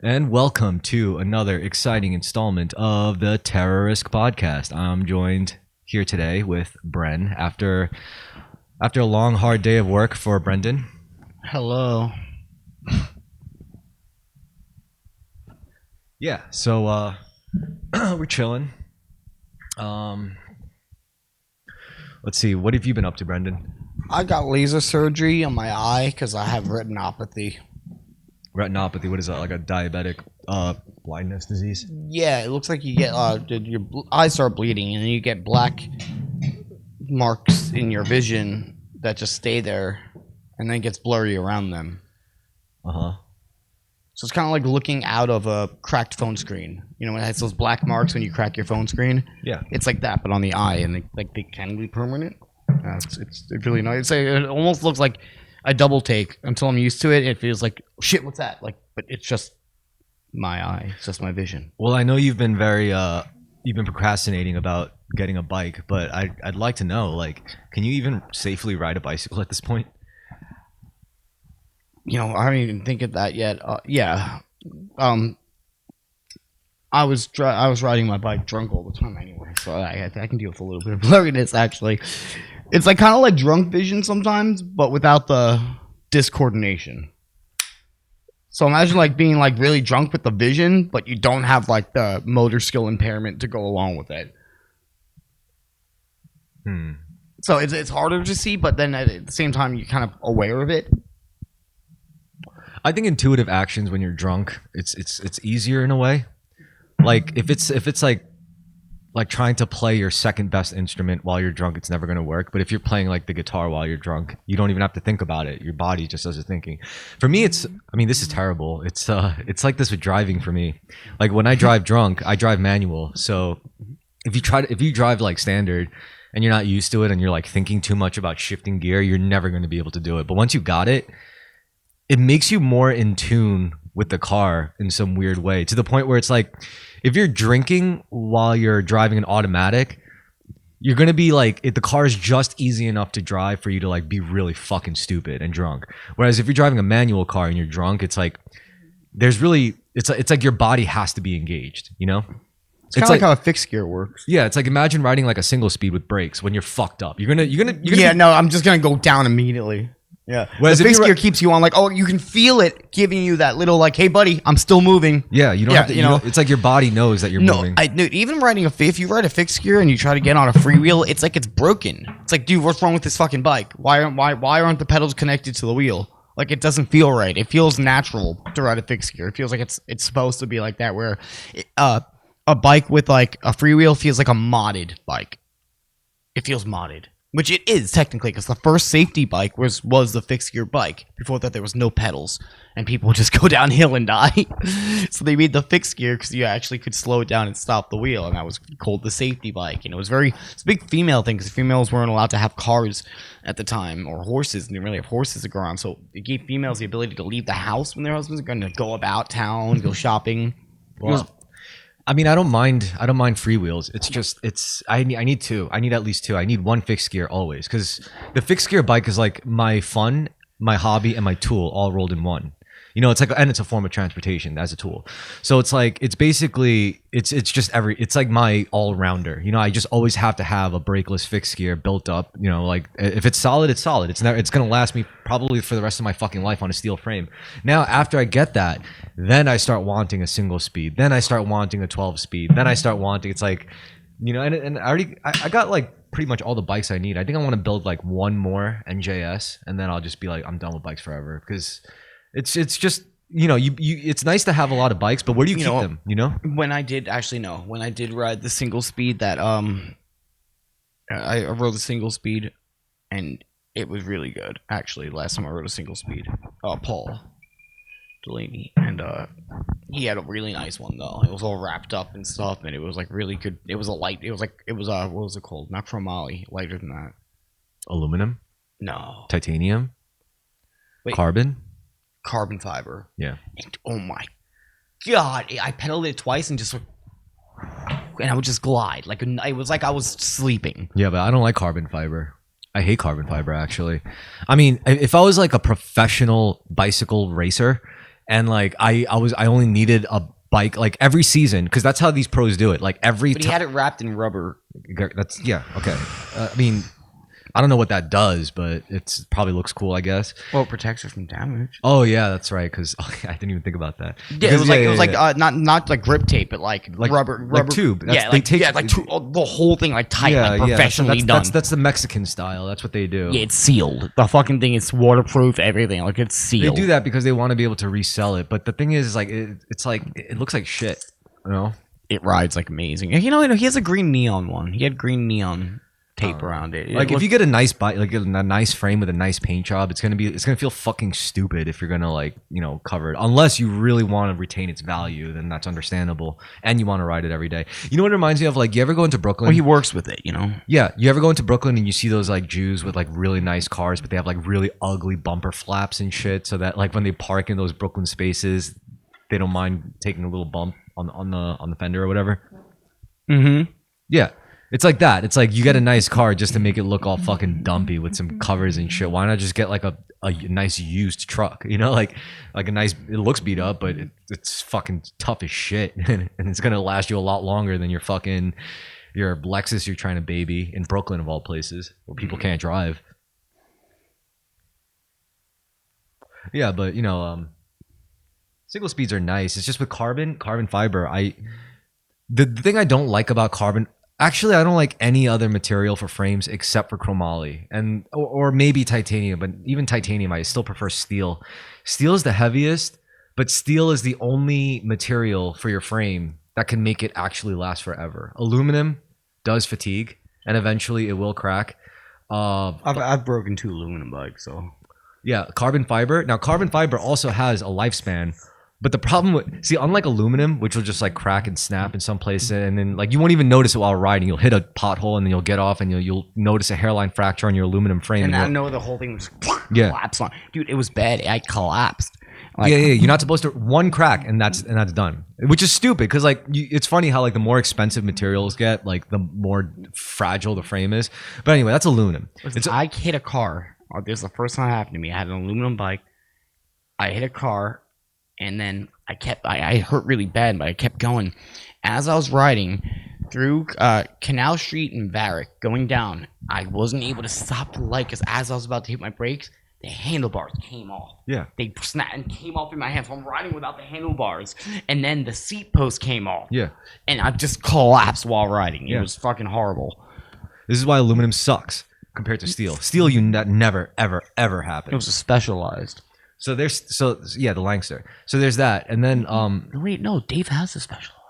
And welcome to another exciting installment of the Terrorisk podcast. I'm joined here today with Bren after a long, hard day of work for Brendan. Hello. Yeah, so we're chilling. Let's see, what have you been up to, Brendan? I got laser surgery on my eye because I have retinopathy. Retinopathy, what is that, like a diabetic blindness disease? Yeah, it looks like you get your eyes start bleeding and then you get black marks in your vision that just stay there and then it gets blurry around them. Uh-huh. So it's kind of like looking out of a cracked phone screen. You know, when it has those black marks when you crack your phone screen? Yeah. It's like that, but on the eye, and they can be permanent. It's really nice. It almost looks like a double take until I'm used to it. It feels like, shit, what's that? But it's just my eye. It's just my vision. Well, I know you've been you've been procrastinating about getting a bike, but I'd like to know, like, can you even safely ride a bicycle at this point? You know, I haven't even think of that yet. Yeah. I was riding my bike drunk all the time anyway, so I can deal with a little bit of blurriness, actually. It's like kind of like drunk vision sometimes, but without the discoordination. So imagine like being like really drunk with the vision, but you don't have like the motor skill impairment to go along with it. So it's harder to see, but then at the same time you're kind of aware of it. I think intuitive actions when you're drunk, it's easier in a way. Like if it's like trying to play your second best instrument while you're drunk, it's never going to work. But if you're playing like the guitar while you're drunk, you don't even have to think about it. Your body just does the thinking. For me, this is terrible. It's like this with driving for me. Like when I drive drunk, I drive manual. So if you drive like standard and you're not used to it and you're like thinking too much about shifting gear, you're never going to be able to do it. But once you got it, it makes you more in tune with the car in some weird way, to the point where it's like, if you're drinking while you're driving an automatic, you're going to be like, the car is just easy enough to drive for you to like be really fucking stupid and drunk. Whereas if you're driving a manual car and you're drunk, it's like, it's like your body has to be engaged, you know? It's kind of like how a fixed gear works. Yeah, it's like, imagine riding like a single speed with brakes when you're fucked up. I'm just going to go down immediately. Yeah. Whereas the fixed gear keeps you on, like, oh, you can feel it giving you that little, like, hey, buddy, I'm still moving. Yeah, you don't have to, you know, it's like your body knows that you're moving. Even riding if you ride a fixed gear and you try to get on a freewheel, it's like it's broken. It's like, dude, what's wrong with this fucking bike? Why aren't the pedals connected to the wheel? Like, it doesn't feel right. It feels natural to ride a fixed gear. It feels like it's supposed to be like that, where a bike with, like, a freewheel feels like a modded bike. It feels modded. Which it is technically, because the first safety bike was the fixed gear bike. Before that, there was no pedals, and people would just go downhill and die. So they made the fixed gear because you actually could slow it down and stop the wheel, and that was called the safety bike. And it's a big female thing, because females weren't allowed to have cars at the time, or horses, and they didn't really have horses to go around. So it gave females the ability to leave the house when their husbands are going to go about town, go shopping. Wow. I mean, I don't mind freewheels. It's just, I need at least two. I need one fixed gear always, because the fixed gear bike is like my fun, my hobby, and my tool all rolled in one. You know, it's like, and it's a form of transportation as a tool. So it's like, it's basically, it's like my all rounder. You know, I just always have to have a brakeless fixed gear built up. You know, like if it's solid, it's solid. It's going to last me probably for the rest of my fucking life on a steel frame. Now, after I get that, then I start wanting a single speed. Then I start wanting a 12 speed. Then I start wanting, it's like, you know, and I got like pretty much all the bikes I need. I think I want to build like one more NJS, and then I'll just be like, I'm done with bikes forever, because it's just, you know, it's nice to have a lot of bikes, but where do you keep them, you know? When I did ride the single speed, that I rode the single speed, and it was really good, actually. Last time I rode a single speed, Paul Delaney, and he had a really nice one, though. It was all wrapped up and stuff, and it was like really good. It was what was it called? Not chromoly, lighter than that. Aluminum? No. Titanium? Wait. Carbon fiber. Yeah. And, oh my god, I pedaled it twice and just, and I would just glide like it was like I was sleeping. Yeah, but I don't like carbon fiber. I hate carbon fiber, actually. I mean, if I was like a professional bicycle racer and like I only needed a bike like every season because that's how these pros do it. Like every But he had it wrapped in rubber. That's yeah okay. I mean, I don't know what that does, but it's probably looks cool, I guess. Well, it protects it from damage. Oh yeah, that's right. Because I didn't even think about that. Yeah, Because, it was like not like grip tape, but like rubber tube. That's, yeah, the whole thing like tight, like professionally done. That's the Mexican style. That's what they do. Yeah, it's sealed. The fucking thing is waterproof. Everything like it's sealed. They do that because they want to be able to resell it. But the thing is, like, it's like it looks like shit. You know, it rides like amazing. You know, he has a green neon one. He had green neon tape around it. Like if you get a nice bike, like a nice frame with a nice paint job, it's gonna feel fucking stupid if you're gonna like cover it. Unless you really want to retain its value, then that's understandable, and you want to ride it every day. You know what it reminds me of? Like you ever go into Brooklyn? Well, he works with it, you know. Yeah, you ever go into Brooklyn and you see those like Jews with like really nice cars, but they have like really ugly bumper flaps and shit, so that like when they park in those Brooklyn spaces, they don't mind taking a little bump on the fender or whatever. Mm-hmm. Yeah. It's like that. It's like you get a nice car just to make it look all fucking dumpy with some covers and shit. Why not just get like a nice used truck? You know, like a nice. It looks beat up, but it's fucking tough as shit, and it's gonna last you a lot longer than your Lexus you're trying to baby in Brooklyn of all places where people can't drive. Yeah, but single speeds are nice. It's just with carbon fiber. The thing I don't like about carbon. Actually, I don't like any other material for frames except for chromoly and or maybe titanium, but even titanium, I still prefer steel. Steel is the heaviest, but steel is the only material for your frame that can make it actually last forever. Aluminum does fatigue, and eventually it will crack. I've broken 2 aluminum bikes, so yeah, carbon fiber. Now, carbon fiber also has a lifespan. But the problem unlike aluminum, which will just like crack and snap in some places, and then like you won't even notice it while riding. You'll hit a pothole and then you'll get off, and you'll notice a hairline fracture on your aluminum frame. And I know the whole thing was yeah, collapsed on. Dude, it was bad. I collapsed. Like, yeah. You're not supposed to one crack and that's done, which is stupid because like it's funny how like the more expensive materials get, like the more fragile the frame is. But anyway, that's aluminum. I hit a car. This is the first time it happened to me. I had an aluminum bike. I hit a car. And then I hurt really bad, but I kept going. As I was riding through Canal Street and Varick, going down, I wasn't able to stop the light because as I was about to hit my brakes, the handlebars came off. Yeah. They snapped and came off in my hands. So I'm riding without the handlebars. And then the seat post came off. Yeah. And I just collapsed while riding. It Yeah. was fucking horrible. This is why aluminum sucks compared to steel. Steel, that never, ever, ever happened. It was a specialized. So the Langster. So there's that, and then Wait, no, Dave has a specialized.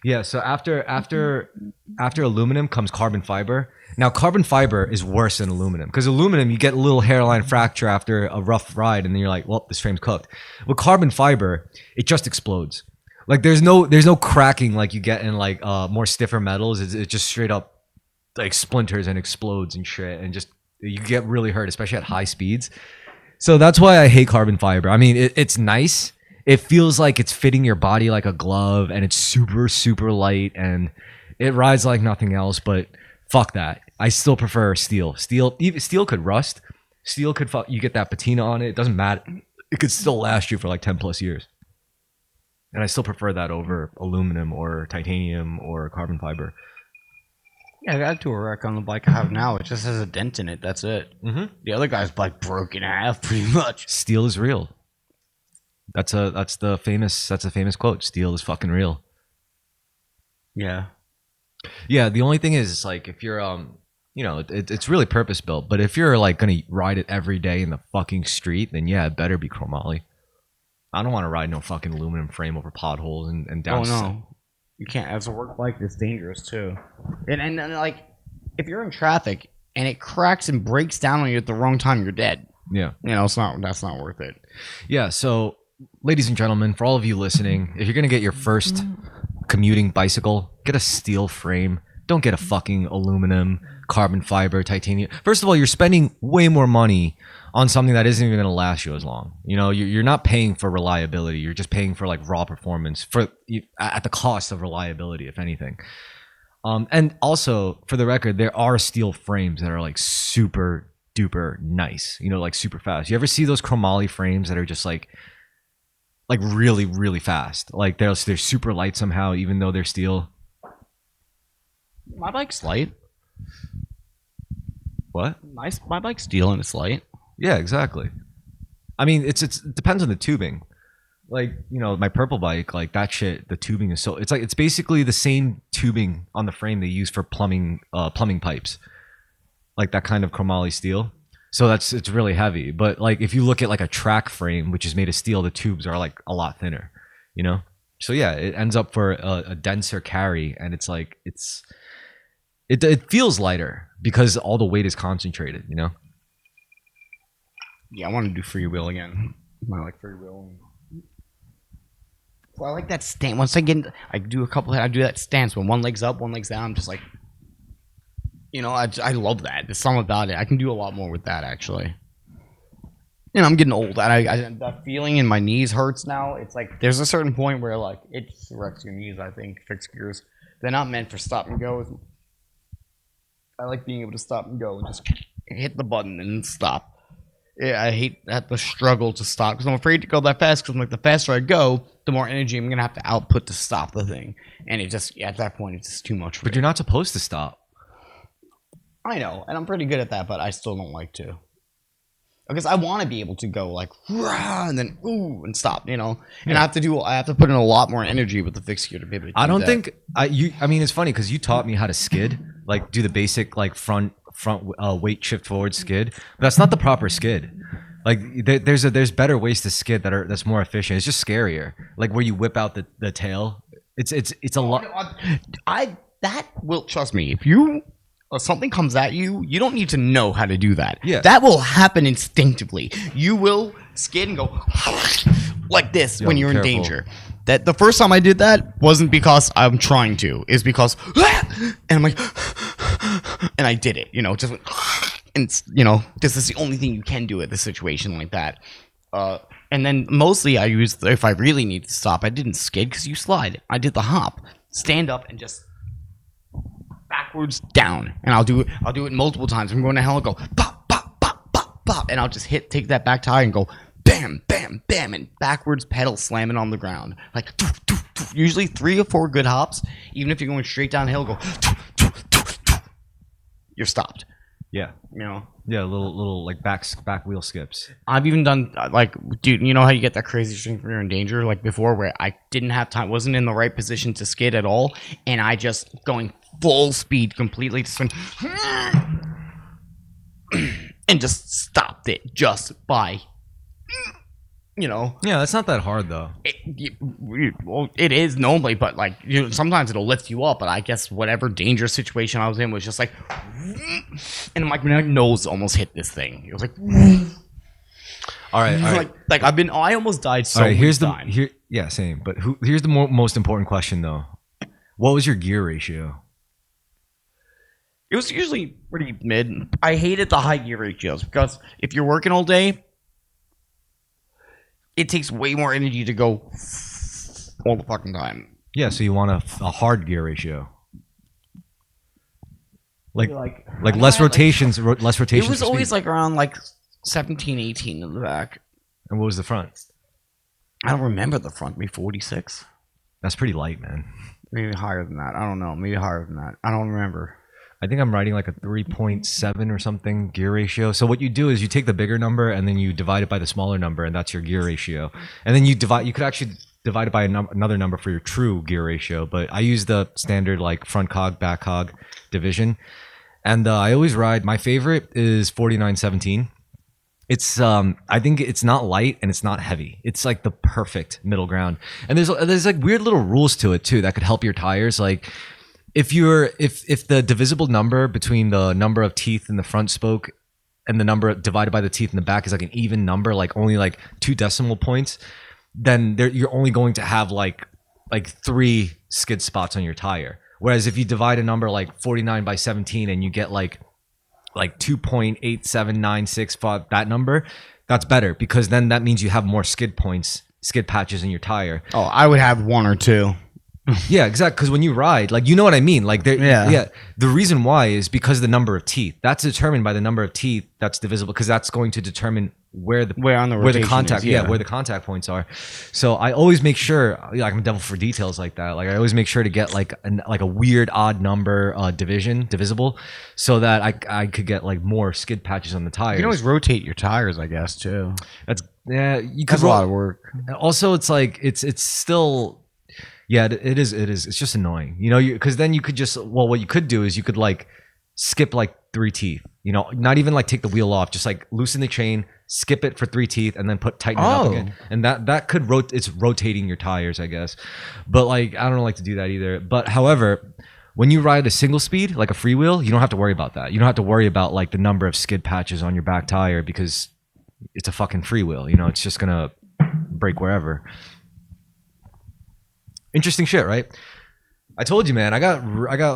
Yeah. So after aluminum comes carbon fiber. Now carbon fiber is worse than aluminum because aluminum you get a little hairline fracture after a rough ride, and then you're like, well, this frame's cooked. With carbon fiber, it just explodes. Like there's no cracking like you get in like more stiffer metals. It just straight up like splinters and explodes and shit, and just you get really hurt, especially at high speeds. So that's why I hate carbon fiber. I mean, it's nice. It feels like it's fitting your body like a glove, and it's super, super light, and it rides like nothing else. But fuck that. I still prefer steel. Steel could rust. Steel could you get that patina on it. It doesn't matter. It could still last you for like 10 plus years. And I still prefer that over aluminum or titanium or carbon fiber. Yeah, I got to a wreck on the bike I have now. It just has a dent in it. That's it. Mm-hmm. The other guy's bike broke in half, pretty much. Steel is real. That's a famous quote. Steel is fucking real. Yeah. Yeah. The only thing is, it's like if you're it's really purpose built. But if you're like gonna ride it every day in the fucking street, then yeah, it better be chromoly. I don't want to ride no fucking aluminum frame over potholes and down. Oh no. You can't. As a work bike, it's dangerous too. And like, if you're in traffic and it cracks and breaks down on you at the wrong time, you're dead. Yeah. That's not worth it. Yeah. So, ladies and gentlemen, for all of you listening, if you're gonna get your first commuting bicycle, get a steel frame. Don't get a fucking aluminum, carbon fiber, titanium. First of all, you're spending way more money on something that isn't even going to last you as long. You're not paying for reliability. You're just paying for like raw performance at the cost of reliability, if anything. And also, for the record, there are steel frames that are like super duper nice. Like super fast. You ever see those chromoly frames that are just like like really, really fast. Like they're super light somehow, even though they're steel. My bike's light. What? My bike's steel and it's light. Yeah, exactly. I mean, it depends on the tubing. Like, you know, my purple bike, like that shit, the tubing is so, it's basically the same tubing on the frame they use for plumbing pipes, like that kind of chromoly steel. So it's really heavy. But like if you look at like a track frame, which is made of steel, the tubes are like a lot thinner, you know. So yeah, it ends up for a denser carry, and it's like it feels lighter because all the weight is concentrated, you know. Yeah, I want to do freewheel again. I like freewheel. Well, I like that stance. Once I do that stance when one leg's up, one leg's down. I'm just like, you know, I love that. There's something about it. I can do a lot more with that, actually. You know, I'm getting old. And that feeling in my knees hurts now. It's like there's a certain point where like it just wrecks your knees. I think fixed gears, they're not meant for stop and go. I like being able to stop and go and just hit the button and stop. Yeah, I hate the struggle to stop because I'm afraid to go that fast. Because I'm like, the faster I go, the more energy I'm gonna have to output to stop the thing, and it just at that point it's just too much. But you're not supposed to stop. I know, and I'm pretty good at that, but I still don't like to. Because I want to be able to go like rah, and then ooh and stop, you know. And I have to put in a lot more energy with the fixed gear to be able to do I don't that. think I mean, it's funny because you taught me how to skid, like do the basic like front weight shift forward skid. But that's not the proper skid. Like there's better ways to skid that's more efficient. It's just scarier. Like where you whip out the tail. It's a lot. That will trust me. If you something comes at you, you don't need to know how to do that. Yeah. That will happen instinctively. You will skid and go like this when you're careful. in danger. That the first time I did that wasn't because I'm trying to. It's because and I'm like and I did it, you know, just and you know, this is the only thing you can do at this situation like that. And then mostly I used, if I really need to stop, I didn't skid because you slide. I did the hop, stand up and just backwards down, and I'll do it multiple times. I'm going to hell and go pop, pop, pop, pop, pop, and I'll just take that back tire and go bam, bam, bam, and backwards pedal slamming on the ground like doof, doof, doof. Usually 3 or 4 good hops. Even if you're going straight downhill, go doof, doof, doof, doof. You're stopped. Yeah. You know. Yeah, little like back wheel skips. I've even done like, dude, you know how you get that crazy string when you're in danger, like before, where I didn't have time, wasn't in the right position to skid at all, and I just going full speed completely to swing and just stopped it just by, you know. Yeah, that's not that hard though. Well, it is normally, but like, you know, sometimes it'll lift you up. But I guess whatever dangerous situation I was in was just like, and my nose almost hit this thing. It was like, all right. I almost died so many times. Yeah, same. But here's the most important question though. What was your gear ratio? It was usually pretty mid. I hated the high gear ratios because if you're working all day, it takes way more energy to go all the fucking time. Yeah, so you want a hard gear ratio. Like less rotations, less rotations. It was always like around like 17, 18 in the back. And what was the front? I don't remember the front. Maybe 46. That's pretty light, man. Maybe higher than that. I don't know. Maybe higher than that. I don't remember. I think I'm riding like a 3.7 or something gear ratio. So what you do is you take the bigger number and then you divide it by the smaller number, and that's your gear ratio. And then you could actually divide it by another number for your true gear ratio. But I use the standard like front cog, back cog division. And I always ride, my favorite is 4917. It's I think it's not light and it's not heavy. It's like the perfect middle ground. And there's like weird little rules to it too that could help your tires. Like if the divisible number between the number of teeth in the front spoke and the number divided by the teeth in the back is like an even number, like only like 2 decimal points, then you're only going to have like 3 skid spots on your tire. Whereas if you divide a number like 49 by 17 and you get like 2.8796, that number, that's better because then that means you have more skid patches in your tire. Oh, I would have 1 or 2. Yeah, exactly. Because when you ride, like, you know what I mean? Like, yeah. The reason why is because the number of teeth. That's determined by the number of teeth that's divisible, because that's going to determine Where on the where the rotation contact is, yeah. where the contact points are. So I always make sure, like, I'm a devil for details like that. Like I always make sure to get like a weird odd number divisible, so that I could get like more skid patches on the tires. You can always rotate your tires, I guess, too. That's you could That's a lot of work. Also, it's like it's still. Yeah, it is. It's just annoying, you know. Because then you could just what you could do is you could like skip like 3 teeth. You know, not even like take the wheel off, just like loosen the chain, skip it for 3 teeth, and then tighten it up again. And that could it's rotating your tires, I guess. But like I don't like to do that either. But however, when you ride a single speed like a freewheel, you don't have to worry about that. You don't have to worry about like the number of skid patches on your back tire because it's a fucking freewheel. You know, it's just gonna break wherever. Interesting shit, right? I told you, man. I got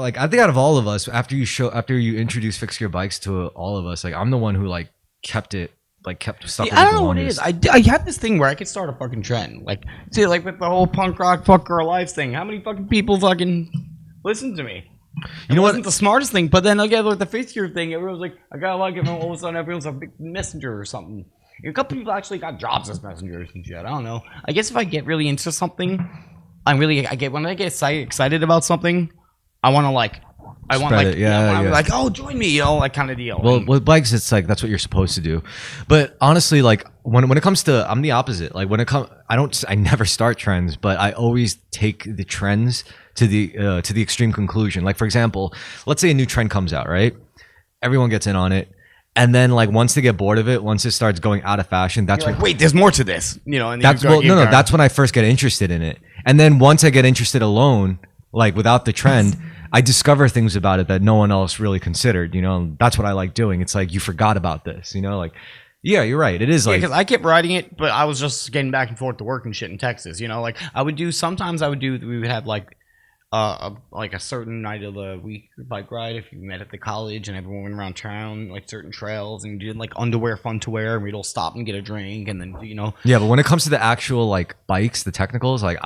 like I think out of all of us, after you introduced fixed gear bikes to all of us, like I'm the one who like kept stuck. Yeah, I don't know what it is. I have this thing where I could start a fucking trend, like see, like with the whole punk rock fuck girl lives thing. How many fucking people fucking listen to me? You know what? It wasn't the smartest thing, but then again with the fixed gear thing, everyone's like, I gotta like it. All of a sudden, everyone's a big messenger or something. A couple people actually got jobs as messengers and shit. I don't know. I guess if I get really into something. When I get excited about something, I want to like, like, oh, join me, you know, like kind of deal. Well, with bikes, it's like that's what you're supposed to do. But honestly, like when it comes to, I'm the opposite. Like I never start trends, but I always take the trends to the extreme conclusion. Like for example, let's say a new trend comes out, right? Everyone gets in on it. And then, like, once they get bored of it, once it starts going out of fashion, that's when wait, there's more to this, you know. And that's that's when I first get interested in it. And then once I get interested alone, like without the trend, I discover things about it that no one else really considered. You know, and that's what I like doing. It's like you forgot about this. You know, like yeah, you're right. It is like because I kept riding it, but I was just getting back and forth to work and shit in Texas. You know, like we would have like a certain night of the week bike ride if you met at the college and everyone went around town, like certain trails, and you did like underwear fun to wear, and we'd all stop and get a drink, and then you know. Yeah, but when it comes to the actual like bikes, the technicals, like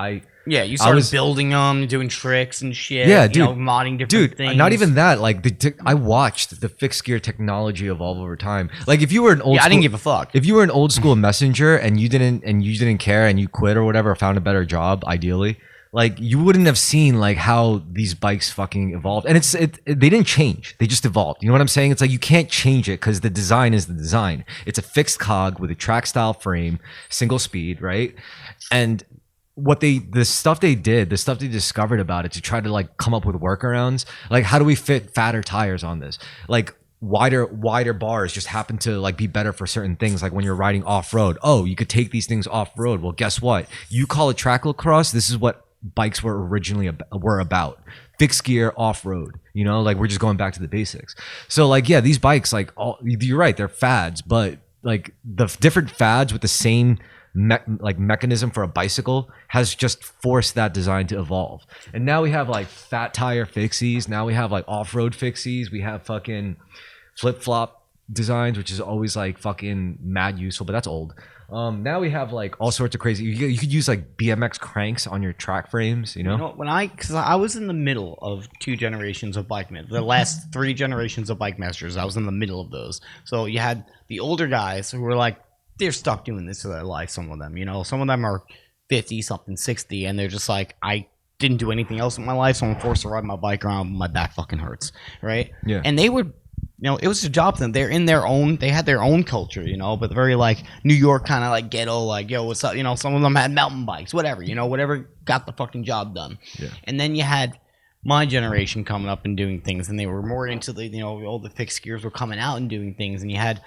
you started building them, doing tricks and shit. Yeah, dude, you know, modding different things. Not even that. Like I watched the fixed gear technology evolve over time. Like if you were an old, I didn't give a fuck. If you were an old school messenger and you didn't care and you quit or whatever, or found a better job, ideally. Like you wouldn't have seen like how these bikes fucking evolved, and they didn't change; they just evolved. You know what I'm saying? It's like you can't change it because the design is the design. It's a fixed cog with a track style frame, single speed, right? And the stuff they discovered about it to try to like come up with workarounds. Like how do we fit fatter tires on this? Like wider bars just happen to like be better for certain things, like when you're riding off road. Oh, you could take these things off road. Well, guess what? You call it track lacrosse. This is what bikes were originally about fixed gear off-road, you know, like we're just going back to the basics. So like yeah, these bikes, like you're right, they're fads, but like the different fads with the same mechanism for a bicycle has just forced that design to evolve. And now we have like fat tire fixies, now we have like off-road fixies, we have fucking flip-flop designs, which is always like fucking mad useful, but that's old. Now we have like all sorts of crazy. You could use like BMX cranks on your track frames. You know, because I was in the middle of 2 generations of bike masters, the last 3 generations of bike masters. I was in the middle of those. So you had the older guys who were like they're stuck doing this for their life. Some of them, you know, some of them are 50 something, 60, and they're just like I didn't do anything else in my life, so I'm forced to ride my bike around. My back fucking hurts, right? Yeah, and they would. You know, it was a job to them. They're in their own. They had their own culture, you know, but very like New York kind of like ghetto, like yo, what's up? You know, some of them had mountain bikes, whatever. You know, whatever got the fucking job done. Yeah. And then you had my generation coming up and doing things, and they were more into the, you know, all the fixed gears were coming out and doing things, and you had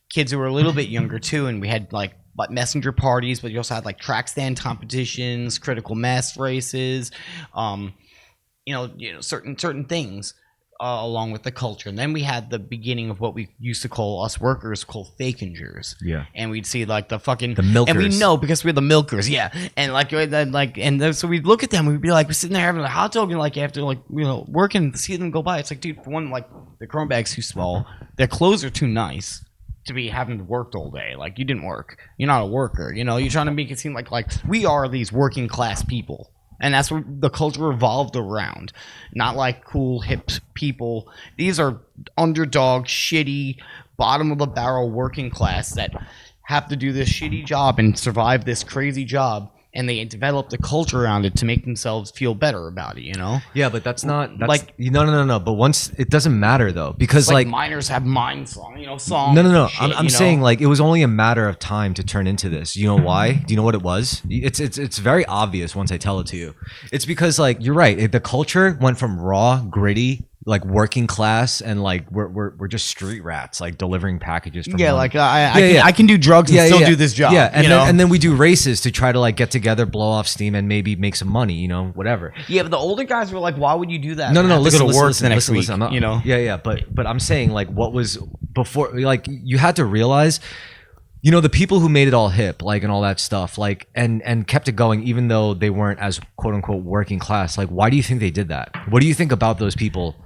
kids who were a little bit younger too, and we had like messenger parties, but you also had like track stand competitions, critical mass races, you know, certain things. Along with the culture. And then we had the beginning of what we used to call us workers called fakingers. Yeah. And we'd see like the milkers. And we know because we're the milkers, yeah. And so we'd look at them, we'd be like, we're sitting there having a hot dog and like after like, you know, working, see them go by. It's like, dude, for one, like the chrome bag's too small. Their clothes are too nice to be having worked all day. Like you didn't work. You're not a worker. You know, you're trying to make it seem like we are these working class people. And that's what the culture revolved around. Not like cool, hip people. These are underdog, shitty, bottom of the barrel working class that have to do this shitty job and survive this crazy job, and they developed a culture around it to make themselves feel better about it, you know? Yeah, but that's Like- no. But once it doesn't matter though, because Like, like miners have mine song, you know, songs. no. and shit, I'm you know? saying like it was only a matter of time to turn into this. You know why? Do you know what it was? It's very obvious once I tell it to you. It's because like you're right. The culture went from raw, gritty, like working class, and like we're just street rats, like delivering packages. From Yeah, one- like Yeah. I can do drugs and still do this job. Yeah, and you then, know? and then we do races to try to like get together, blow off steam, and maybe make some money. You know, whatever. Yeah, but the older guys were like, "Why would you do that?" No. I have to Listen, go to work listen, the next listen, week. listen, I'm not- you know, Yeah. But I'm saying like what was before. Like you had to realize, you know, the people who made it all hip, like and all that stuff, like and kept it going, even though they weren't as quote unquote working class. Like, why do you think they did that? What do you think about those people?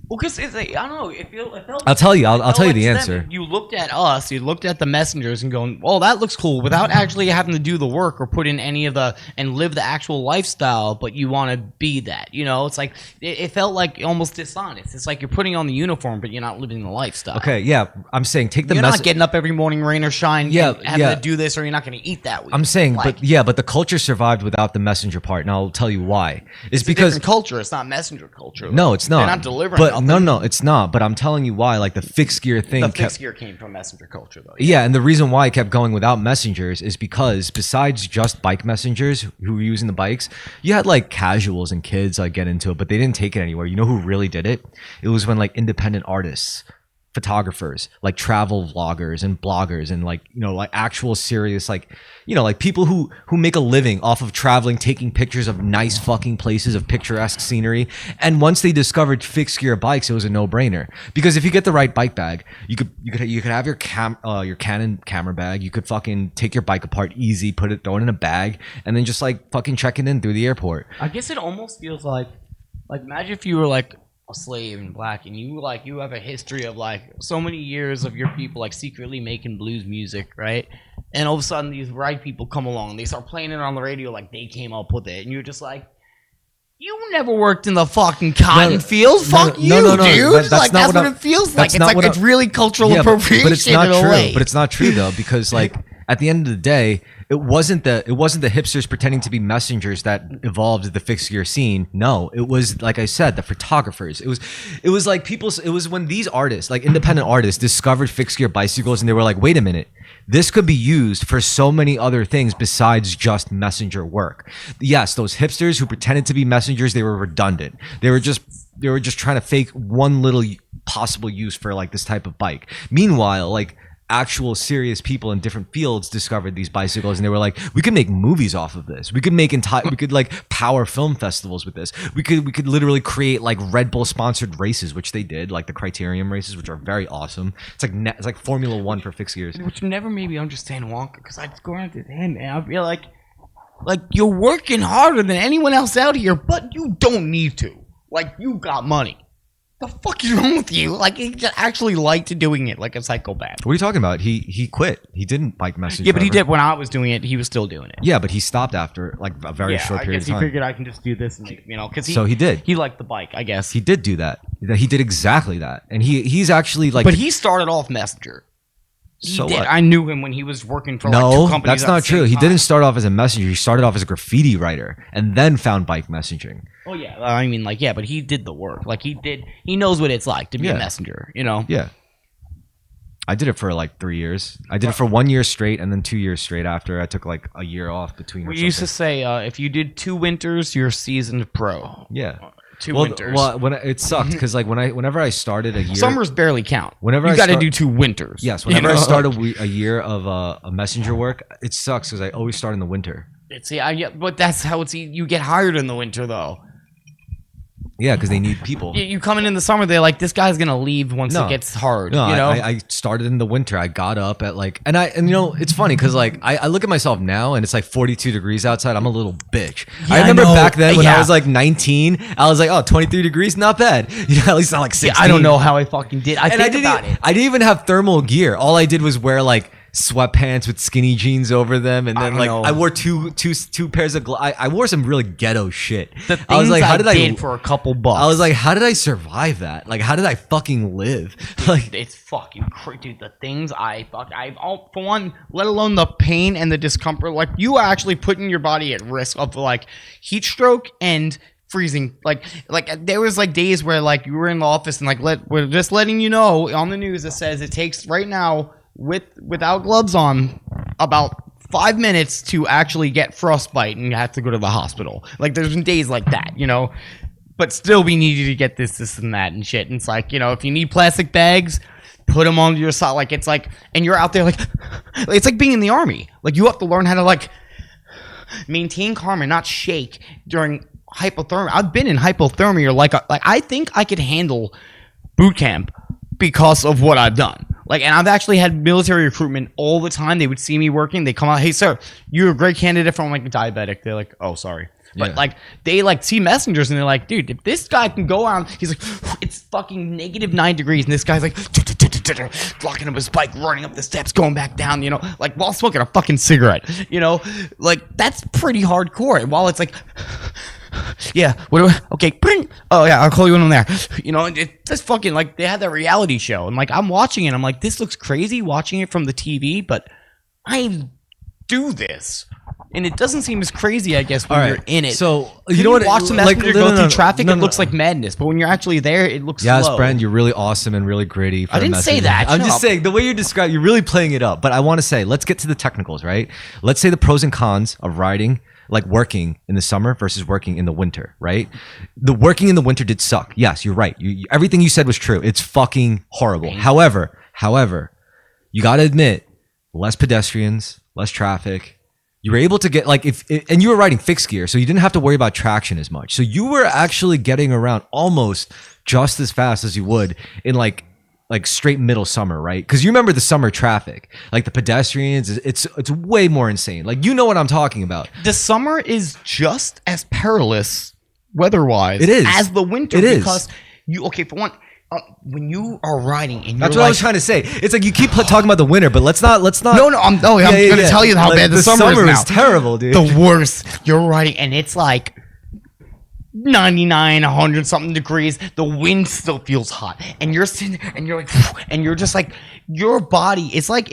well, because it's like, I don't know. It felt. I'll tell you. I'll tell you like the to them, answer. You looked at us. You looked at the messengers and going, "Well, that looks cool," without actually having to do the work or put in any of the and live the actual lifestyle. But you want to be that, you know? It's like it felt like almost dishonest. It's like you're putting on the uniform, but you're not living the lifestyle. Okay, yeah, I'm saying take the You're message. not getting up every morning, rain or shine, Yeah, and having yeah. to do this, or you're not going to eat that week. I'm saying, Like, but the culture survived without the messenger part, and I'll tell you why. It's it's a because different culture. It's not messenger culture. no, it's not. They're not delivering. But nothing. no, it's not. But I'm telling you why. Like the fixed gear thing The kept. fixed gear came from messenger culture, though. Yeah, and the reason why I kept going without messengers is because besides just bike messengers who were using the bikes, you had like casuals and kids like get into it, but they didn't take it anywhere. You know who really did it? It was when like independent artists, photographers, like travel vloggers and bloggers and like, you know, like actual serious like, you know, like people who make a living off of traveling, taking pictures of nice fucking places, of picturesque scenery. And once they discovered fixed gear bikes, it was a no-brainer. Because if you get the right bike bag, you could have your Canon camera bag, you could fucking take your bike apart easy, throw it in a bag, and then just like fucking check it in through the airport. I guess it almost feels like imagine if you were like a slave in black and you have a history of like so many years of your people like secretly making blues music, right? And all of a sudden these right people come along and they start playing it on the radio like they came up with it, and you're just like, you never worked in the fucking cotton fields. Fuck you, dude. That's That's what it feels like. It's like it's really cultural appropriation but it's not in a true. way. But it's not true though, because like at the end of the day, it wasn't the hipsters pretending to be messengers that evolved the fixed gear scene. No, it was, like I said, the photographers. It was like people. It was when these artists, like independent artists, discovered fixed gear bicycles, and they were like, wait a minute, this could be used for so many other things besides just messenger work. Yes, those hipsters who pretended to be messengers, they were redundant. They were just trying to fake one little possible use for like this type of bike. Meanwhile, like actual serious people in different fields discovered these bicycles, and they were like, we could make movies off of this. We could make we could like power film festivals with this. We could literally create like Red Bull sponsored races, which they did, like the Criterium races, which are very awesome. It's like Formula One for fixed gears. Which never made me understand Wonka, because I'd go around to him and I'd be like you're working harder than anyone else out here, but you don't need to. Like, you got money. The fuck is wrong with you? Like, he just actually liked doing it like a psychopath. What are you talking about? He quit. He didn't bike message. Yeah, but he forever. did when I was doing it. He was still doing it. Yeah, but he stopped after like a very short period of He time. figured I can just do this and make, because So he did. He liked the bike, I guess. He did do that. He did exactly that, and he's actually like. But he started off messenger. So did. what? I knew him when he was working for like No, two companies. that's at not the true. same He time. didn't start off as a messenger. He started off as a graffiti writer, and then found bike messaging. Oh yeah, I mean, like, yeah, but he did the work. Like, he knows what it's like to be a Yeah. messenger. You know. Yeah. I did it for like 3 years. I did it for 1 year straight, and then 2 years straight after. I took like a year off between. or We used to something. say if you did 2 winters, you're a seasoned pro. Yeah. 2 Well, winters. well, it sucked because like whenever I started a year, Summers barely count. Whenever you I got to start- do 2 winters. yes, you whenever I know? start a year of a messenger work, it sucks because I always start in the winter. But that's how it's. You get hired in the winter though. Yeah, because they need people. You come in the summer, they're like, this guy's gonna leave once No. it gets hard. No, you know. I started in the winter. I got up at like, and you know, it's funny because like I look at myself now and it's like 42 degrees outside. I'm a little bitch. I I remember know. back then when I Yeah. was like 19, I was like, oh, 23 degrees, not bad. You know, at least not like 16. I don't know how I fucking did. I And think about it. I didn't even have thermal gear. All I did was wear like sweatpants with skinny jeans over them, and then I like know. I wore two pairs of I wore some really ghetto shit. The things I was like, how did I for a couple bucks? I was like, how did I survive that? Like, how did I fucking live? Like, it's fucking crazy, dude. The things for one, let alone the pain and the discomfort. Like, you are actually putting your body at risk of like heat stroke and freezing. Like there was like days where like you were in the office and like we're just letting you know on the news it says it takes right now without gloves on about 5 minutes to actually get frostbite and you have to go to the hospital. Like there's been days like that, you know, but still we need you to get this and that and shit. And it's like, you know, if you need plastic bags, put them on your side. Like it's like, and you're out there like, it's like being in the army. Like you have to learn how to like maintain calm and not shake during hypothermia. I've been in hypothermia. Like I think I could handle boot camp because of what I've done. Like, and I've actually had military recruitment all the time. They would see me working. They come out, hey, sir, you're a great candidate for like a diabetic. They're like, oh, sorry. But like, they like see messengers and they're like, dude, if this guy can go out, he's like, it's fucking -9 degrees. And this guy's like, blocking up his bike, running up the steps, going back down, you know, like while smoking a fucking cigarette, you know, like that's pretty hardcore. And while it's like, yeah, okay, oh yeah, I'll call you when I'm there. You know, it's fucking like they had that reality show, and like I'm watching it, I'm like, this looks crazy watching it from the TV, but I do this, and it doesn't seem as crazy, I guess, when you're in it. So you know what? Watch the messenger go through traffic, it looks like madness, but when you're actually there, it looks slow. Yes, Brent, you're really awesome and really gritty. For I didn't say that. I'm just saying the way you describe, you're really playing it up. But I want to say, let's get to the technicals, right? Let's say the pros and cons of riding. Like working in the summer versus working in the winter, right? The working in the winter did suck. Yes, you're right. Everything you said was true. It's fucking horrible. However, you got to admit, less pedestrians, less traffic. You were able to get and you were riding fixed gear, so you didn't have to worry about traction as much. So you were actually getting around almost just as fast as you would in like straight middle summer, right? Because you remember the summer traffic, like the pedestrians, it's way more insane. Like, you know what I'm talking about. The summer is just as perilous weather-wise It is. as the winter. It is. Because for one, when you are riding and that's what I was trying to say. It's like you keep talking about the winter, but let's not. No, I'm going to tell you how bad the summer is now. Is terrible, dude. The worst. You're riding and it's like 99, 100 something degrees. The wind still feels hot, and you're sitting there, and you're like, and you're just like, your body. It's like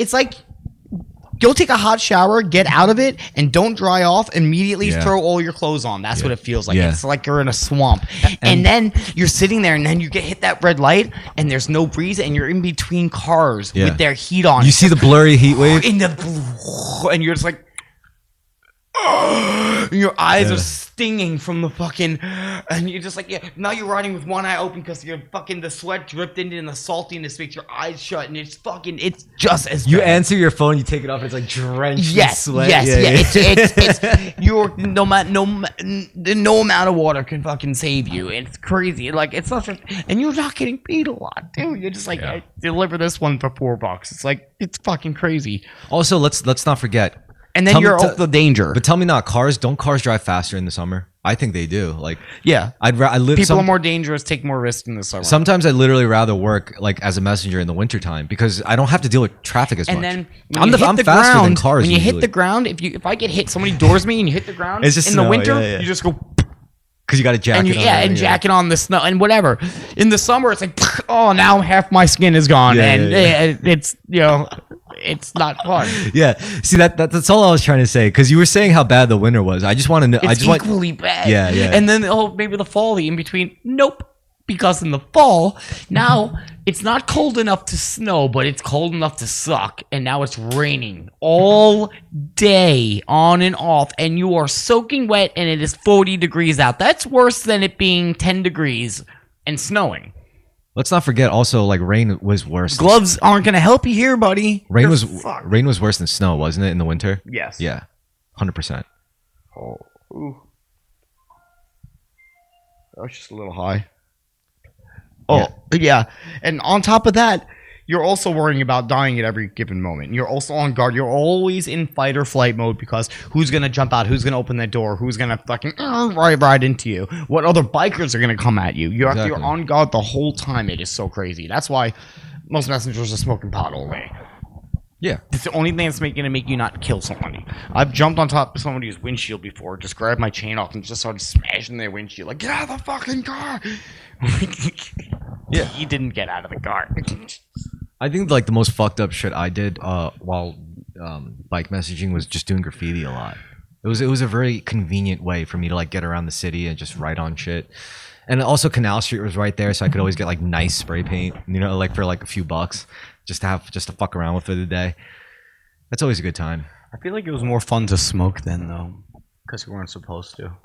go take a hot shower, get out of it, and don't dry off. Immediately throw all your clothes on. That's what it feels like. It's like you're in a swamp, and then you're sitting there, and then you get hit that red light, and there's no breeze, and you're in between cars with their heat on. You see the blurry heat wave and you're just like. Your eyes are stinging from the fucking, and you're just like, now you're riding with one eye open because you're fucking, the sweat dripped into and the saltiness makes your eyes shut, and it's just as bad. You answer your phone, you take it off, and it's like drenched in sweat. It's you're no amount of water can fucking save you. It's crazy. Like, it's such a, and you're not getting paid a lot, dude. You're just like, I deliver this one for $4. It's like, it's fucking crazy. Also, let's not forget. And then you're off the danger. But tell me not, don't cars drive faster in the summer? I think they do. Like, people are more dangerous, take more risks in the summer. Sometimes I literally rather work like as a messenger in the wintertime because I don't have to deal with traffic as much. And then I'm faster than cars. When you hit the ground, if I get hit, somebody doors me and you hit the ground it's just in snow, the winter, you just go. Because you got a jacket and jacket on the snow and whatever. In the summer, it's like, oh, now half my skin is gone, it's, you know, it's not fun. Yeah, see that's all I was trying to say, because you were saying how bad the winter was. I just want to know. It's equally bad. Yeah. And then maybe the fall, the in between. Nope. Because in the fall, now it's not cold enough to snow, but it's cold enough to suck. And now it's raining all day, on and off, and you are soaking wet, and it is 40 degrees out. That's worse than it being 10 degrees and snowing. Let's not forget also, like, rain was worse. Gloves aren't going to help you here, buddy. Rain was worse than snow, wasn't it, in the winter? Yes. Yeah, 100%. Oh, ooh. That was just a little high. Oh, yeah. And on top of that, you're also worrying about dying at every given moment. You're also on guard. You're always in fight or flight mode because who's going to jump out? Who's going to open that door? Who's going to fucking ride into you? What other bikers are going to come at you? You're on guard the whole time. It is so crazy. That's why most messengers are smoking pot all day. Yeah. It's the only thing that's gonna make you not kill somebody. I've jumped on top of somebody's windshield before, just grabbed my chain off and just started smashing their windshield. Like, get out of the fucking car! Yeah. He didn't get out of the car. I think like the most fucked up shit I did while bike messaging was just doing graffiti a lot. It was a very convenient way for me to like get around the city and just write on shit. And also Canal Street was right there, so I could always get like nice spray paint, you know, like for like a few bucks, just to fuck around with for the day. That's always a good time. I feel like it was more fun to smoke then, though, because we weren't supposed to.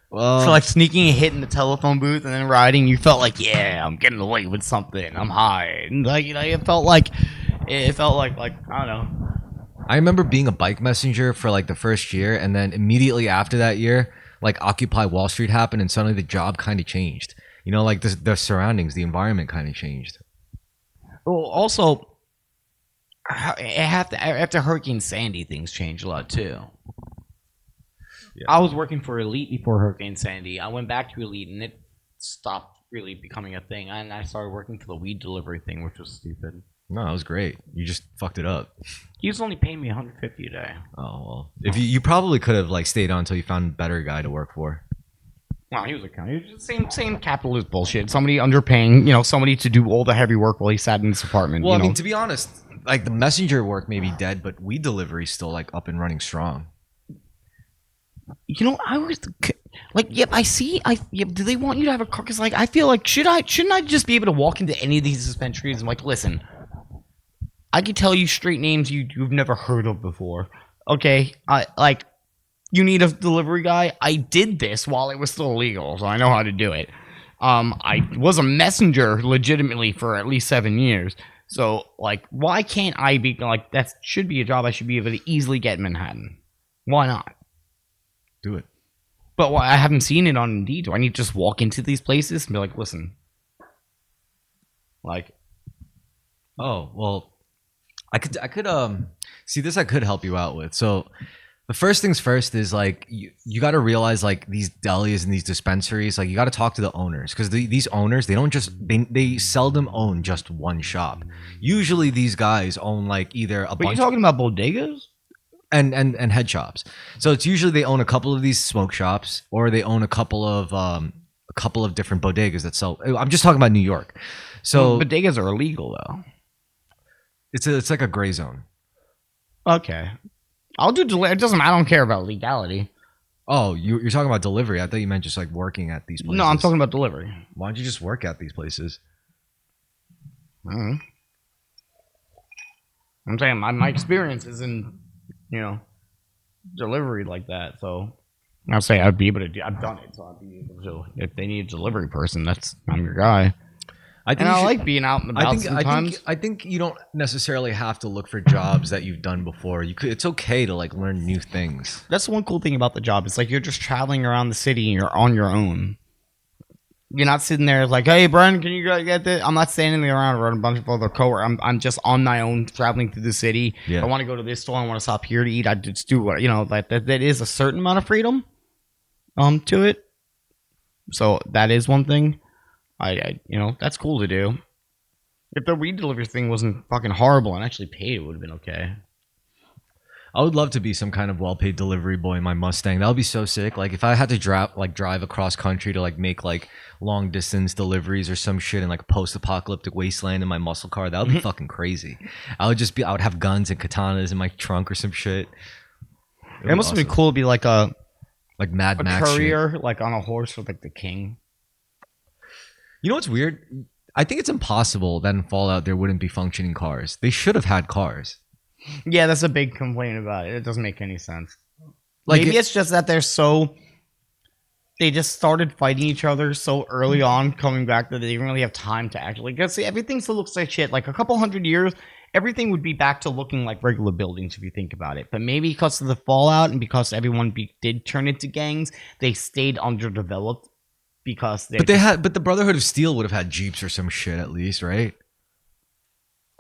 Well, So like sneaking and hitting the telephone booth and then riding, you felt like, yeah, I'm getting away with something. I'm high. And like, you know, it felt like I don't know. I remember being a bike messenger for like the first year, and then immediately after that year, like Occupy Wall Street happened, and suddenly the job kind of changed. You know, like the surroundings, the environment kind of changed. Well, also, after Hurricane Sandy, things changed a lot too. Yeah. I was working for Elite before Hurricane Sandy. I went back to Elite, and it stopped really becoming a thing. And I started working for the weed delivery thing, which was stupid. No, it was great. You just fucked it up. He was only paying me $150 a day. Oh well, if you probably could have like stayed on until you found a better guy to work for. Well, he was the same capitalist bullshit. Somebody underpaying, you know, somebody to do all the heavy work while he sat in his apartment. Well, you I mean, know? to be honest, like the messenger work may be dead, but weed delivery still like up and running strong. You know, I was like, yep, I see. Yep, do they want you to have a car? Because like, I feel like shouldn't I just be able to walk into any of these dispensaries and like, listen, I can tell you straight names you've never heard of before. Okay, you need a delivery guy. I did this while it was still illegal, so I know how to do it. I was a messenger legitimately for at least 7 years. So like, why can't I be like that? Should be a job I should be able to easily get in Manhattan. Why not? Do it. But I haven't seen it on Indeed. Do I need to just walk into these places and be like, listen, like, Oh well, I could see this. I could help you out with. So the first things first is like you got to realize like these delis and these dispensaries, like you got to talk to the owners, because these owners, they don't just they seldom own just one shop. Usually these guys own like either a but bunch. you talking about bodegas? And head shops. So it's usually they own a couple of these smoke shops, or they own a couple of different bodegas that sell. I'm just talking about New York. So Bodegas are illegal though. it's like a gray zone. Okay, I'll do delivery. It doesn't. I don't care about legality. Oh, you're talking about delivery. I thought you meant just like working at these places. No, I'm talking about delivery. Why don't you just work at these places? I'm saying my experience is in, you know, delivery like that. So I'll say I'd be able to do. I've done it, so I'd be able to. If they need a delivery person, I'm your guy. I think And I you should- like being out and about sometimes. I think you don't necessarily have to look for jobs that you've done before. It's okay to like learn new things. That's the one cool thing about the job. It's like you're just traveling around the city and you're on your own. You're not sitting there like, hey, Brian, can you get this? I'm not standing there around with a bunch of other coworkers. I'm just on my own traveling through the city. Yeah. I want to go to this store. I want to stop here to eat. I just do what, you know, that is a certain amount of freedom to it. So that is one thing. I you know, that's cool to do. If the weed delivery thing wasn't fucking horrible and actually paid, it would have been okay. I would love to be some kind of well-paid delivery boy in my Mustang. That would be so sick. Like if I had to drive across country to like make like long distance deliveries or some shit in like a post-apocalyptic wasteland in my muscle car, that would be fucking crazy. I would have guns and katanas in my trunk or some shit. It must have been cool to be like a Mad Max courier, shit. like on a horse with like the king. You know what's weird? I think it's impossible that in Fallout there wouldn't be functioning cars. They should have had cars. Yeah, that's a big complaint about it. It doesn't make any sense. Like Maybe it's just that they just started fighting each other so early on, coming back, that they didn't really have time to actually get. See, everything still looks like shit. Like a couple hundred years, everything would be back to looking like regular buildings if you think about it. But maybe because of the fallout and because everyone did turn into gangs, they stayed underdeveloped because but the Brotherhood of Steel would have had Jeeps or some shit at least, right?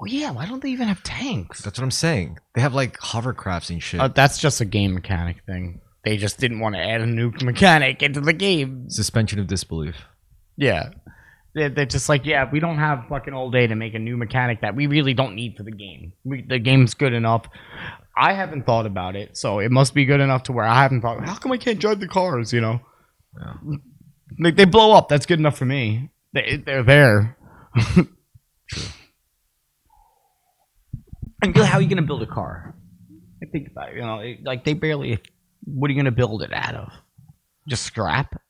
Oh yeah, why don't they even have tanks? That's what I'm saying. They have like hovercrafts and shit. That's just a game mechanic thing. They just didn't want to add a new mechanic into the game. Suspension of disbelief. Yeah. They're just like, yeah, we don't have fucking all day to make a new mechanic that we really don't need for the game. The game's good enough. I haven't thought about it, so it must be good enough to where I haven't thought, how come I can't drive the cars, you know? Yeah. They blow up. That's good enough for me. They're there. True. And how are you going to build a car? I think about it, you know, like they barely, what are you going to build it out of? Just scrap?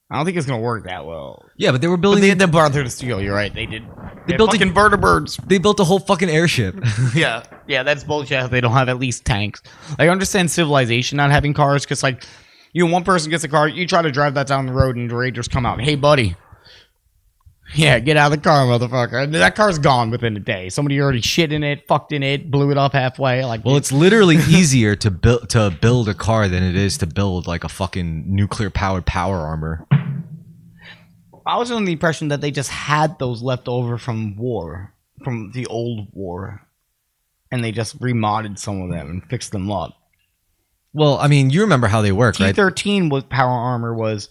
I don't think it's gonna work that well. Yeah, but they were building. But they had the Brotherhood of Steel. You're right. They did. They built fucking vertibirds. They built a whole fucking airship. Yeah, that's bullshit. They don't have at least tanks. Like, I understand Civilization not having cars because, like, you know, one person gets a car, you try to drive that down the road, and the Raiders come out. Hey, buddy. Yeah, get out of the car, motherfucker. And that car's gone within a day. Somebody already shit in it, fucked in it, blew it up halfway. Like, well, it's literally easier to build a car than it is to build like a fucking nuclear powered power armor. I was under the impression that they just had those left over from war, from the old war, and they just remodded some of them and fixed them up. Well, I mean, you remember how they work, right? T-13 was power armor was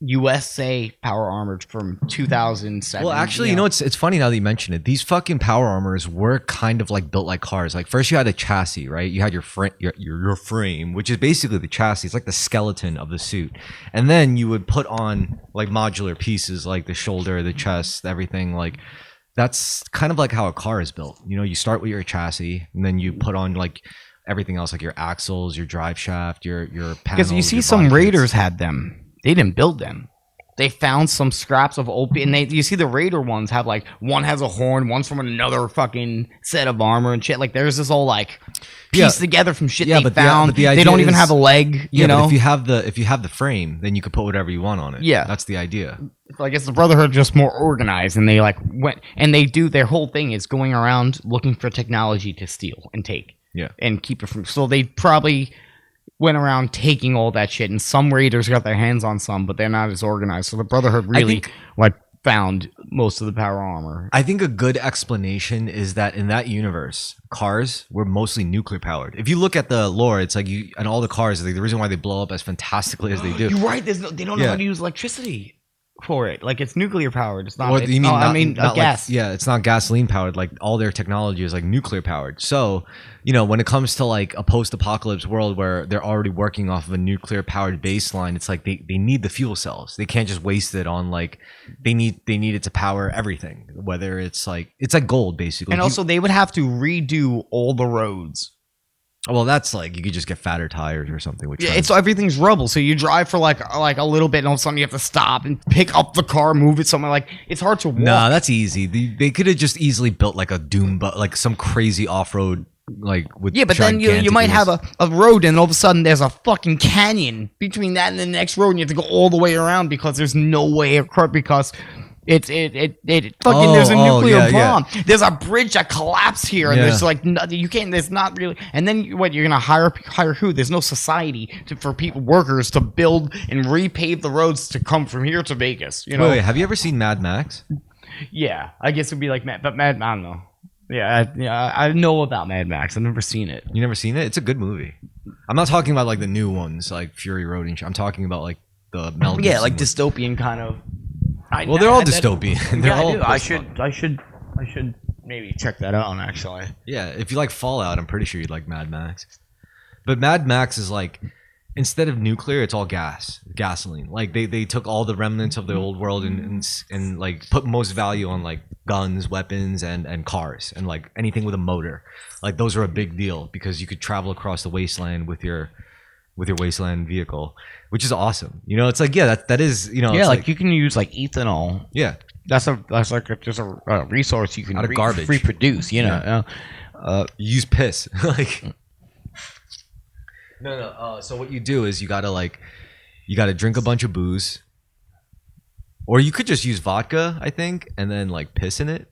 USA power armor from 2007. Well, actually, you know, it's funny now that you mention it. These fucking power armors were kind of like built like cars. Like first you had a chassis, right? You had your frame, which is basically the chassis. It's like the skeleton of the suit. And then you would put on like modular pieces like the shoulder, the chest, everything. Like that's kind of like how a car is built. You know, you start with your chassis and then you put on like everything else, like your axles, your drive shaft, your panels. Because you see some Raiders had them. They didn't build them. They found some scraps of old, and you see the Raider ones have like one has a horn, one's from another fucking set of armor and shit. Like there's this all like pieced together from shit they found. They don't even have a leg. You know, but if you have the frame, then you can put whatever you want on it. Yeah, that's the idea. I guess the Brotherhood are just more organized, and they like went and they do their whole thing is going around looking for technology to steal and take. Yeah, and keep it from. So they probably went around taking all that shit, and some Raiders got their hands on some, but they're not as organized. So the Brotherhood really found most of the power armor. I think a good explanation is that in that universe, cars were mostly nuclear powered. If you look at the lore, it's like and all the cars, like the reason why they blow up as fantastically as they do. You're right. They don't know how to use electricity for it. Like it's nuclear powered. It's not. Or you mean gas. Like, yeah, it's not gasoline powered. Like all their technology is like nuclear powered. So, you know, when it comes to like a post-apocalypse world where they're already working off of a nuclear powered baseline, it's like they need the fuel cells. They can't just waste it on like they need it to power everything. Whether it's like gold basically. And also they would have to redo all the roads. Well, that's like you could just get fatter tires or something. Which it's everything's rubble. So you drive for like a little bit, and all of a sudden you have to stop and pick up the car, move it somewhere. Like it's hard to walk. Nah, that's easy. They could have just easily built like a Doom, but like some crazy off road like with but then you might have a road, and all of a sudden there's a fucking canyon between that and the next road, and you have to go all the way around because there's no way across because. There's a nuclear bomb. Yeah. There's a bridge that collapsed here, and there's like you can't. There's not really. And then you're gonna hire who? There's no society for workers to build and repave the roads to come from here to Vegas. You know. Wait, have you ever seen Mad Max? Yeah, I guess it'd be like Mad, I don't know. Yeah, I know about Mad Max. I've never seen it. You never seen it? It's a good movie. I'm not talking about like the new ones, like Fury Road and shit. I'm talking about like the Mel Gibson like dystopian kind of. Well, they're all dystopian. They're all. I should maybe check that out. Actually, yeah. If you like Fallout, I'm pretty sure you'd like Mad Max. But Mad Max is like instead of nuclear, it's all gasoline. Like they took all the remnants of the old world and like put most value on like guns, weapons, and cars and like anything with a motor. Like those are a big deal because you could travel across the wasteland with your wasteland vehicle, which is awesome. You know, it's like that is, you know, like you can use like ethanol. Yeah, that's like just a resource you can out of garbage reproduce. You know, use piss like. No. So what you do is you gotta drink a bunch of booze, or you could just use vodka, I think, and then like piss in it.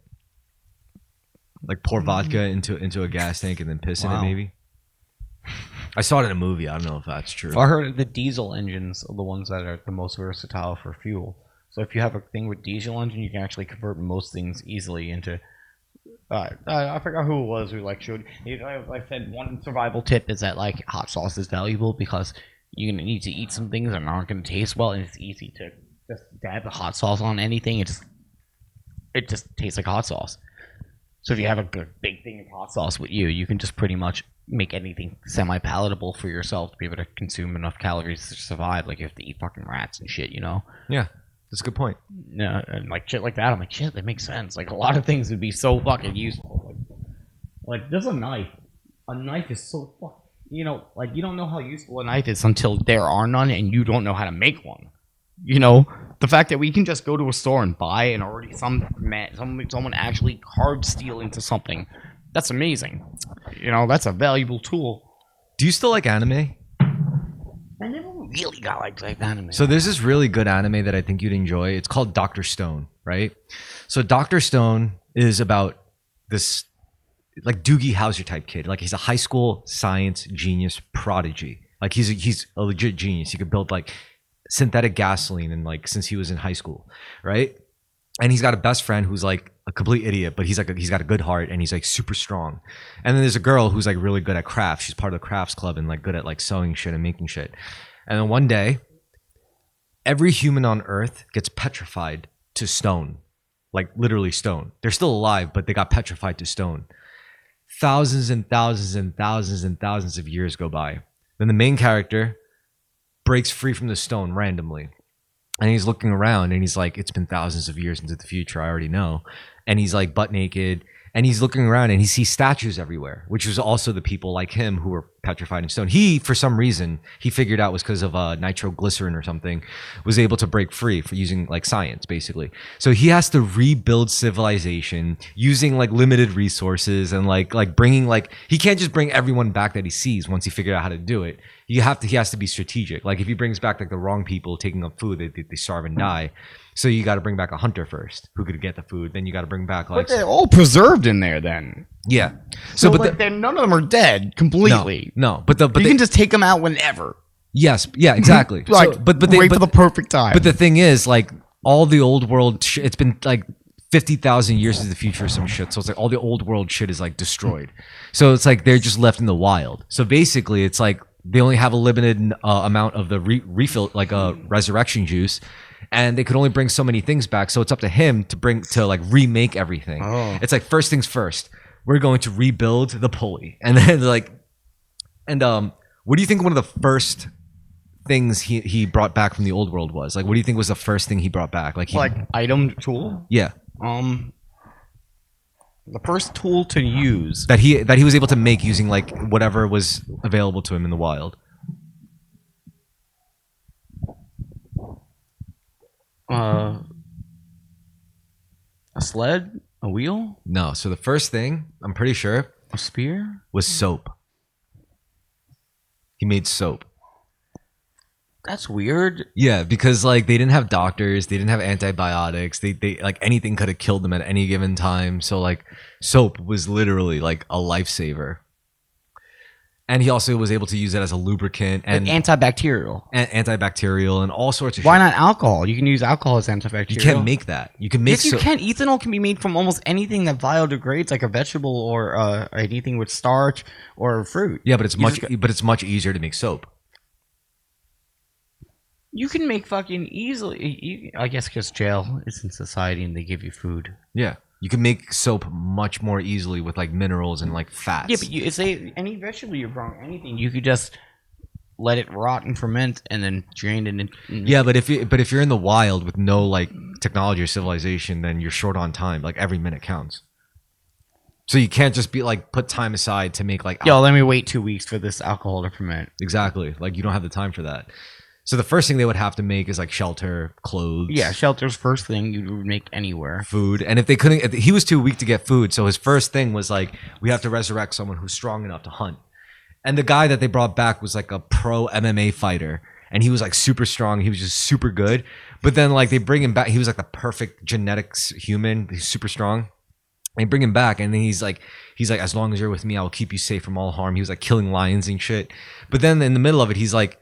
Like pour vodka into a gas tank and then piss in it, maybe. I saw it in a movie. I don't know if that's true. I heard the diesel engines are the ones that are the most versatile for fuel. So if you have a thing with diesel engine, you can actually convert most things easily into. I forgot who it was who like showed. I said one survival tip is that like hot sauce is valuable because you're gonna need to eat some things that aren't gonna taste well, and it's easy to just dab the hot sauce on anything. It just it just tastes like hot sauce. So if you have a good big thing of hot sauce with you, you can just pretty much make anything semi-palatable for yourself to be able to consume enough calories to survive. Like you have to eat fucking rats and shit, you know? Yeah, that's a good point. Yeah, and like shit like that, I'm like, shit, that makes sense. Like a lot of things would be so fucking useful. Like there's a knife. A knife is so fucking, you know, like you don't know how useful a knife is until there are none and you don't know how to make one. You know, the fact that we can just go to a store and buy and already someone actually hard steel into something, that's amazing. You know, that's a valuable tool. Do you still like anime? I never really got like anime. So there's this really good anime that I think you'd enjoy. It's called Dr. Stone, right? So Dr. Stone is about this like Doogie Howser type kid. Like he's a high school science genius prodigy. Like he's a legit genius. He could build like synthetic gasoline and like since he was in high school, right? And he's got a best friend who's like a complete idiot, but he's got a good heart and he's like super strong. And then there's a girl who's like really good at crafts. She's part of the crafts club and like good at like sewing shit and making shit. And then one day, every human on Earth gets petrified to stone, like literally stone. They're still alive, but they got petrified to stone. Thousands and thousands and thousands and thousands of years go by. Then the main character breaks free from the stone randomly. And he's looking around and he's like, it's been thousands of years into the future, I already know. And he's like butt naked and he's looking around and he sees statues everywhere, which was also the people like him who were petrified in stone. He, for some reason, he figured out was because of nitroglycerin or something, was able to break free for using like science, basically. So he has to rebuild civilization using like limited resources and like bringing like, he can't just bring everyone back that he sees once he figured out how to do it. He has to be strategic. Like if he brings back like the wrong people taking up food, they starve and die. So you got to bring back a hunter first who could get the food. Then you got to bring back like. But they're all preserved in there then. Yeah. So but like none of them are dead completely. No. But you can just take them out whenever. Yes. Yeah. Exactly. Like, so, but they wait for the perfect time. But the thing is, like all the old world, it's been like 50,000 years into the future or some shit. So it's like all the old world shit is like destroyed. So it's like they're just left in the wild. So basically, it's like they only have a limited amount of the refill, like resurrection juice. And they could only bring so many things back, so it's up to him to like remake everything. Oh. It's like first things first. We're going to rebuild the pulley, and then like, what do you think one of the first things he brought back from the old world was? Like, what do you think was the first thing he brought back? Like item tool? Yeah. The first tool to use that he was able to make using like whatever was available to him in the wild. A sled? A wheel? No. So the first thing, I'm pretty sure, a spear, was soap. He made soap. That's weird. Yeah, because like they didn't have doctors, they didn't have antibiotics, they like anything could have killed them at any given time. So like soap was literally like a lifesaver. And he also was able to use it as a lubricant and like antibacterial. Antibacterial and all sorts of Why shit. not alcohol? You can use alcohol as antibacterial. You can't make that. You can make Yes, you can. Ethanol can be made from almost anything that biodegrades, like a vegetable or anything with starch or fruit. Yeah, but it's much easier to make soap. You can make fucking easily. I guess because jail is in society and they give you food. Yeah. You can make soap much more easily with like minerals and like fats. Yeah, but say any vegetable you're growing, anything, you could just let it rot and ferment and then drain it. Yeah, but if you're in the wild with no like technology or civilization, then you're short on time. Like every minute counts. So you can't just be like put time aside to make like. Yo, let me wait 2 weeks for this alcohol to ferment. Exactly. Like you don't have the time for that. So the first thing they would have to make is like shelter, clothes. Yeah, shelter's first thing you would make anywhere. Food. And if he was too weak to get food. So his first thing was like, we have to resurrect someone who's strong enough to hunt. And the guy that they brought back was like a pro MMA fighter. And he was like super strong. He was just super good. But then like they bring him back. He was like the perfect genetics human. He's super strong. They bring him back. And then he's like, as long as you're with me, I will keep you safe from all harm. He was like killing lions and shit. But then in the middle of it, he's like,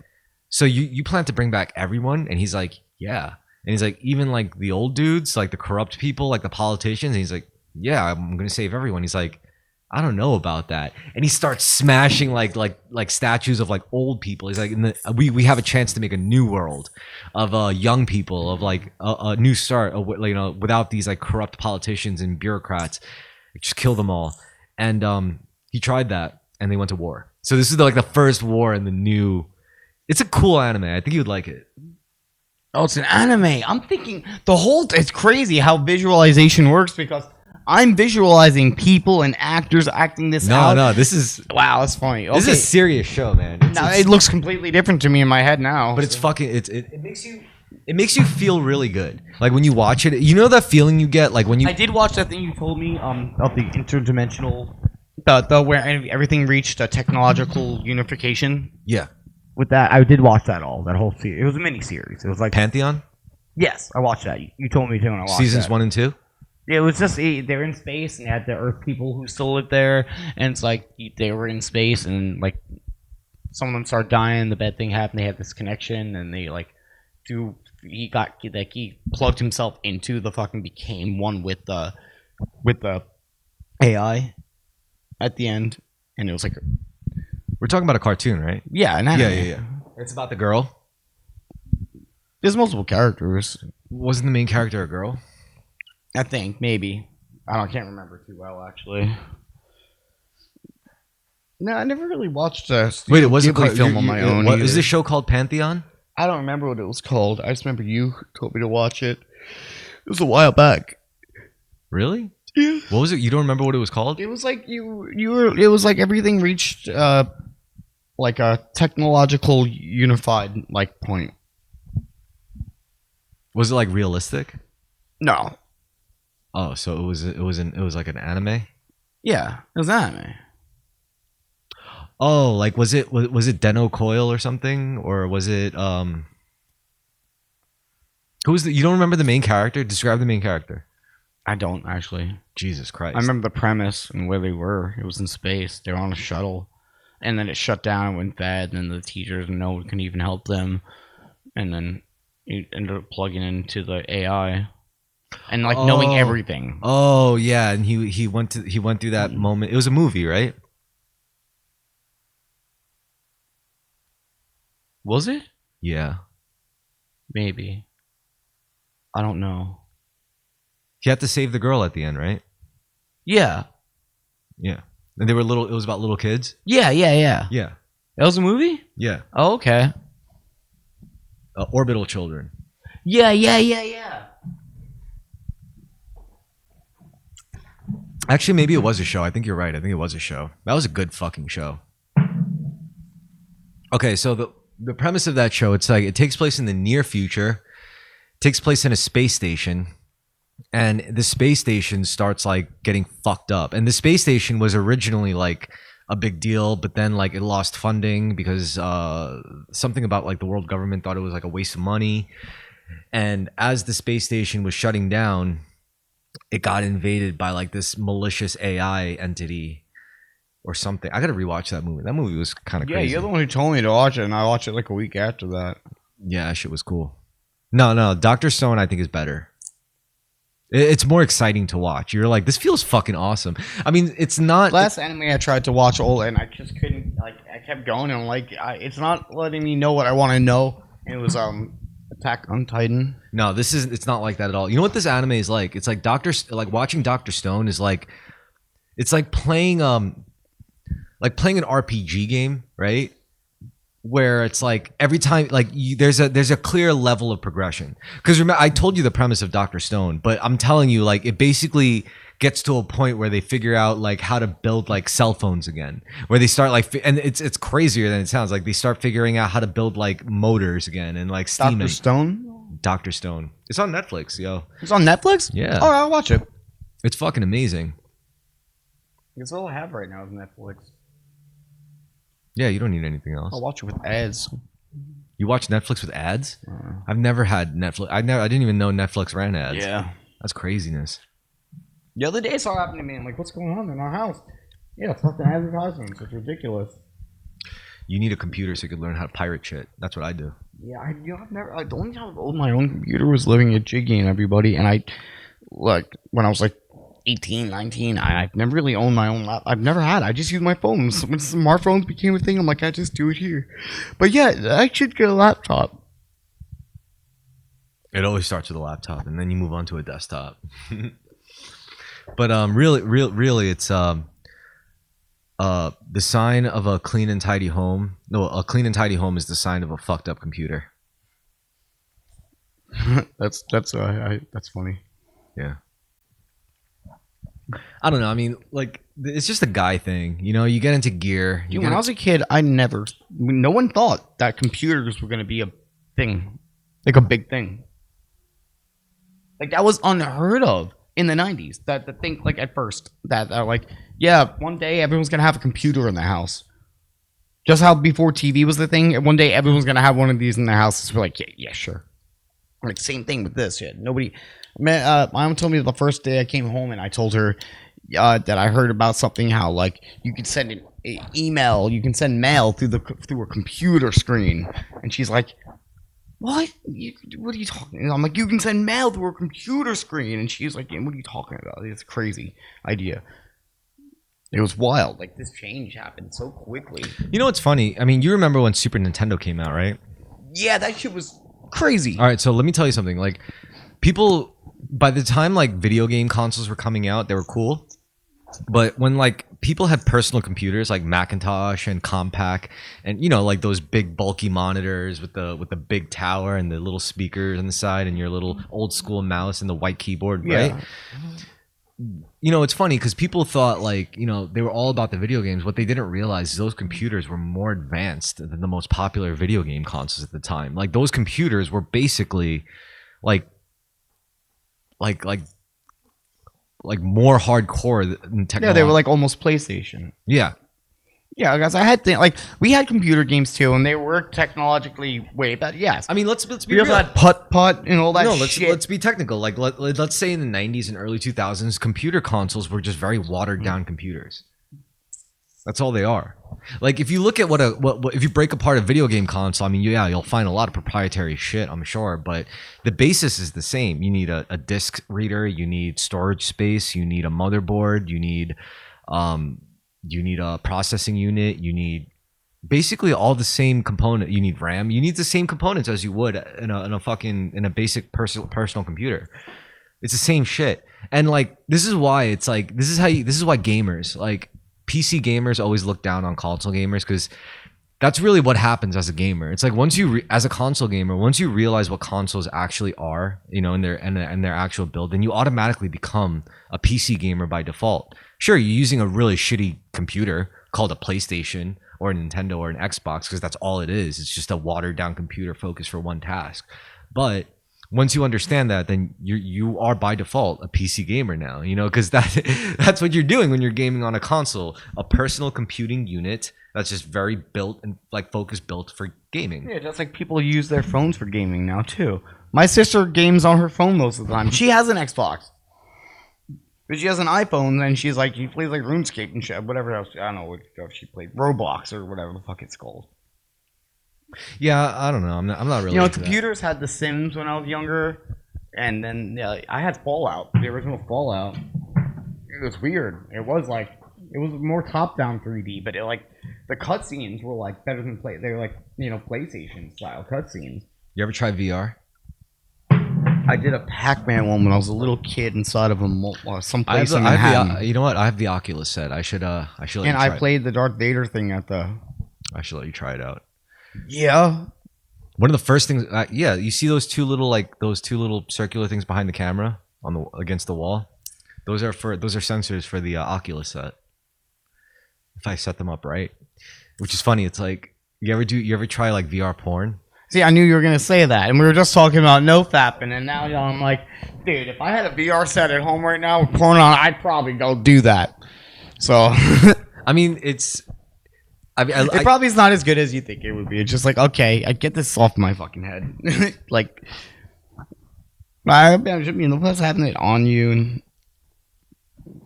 so you plan to bring back everyone? And he's like, yeah. And he's like, even like the old dudes, like the corrupt people, like the politicians. And he's like, yeah, I'm going to save everyone. He's like, I don't know about that. And he starts smashing like statues of like old people. He's like, we have a chance to make a new world of young people, of like a new start, without these like corrupt politicians and bureaucrats. Just kill them all. And he tried that, and they went to war. So this is like the first war in the new. It's a cool anime. I think you would like it. Oh, it's an anime. I'm thinking it's crazy how visualization works because I'm visualizing people and actors acting this out. No, this is wow, that's funny. Okay. This is a serious show, man. It looks completely different to me in my head now. But it's fucking it makes you feel really good. Like when you watch it, you know that feeling you get like when you I did watch that thing you told me of the interdimensional the where everything reached a technological unification. Yeah. With that, I did watch that whole series. It was a mini series. It was like Pantheon? Yes, I watched that. You told me to and I watched Seasons that. 1 and 2? It was just they're in space and they had the Earth people who still live there, and it's like they were in space and like some of them started dying. The bad thing happened. They had this connection and they like he plugged himself into the fucking became one with the AI at the end, and it was like We're talking about a cartoon, right? yeah, an anime. Yeah. It's about the girl. There's multiple characters. Wasn't the main character a girl? I think maybe. Can't remember too well actually. No, I never really watched a Wait, it was a Ghibli film on my own. What, is this show called Pantheon? I don't remember what it was called. I just remember you told me to watch it. It was a while back. Really? Yeah. What was it? You don't remember what it was called? It was like it was like everything reached like a technological unified like point. Was it like realistic? No. Oh, so it was like an anime? Yeah, it was anime. Oh, like was it Deno Coil or something, or was it who was you don't remember the main character? Describe the main character. I don't actually. Jesus Christ. I remember the premise and where they were. It was in space. They were on a shuttle, and then it shut down and went bad. And the teachers and no one could even help them, and then you ended up plugging into the AI, and like knowing everything. Oh yeah, and he went through that moment. It was a movie, right? Was it? Yeah. Maybe. I don't know. He had to save the girl at the end, right? Yeah. Yeah. And they were little. It was about little kids. Yeah. Yeah. That was a movie? Yeah. Oh, okay. Orbital Children. Yeah. Actually, maybe it was a show. I think you're right. I think it was a show. That was a good fucking show. Okay, so the premise of that show, it's like it takes place in the near future. It takes place in a space station. And the space station starts like getting fucked up. And the space station was originally like a big deal, but then like it lost funding because something about like the world government thought it was like a waste of money. And as the space station was shutting down, it got invaded by like this malicious AI entity or something. I gotta rewatch that movie. That movie was kind of crazy. Yeah, you're the one who told me to watch it, and I watched it like a week after that. Yeah, that shit was cool. No, Dr. Stone I think is better. It's more exciting to watch. You're like, this feels fucking awesome. I mean, it's not. Last anime I tried to watch and I just couldn't. Like, I kept going and like, it's not letting me know what I want to know. And it was Attack on Titan. No, this is. It's not like that at all. You know what this anime is like? It's like watching Dr. Stone is like, it's like playing an RPG game, right? Where it's like every time like there's a clear level of progression. Because remember, I told you the premise of Dr. Stone, but I'm telling you, like, it basically gets to a point where they figure out like how to build like cell phones again, where they start like, and it's crazier than it sounds. Like they start figuring out how to build like motors again and like steam. Dr. Stone. Dr. Stone. It's on Netflix, yo. It's on Netflix. Yeah. Oh, I'll watch it. It's fucking amazing. That's all I have right now is Netflix. Yeah, you don't need anything else. I'll watch it with ads. You watch Netflix with ads? I've never had Netflix. I didn't even know Netflix ran ads. Yeah. That's craziness. The other day, it saw happened to me. I'm like, what's going on in our house? Yeah, fucking advertisements. It's ridiculous. You need a computer so you could learn how to pirate shit. That's what I do. Yeah, I've never. The only time I've owned my own computer was living at Jiggy and everybody. And I, like, when I was like 18, 19. I've never really owned my own laptop. I've never had. I just use my phones. When smartphones became a thing, I'm like, I just do it here. But yeah, I should get a laptop. It always starts with a laptop, and then you move on to a desktop. But really, it's the sign of a clean and tidy home. No, a clean and tidy home is the sign of a fucked up computer. That's funny. Yeah. I don't know. I mean, like, it's just a guy thing. You know, you get into gear. Dude, when I was a kid, no one thought that computers were going to be a thing, like a big thing. Like, that was unheard of in the 90s. That the thing, like, at first, that like, yeah, one day everyone's going to have a computer in the house. Just how before TV was the thing, one day everyone's going to have one of these in their houses. We're like, yeah, sure. Like, same thing with this shit. Nobody, my mom told me the first day I came home and I told her that I heard about something, how, like, you could send an email, you can send mail through a computer screen. And she's like, what are you talking about? I'm like, you can send mail through a computer screen. And she's like, what are you talking about? It's a crazy idea. It was wild. Like, this change happened so quickly. You know what's funny? I mean, you remember when Super Nintendo came out, right? Yeah, that shit was crazy. All right, so let me tell you something. Like, people, by the time like video game consoles were coming out, they were cool. But when like people had personal computers like Macintosh and Compaq, and you know, like those big bulky monitors with the big tower and the little speakers on the side and your little old school mouse and the white keyboard, right? Yeah. You know, it's funny because people thought, like, you know, they were all about the video games. What they didn't realize is those computers were more advanced than the most popular video game consoles at the time. Like, those computers were basically like more hardcore than technology. Yeah, they were like almost PlayStation. Yeah. Yeah, guys, we had computer games too, and they were technologically way better. Yes, I mean, let's be real. We also had putt and all that. No, shit. let's be technical. Like, let's say in the 90s and early 2000s, computer consoles were just very watered down computers. That's all they are. Like, if you look at what if you break apart a video game console, I mean, yeah, you'll find a lot of proprietary shit, I'm sure, but the basis is the same. You need a disk reader, you need storage space, you need a motherboard, you need a processing unit, you need basically all the same component. You need RAM, you need the same components as you would in a basic personal computer. It's the same shit. And like, this is why gamers, like PC gamers, always look down on console gamers, because that's really what happens as a gamer. It's like, as a console gamer, once you realize what consoles actually are, you know, in their actual build, then you automatically become a PC gamer by default. Sure, you're using a really shitty computer called a PlayStation or a Nintendo or an Xbox, because that's all it is. It's just a watered down computer focused for one task. But once you understand that, then you are by default a PC gamer now, you know, because that's what you're doing when you're gaming on a console, a personal computing unit that's just very built and like built for gaming. Yeah, just like people use their phones for gaming now too. My sister games on her phone most of the time. She has an Xbox, but she has an iPhone, and she's like, she plays like RuneScape and shit, whatever else. I don't know what she played, Roblox or whatever the fuck it's called. Yeah, I don't know. I'm not really. You know, computers had The Sims when I was younger, and then I had Fallout, the original Fallout. It was weird. It was more top-down 3D, but the cutscenes were like better than they were like, you know, PlayStation style cutscenes. You ever try VR? I did a Pac-Man one when I was a little kid inside of someplace in Manhattan. You know what? I have the Oculus set. I should let you try it. And I played the Darth Vader thing at the. I should let you try it out. Yeah. One of the first things, you see those two little circular things behind the camera against the wall. Those are sensors for the Oculus set. If I set them up right, which is funny. It's like, you ever try like VR porn? See, I knew you were gonna say that, and we were just talking about no fapping, and now I'm like, dude, if I had a VR set at home right now with porn on, I'd probably go do that. So, I mean, it probably is not as good as you think it would be. It's just like, okay, I get this off my fucking head. Like, you know, what's having it on you, and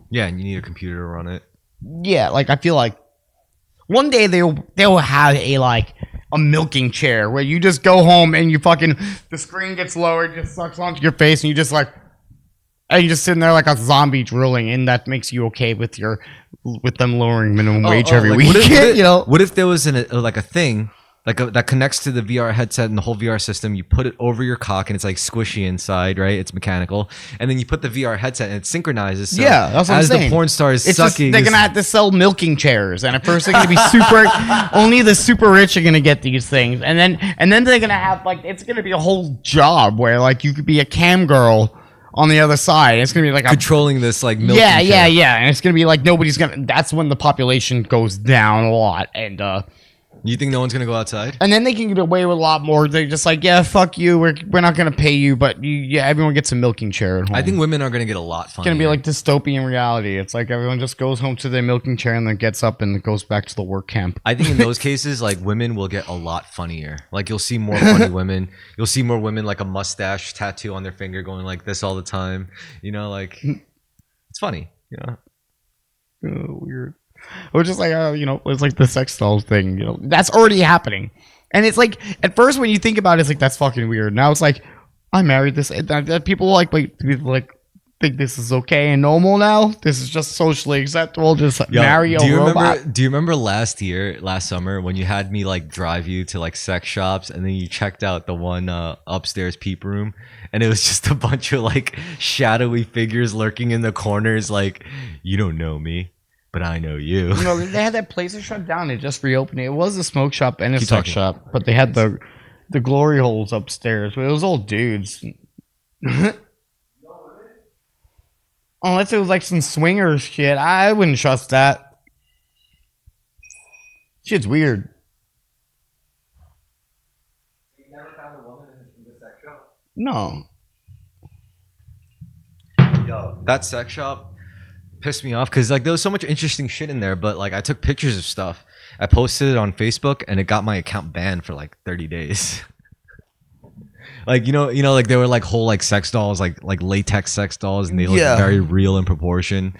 yeah, and you need a computer to run it. Yeah, like, I feel like one day they'll have a milking chair where you just go home and the screen gets lowered, just sucks onto your face, and you just like, And you're just sitting there like a zombie drilling, and that makes you okay with them lowering minimum wage every like, week. You know, what if there was like a thing that connects to the VR headset and the whole VR system? You put it over your cock and it's like squishy inside, right? It's mechanical, and then you put the VR headset and it synchronizes. So yeah, that's what I'm saying. As the porn star is it's sucking, they're gonna have to sell milking chairs, and at first they're gonna be super. Only the super rich are gonna get these things, and then they're gonna have like it's gonna be a whole job where like you could be a cam girl on the other side. It's gonna be like controlling this like milking yeah, and it's gonna be like nobody's gonna. That's when the population goes down a lot, and you think no one's gonna go outside? and then they can get away with a lot more. They're just like, yeah, fuck you. We're not gonna pay you, but everyone gets a milking chair at home. I think women are gonna get a lot funnier. It's gonna be like dystopian reality. It's like everyone just goes home to their milking chair and then gets up and goes back to the work camp. I think in those cases, like women will get a lot funnier. Like you'll see more funny women. You'll see more women like a mustache tattoo on their finger going like this all the time. You know, like it's funny. You know, weird. Or just like it's like the sex dolls thing. You know, that's already happening, and it's like at first when you think about it, it's like that's fucking weird. Now it's like I married this. People like think this is okay and normal now. This is just socially acceptable. Just marry a robot. Do you remember last summer when you had me like drive you to like sex shops and then you checked out the one upstairs peep room and it was just a bunch of like shadowy figures lurking in the corners like you don't know me, but I know you. You know, they had that place that shut down. They just reopened it. It was a smoke shop and a sex shop, but they had the glory holes upstairs. But it was all dudes. Unless it was like some swingers shit. I wouldn't trust that. Shit's weird. You never found a woman in the sex shop? No. Yo, that sex shop pissed me off because like there was so much interesting shit in there, but like I took pictures of stuff. I posted it on Facebook and it got my account banned for like 30 days. Like you know, like they were like whole like sex dolls, like latex sex dolls, and they look very real in proportion,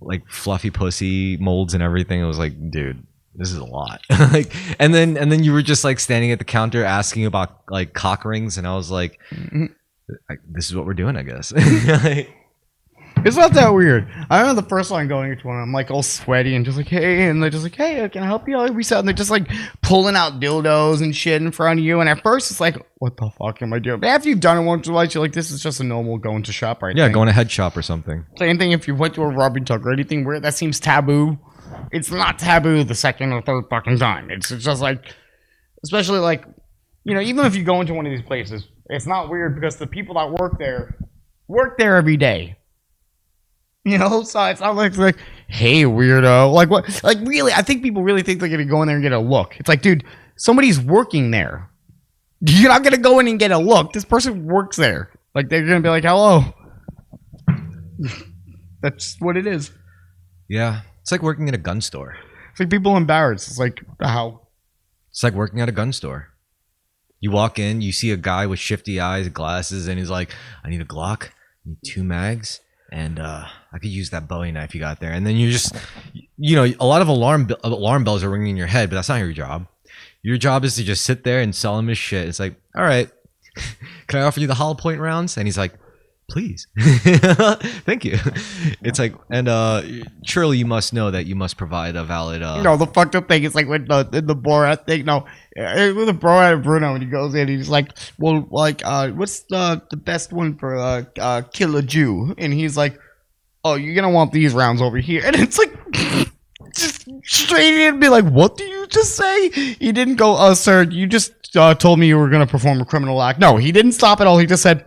like fluffy pussy molds and everything. It was like, dude, this is a lot. Like, and then you were just like standing at the counter asking about like cock rings, and I was like, this is what we're doing, I guess. It's not that weird. I remember the first time going into one, I'm like all sweaty and just like, hey, and they're just like, hey, can I help you? And they're just like pulling out dildos and shit in front of you. And at first it's like, what the fuck am I doing? But after you've done it once or twice, you're like, this is just a normal going to shop right now. Yeah, going to head shop or something. Same thing if you went to a Robin Tuck or anything weird that seems taboo. It's not taboo the second or third fucking time. It's just like, especially like, you know, even if you go into one of these places, it's not weird because the people that work there every day. You know, so it's not like, hey, weirdo. Like, what? Like, really, I think people really think they're going to go in there and get a look. It's like, dude, somebody's working there. You're not going to go in and get a look. This person works there. Like, they're going to be like, hello. That's what it is. Yeah. It's like working at a gun store. It's like people embarrassed. It's like, how? It's like working at a gun store. You walk in, you see a guy with shifty eyes, glasses, and he's like, I need a Glock, I need 2 mags. And I could use that Bowie knife you got there. And then you just, you know, a lot of alarm bells are ringing in your head, but that's not your job. Your job is to just sit there and sell him his shit. It's like, all right, can I offer you the hollow point rounds? And he's like, please. Thank you. It's like, and surely you must know that you must provide a valid. You know, the fucked up thing is like with the Borat thing. No, with the Borat and Bruno, when he goes in, he's like, well, like, what's the best one for kill a Jew? And he's like, oh, you're gonna want these rounds over here. And it's like, just straight in and be like, what do you just say? He didn't go, oh, sir, you just told me you were gonna perform a criminal act. No, he didn't stop at all. He just said,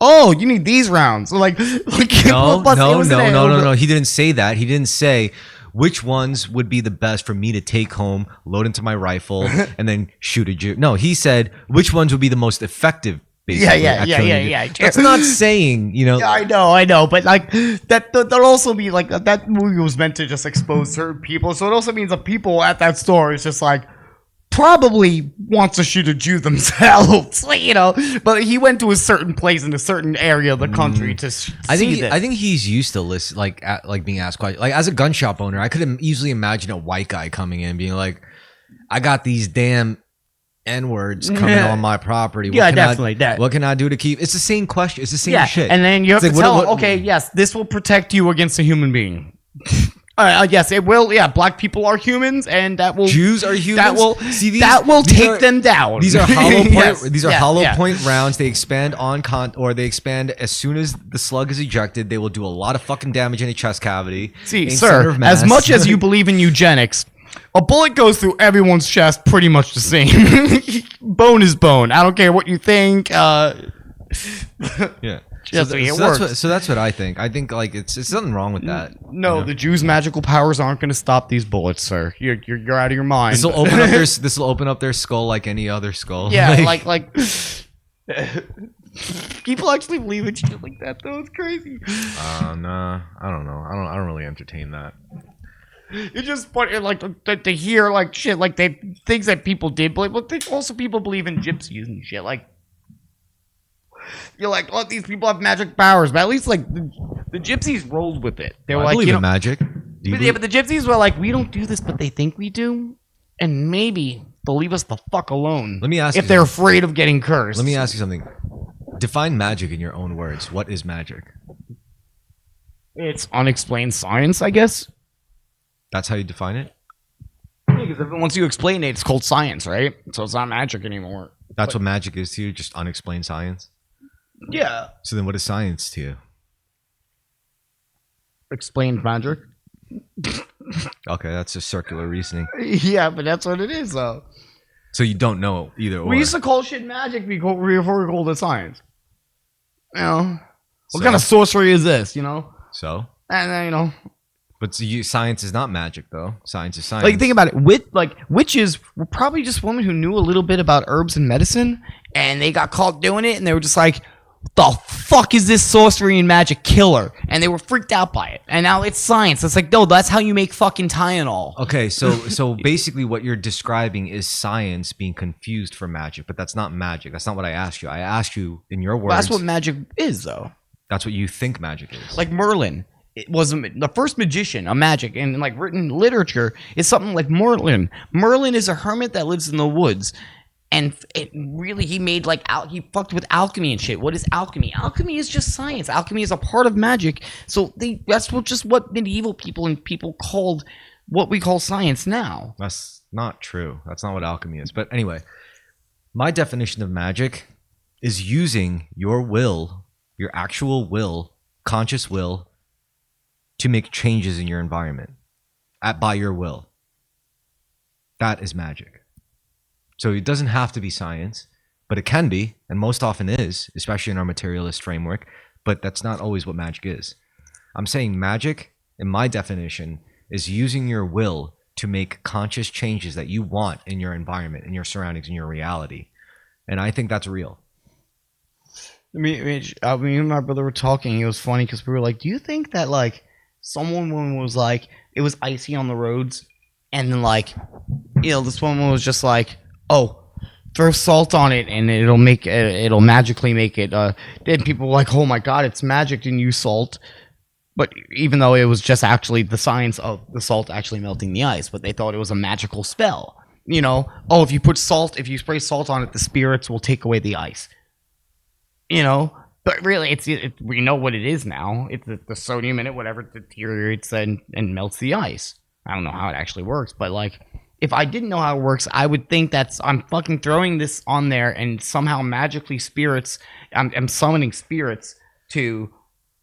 oh, you need these rounds. Like no. He didn't say that. He didn't say which ones would be the best for me to take home, load into my rifle, and then shoot a Jew. No, he said which ones would be the most effective. Yeah. That's not saying, you know. Yeah, I know, but like that also be like that movie was meant to just expose certain people. So it also means the people at that store is just like, probably wants to shoot a Jew themselves, you know. But he went to a certain place in a certain area of the country to see this. I think he's used to listen, like being asked questions. Like as a gun shop owner, I could easily imagine a white guy coming in being like, "I got these damn N-words coming on my property. Yeah, definitely. What can I do to keep? It's the same question. It's the same shit. And then you have It's to like, tell them, okay, yes, this will protect you against a human being. Yes, it will. Yeah, black people are humans, and that will. Jews are humans. That will. See, that will take them down. These are hollow point. Yes, These are yeah, hollow yeah. point rounds. They expand on or they expand as soon as the slug is ejected. They will do a lot of fucking damage in a chest cavity. See, in center sir, of mass. as much as you believe in eugenics, a bullet goes through everyone's chest pretty much the same. Bone is bone. I don't care what you think. Yeah. Just it works. So that's what I think. I think like it's nothing wrong with that. No, you know? the Jews' magical powers aren't going to stop these bullets, sir. You're out of your mind. This will open up their skull like any other skull. Yeah, like people actually believe in shit like that though. It's crazy. Nah, I don't know. I don't really entertain that. It's just funny, like to hear like shit, like things that people did believe, but also people believe in gypsies and shit. Like you're like, oh, these people have magic powers, but at least like the gypsies rolled with it. They were I like, believe you in know, magic. but the gypsies were like, we don't do this, but they think we do, and maybe they'll leave us the fuck alone. Let me ask if you they're something. afraid of getting cursed. Let me ask you something. Define magic in your own words. What is magic? It's unexplained science, I guess. That's how you define it? Because once you explain it, it's called science, right? So it's not magic anymore. That's what magic is to you, just unexplained science? Yeah. So then what is science to you? Explained magic. Okay, that's just circular reasoning. Yeah, but that's what it is, though. So you don't know either or. We used to call shit magic before we called it science. You know? What So? kind of sorcery is this, you know? So? And then, you know... But science is not magic, though. Science is science. Like, think about it. Witches were probably just women who knew a little bit about herbs and medicine, and they got caught doing it, and they were just like, the fuck is this sorcery and magic killer? And they were freaked out by it. And now it's science. It's like, no, that's how you make fucking Tylenol. Okay, so basically what you're describing is science being confused for magic, but that's not magic. That's not what I asked you. I asked you in your words. Well, that's what magic is, though. That's what you think magic is. Like Merlin. It was the first magician, a magic, and like written literature is something like Merlin. Merlin is a hermit that lives in the woods, and he made like he fucked with alchemy and shit. What is alchemy? Alchemy is just science. Alchemy is a part of magic. So that's what medieval people called what we call science now. That's not true. That's not what alchemy is. But anyway, my definition of magic is using your will, your actual will, conscious will, to make changes in your environment by your will. That is magic. So it doesn't have to be science, but it can be, and most often is, especially in our materialist framework, but that's not always what magic is. I'm saying magic, in my definition, is using your will to make conscious changes that you want in your environment, in your surroundings, in your reality. And I think that's real. Me and my brother were talking. It was funny because we were like, do you think that like someone was like, it was icy on the roads, and then like, you know, this woman was just like, oh, throw salt on it and it'll magically make it. Then people were like, oh my god, it's magic and use salt. But even though it was just actually the science of the salt actually melting the ice, but they thought it was a magical spell. You know, oh, if you spray salt on it, the spirits will take away the ice. You know, but really, we know what it is now. It's the sodium in it, whatever deteriorates and melts the ice. I don't know how it actually works, but like, if I didn't know how it works, I would think I'm fucking throwing this on there and somehow magically I'm summoning spirits to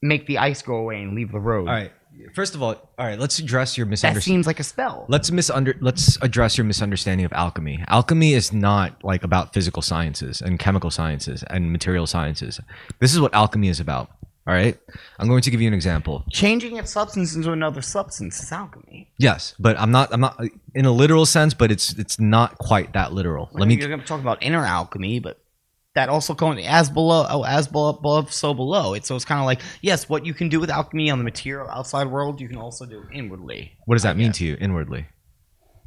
make the ice go away and leave the road. All right. First of all, let's address your That misunderstanding. seems like a spell. Let's address your misunderstanding of alchemy. Alchemy is not like about physical sciences and chemical sciences and material sciences. This is what alchemy is about. All right? I'm going to give you an example. Changing a substance into another substance is alchemy. Yes, but I'm not in a literal sense, but it's not quite that literal. You're going to talk about inner alchemy, but that also going as above, so below. So it's kind of like, yes, what you can do with alchemy on the material outside world, you can also do inwardly. What does that mean to you inwardly?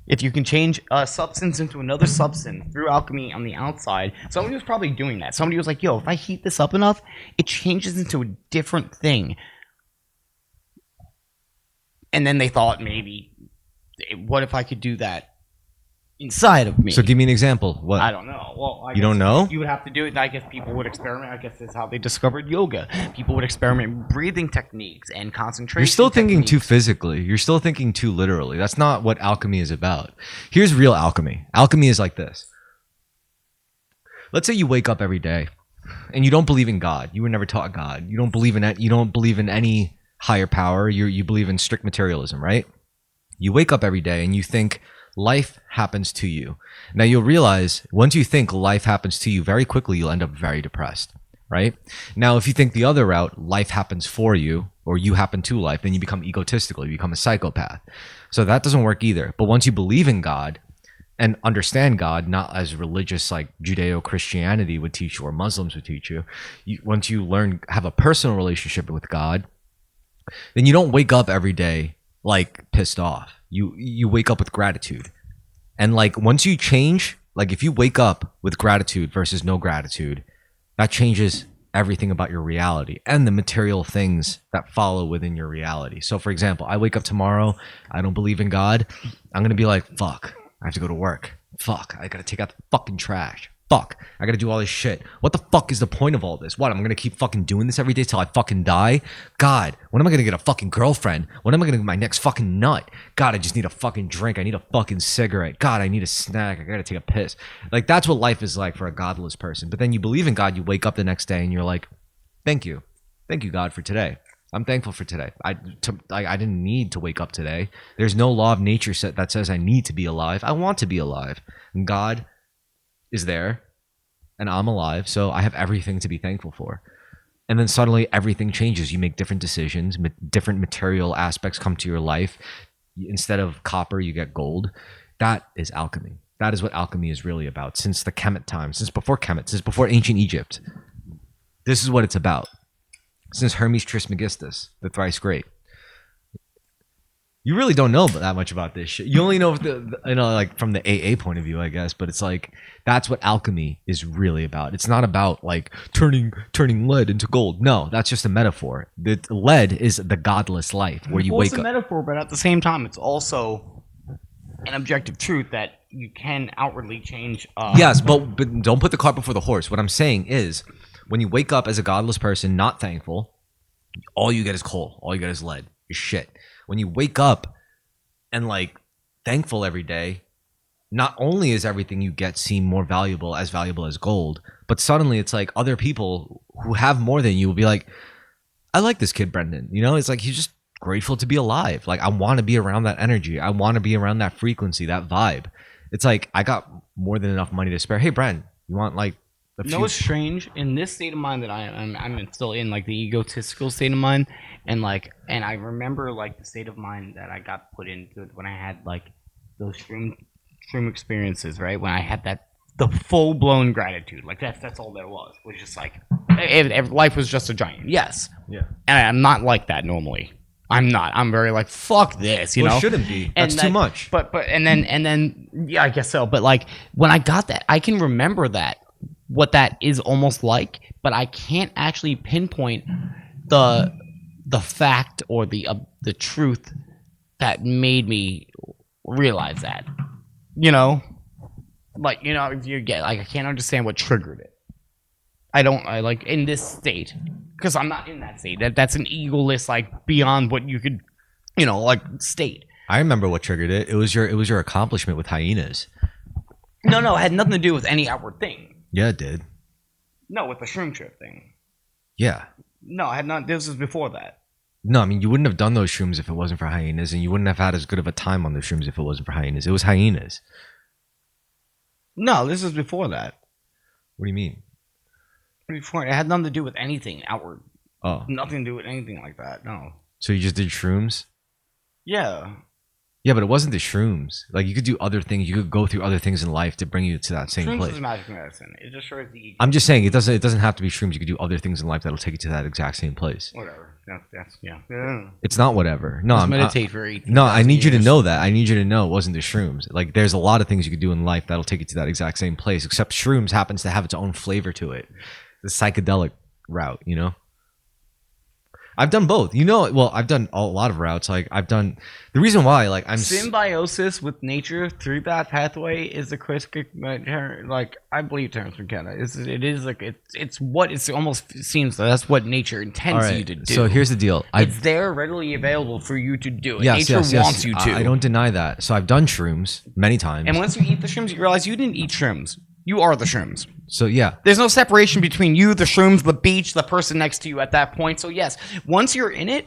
If you can change a substance into another substance through alchemy on the outside, somebody was probably doing that. Somebody was like, yo, if I heat this up enough, it changes into a different thing. And then they thought, maybe, what if I could do that inside of me. So give me an example. What? I don't know. Well, You don't know? You would have to do it. I guess people would experiment. I guess that's how they discovered yoga. People would experiment with breathing techniques and concentration. You're still thinking too techniques. physically. You're still thinking too literally. That's not what alchemy is about. Here's real alchemy. Alchemy is like this. Let's say you wake up every day and you don't believe in God. You were never taught God. You don't believe in it. You don't believe in any higher power. You believe in strict materialism, right? You wake up every day and you think life happens to you. Now you'll realize once you think life happens to you, very quickly you'll end up very depressed, right? Now, if you think the other route, life happens for you or you happen to life, then you become egotistical. You become a psychopath. So that doesn't work either. But once you believe in God and understand God, not as religious like Judeo-Christianity would teach you or Muslims would teach you, once you learn, have a personal relationship with God, then you don't wake up every day like pissed off. You wake up with gratitude. And like once you change, like if you wake up with gratitude versus no gratitude, that changes everything about your reality and the material things that follow within your reality. So for example, I wake up tomorrow, I don't believe in God. I'm going to be like, fuck, I have to go to work. Fuck, I got to take out the fucking trash. Fuck, I got to do all this shit. What the fuck is the point of all this? What, I'm going to keep fucking doing this every day till I fucking die? God, when am I going to get a fucking girlfriend? When am I going to get my next fucking nut? God, I just need a fucking drink. I need a fucking cigarette. God, I need a snack. I got to take a piss. Like, that's what life is like for a godless person. But then you believe in God, you wake up the next day and you're like, thank you. Thank you, God, for today. I'm thankful for today. I didn't need to wake up today. There's no law of nature that says I need to be alive. I want to be alive. And God is there and I'm alive, so I have everything to be thankful for. And then suddenly everything changes. You make different decisions, different material aspects come to your life. Instead of copper, you get gold. That is alchemy. That is what alchemy is really about. Since the Kemet time, since before Kemet, since before ancient Egypt, this is what it's about. Since Hermes Trismegistus, the thrice great. You really don't know that much about this shit. You only know like from the AA point of view, I guess. But it's like that's what alchemy is really about. It's not about like turning lead into gold. No, that's just a metaphor. The lead is the godless life where you wake It's a up. metaphor, but at the same time, it's also an objective truth that you can outwardly change. Yes, but don't put the cart before the horse. What I'm saying is, when you wake up as a godless person, not thankful, all you get is coal. All you get is lead. Is shit. When you wake up and like thankful every day, not only is everything you get seem more valuable as gold, but suddenly it's like other people who have more than you will be like, I like this kid, Brendan. You know, it's like he's just grateful to be alive. Like I want to be around that energy. I want to be around that frequency, that vibe. It's like I got more than enough money to spare. Hey, Bren, you want like a few? You know what's strange? In this state of mind that I'm still in, like the egotistical state of mind, and I remember like the state of mind that I got put into when I had like those shroom experiences, right? When I had the full blown gratitude, like that's all there was just like if life was just a giant. Yes. Yeah. And I'm not like that normally. I'm not. I'm very like fuck this, you know. It shouldn't be. That's too much. But and then yeah, I guess so. But like when I got that, I can remember what that is almost like, but I can't actually pinpoint the fact or the truth that made me realize that. You know, like if you get like I can't understand what triggered it. I like in this state because I'm not in that state. That's an egoless like beyond what you could, like state. I remember what triggered it. It was your accomplishment with hyenas. No, it had nothing to do with any outward thing. Yeah, it did. No, with the shroom trip thing. Yeah. No, I had not. This was before that. No, I mean, you wouldn't have done those shrooms if it wasn't for hyenas, and you wouldn't have had as good of a time on the shrooms if it wasn't for hyenas. It was hyenas. No, this is before that. What do you mean? Before it had nothing to do with anything outward. Oh. Nothing to do with anything like that. No. So you just did shrooms? Yeah. Yeah, but it wasn't the shrooms. Like you could do other things. You could go through other things in life to bring you to that same Shrooms place. is magic medicine. It just shows the ego. I'm just saying it doesn't have to be shrooms. You could do other things in life that'll take you to that exact same place. Whatever. That's yeah. It's not whatever. No, just meditate for 8. No, I need you to know that. I need you to know it wasn't the shrooms. Like there's a lot of things you could do in life that'll take you to that exact same place. Except shrooms happens to have its own flavor to it. The psychedelic route, I've done both. You know, well, I've done a lot of routes. Like I've done the reason why, like Symbiosis with nature through that pathway is the like I believe Terrence McKenna. It is like it's what it's almost seems like that's what nature intends you to do. So here's the deal. It's there readily available for you to do it. Yes, nature wants you to. I don't deny that. So I've done shrooms many times. And once you eat the shrooms, you realize you didn't eat shrooms. You are the shrooms. So yeah, there's no separation between you, the shrooms, the beach, the person next to you at that point. So yes, once you're in it,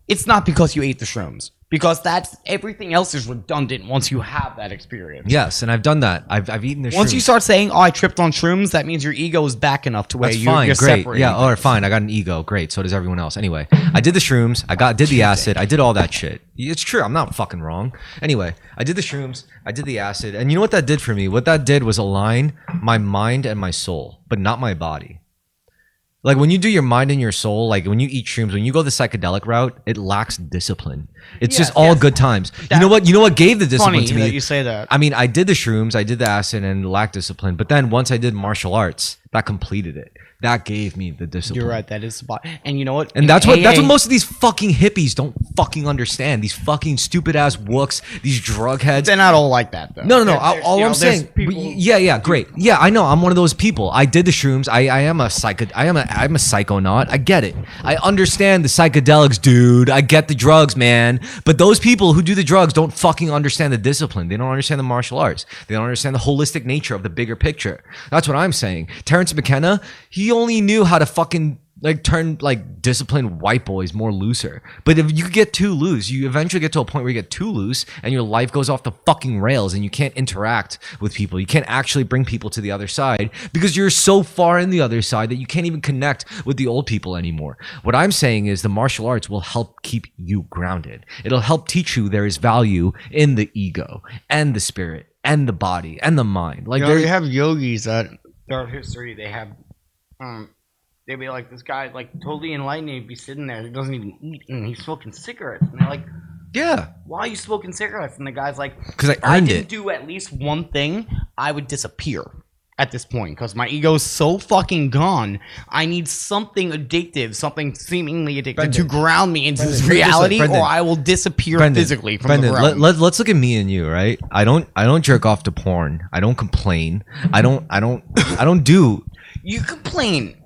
it's not because you ate the shrooms, because that's everything else is redundant once you have that experience. Yes, and I've done that. I've eaten the shrooms. Once you start saying, "Oh, I tripped on shrooms," that means your ego is back enough to where that's you're great. separating. Yeah, or fine. I got an ego. Great. So does everyone else. Anyway, I did the shrooms. Did the acid. I did all that shit. It's true. I'm not fucking wrong. Anyway, I did the shrooms. I did the acid, and you know what that did for me? What that did was align my mind and my soul, but not my body. Like when you do your mind and your soul, like when you eat shrooms, when you go the psychedelic route, it lacks discipline. It's just all good times. You know what? You know what gave the discipline to me? That you say that. I mean, I did the shrooms, I did the acid, and lacked discipline. But then once I did martial arts, that completed it. That gave me the discipline. You're right. That is spot. And you know what? And that's what most of these fucking hippies don't fucking understand. These fucking stupid ass wooks, these drug heads. They're not all like that though. No. All I'm saying. Yeah, great. Yeah, I know. I'm one of those people. I did the shrooms. I'm a psychonaut. I get it. I understand the psychedelics, dude. I get the drugs, man. But those people who do the drugs don't fucking understand the discipline. They don't understand the martial arts. They don't understand the holistic nature of the bigger picture. That's what I'm saying. Terrence McKenna, he only knew how to fucking like turn like disciplined white boys more looser. But if you get too loose, you eventually get to a point where you get too loose and your life goes off the fucking rails and you can't interact with people. You can't actually bring people to the other side because you're so far in the other side that you can't even connect with the old people anymore. What I'm saying is the martial arts will help keep you grounded. It'll help teach you there is value in the ego and the spirit and the body and the mind. Like they have yogis that throughout history, they have they'd be like, this guy like totally enlightened, he'd be sitting there, he doesn't even eat and he's smoking cigarettes, and they're like, yeah, why are you smoking cigarettes? And the guy's like, because I didn't do at least one thing, I would disappear at this point because my ego is so fucking gone. I need something addictive, something seemingly addictive to ground me into this reality, or I will disappear physically from the realm. Let's look at me and you, right? I don't jerk off to porn. I don't complain. I don't do. You complain.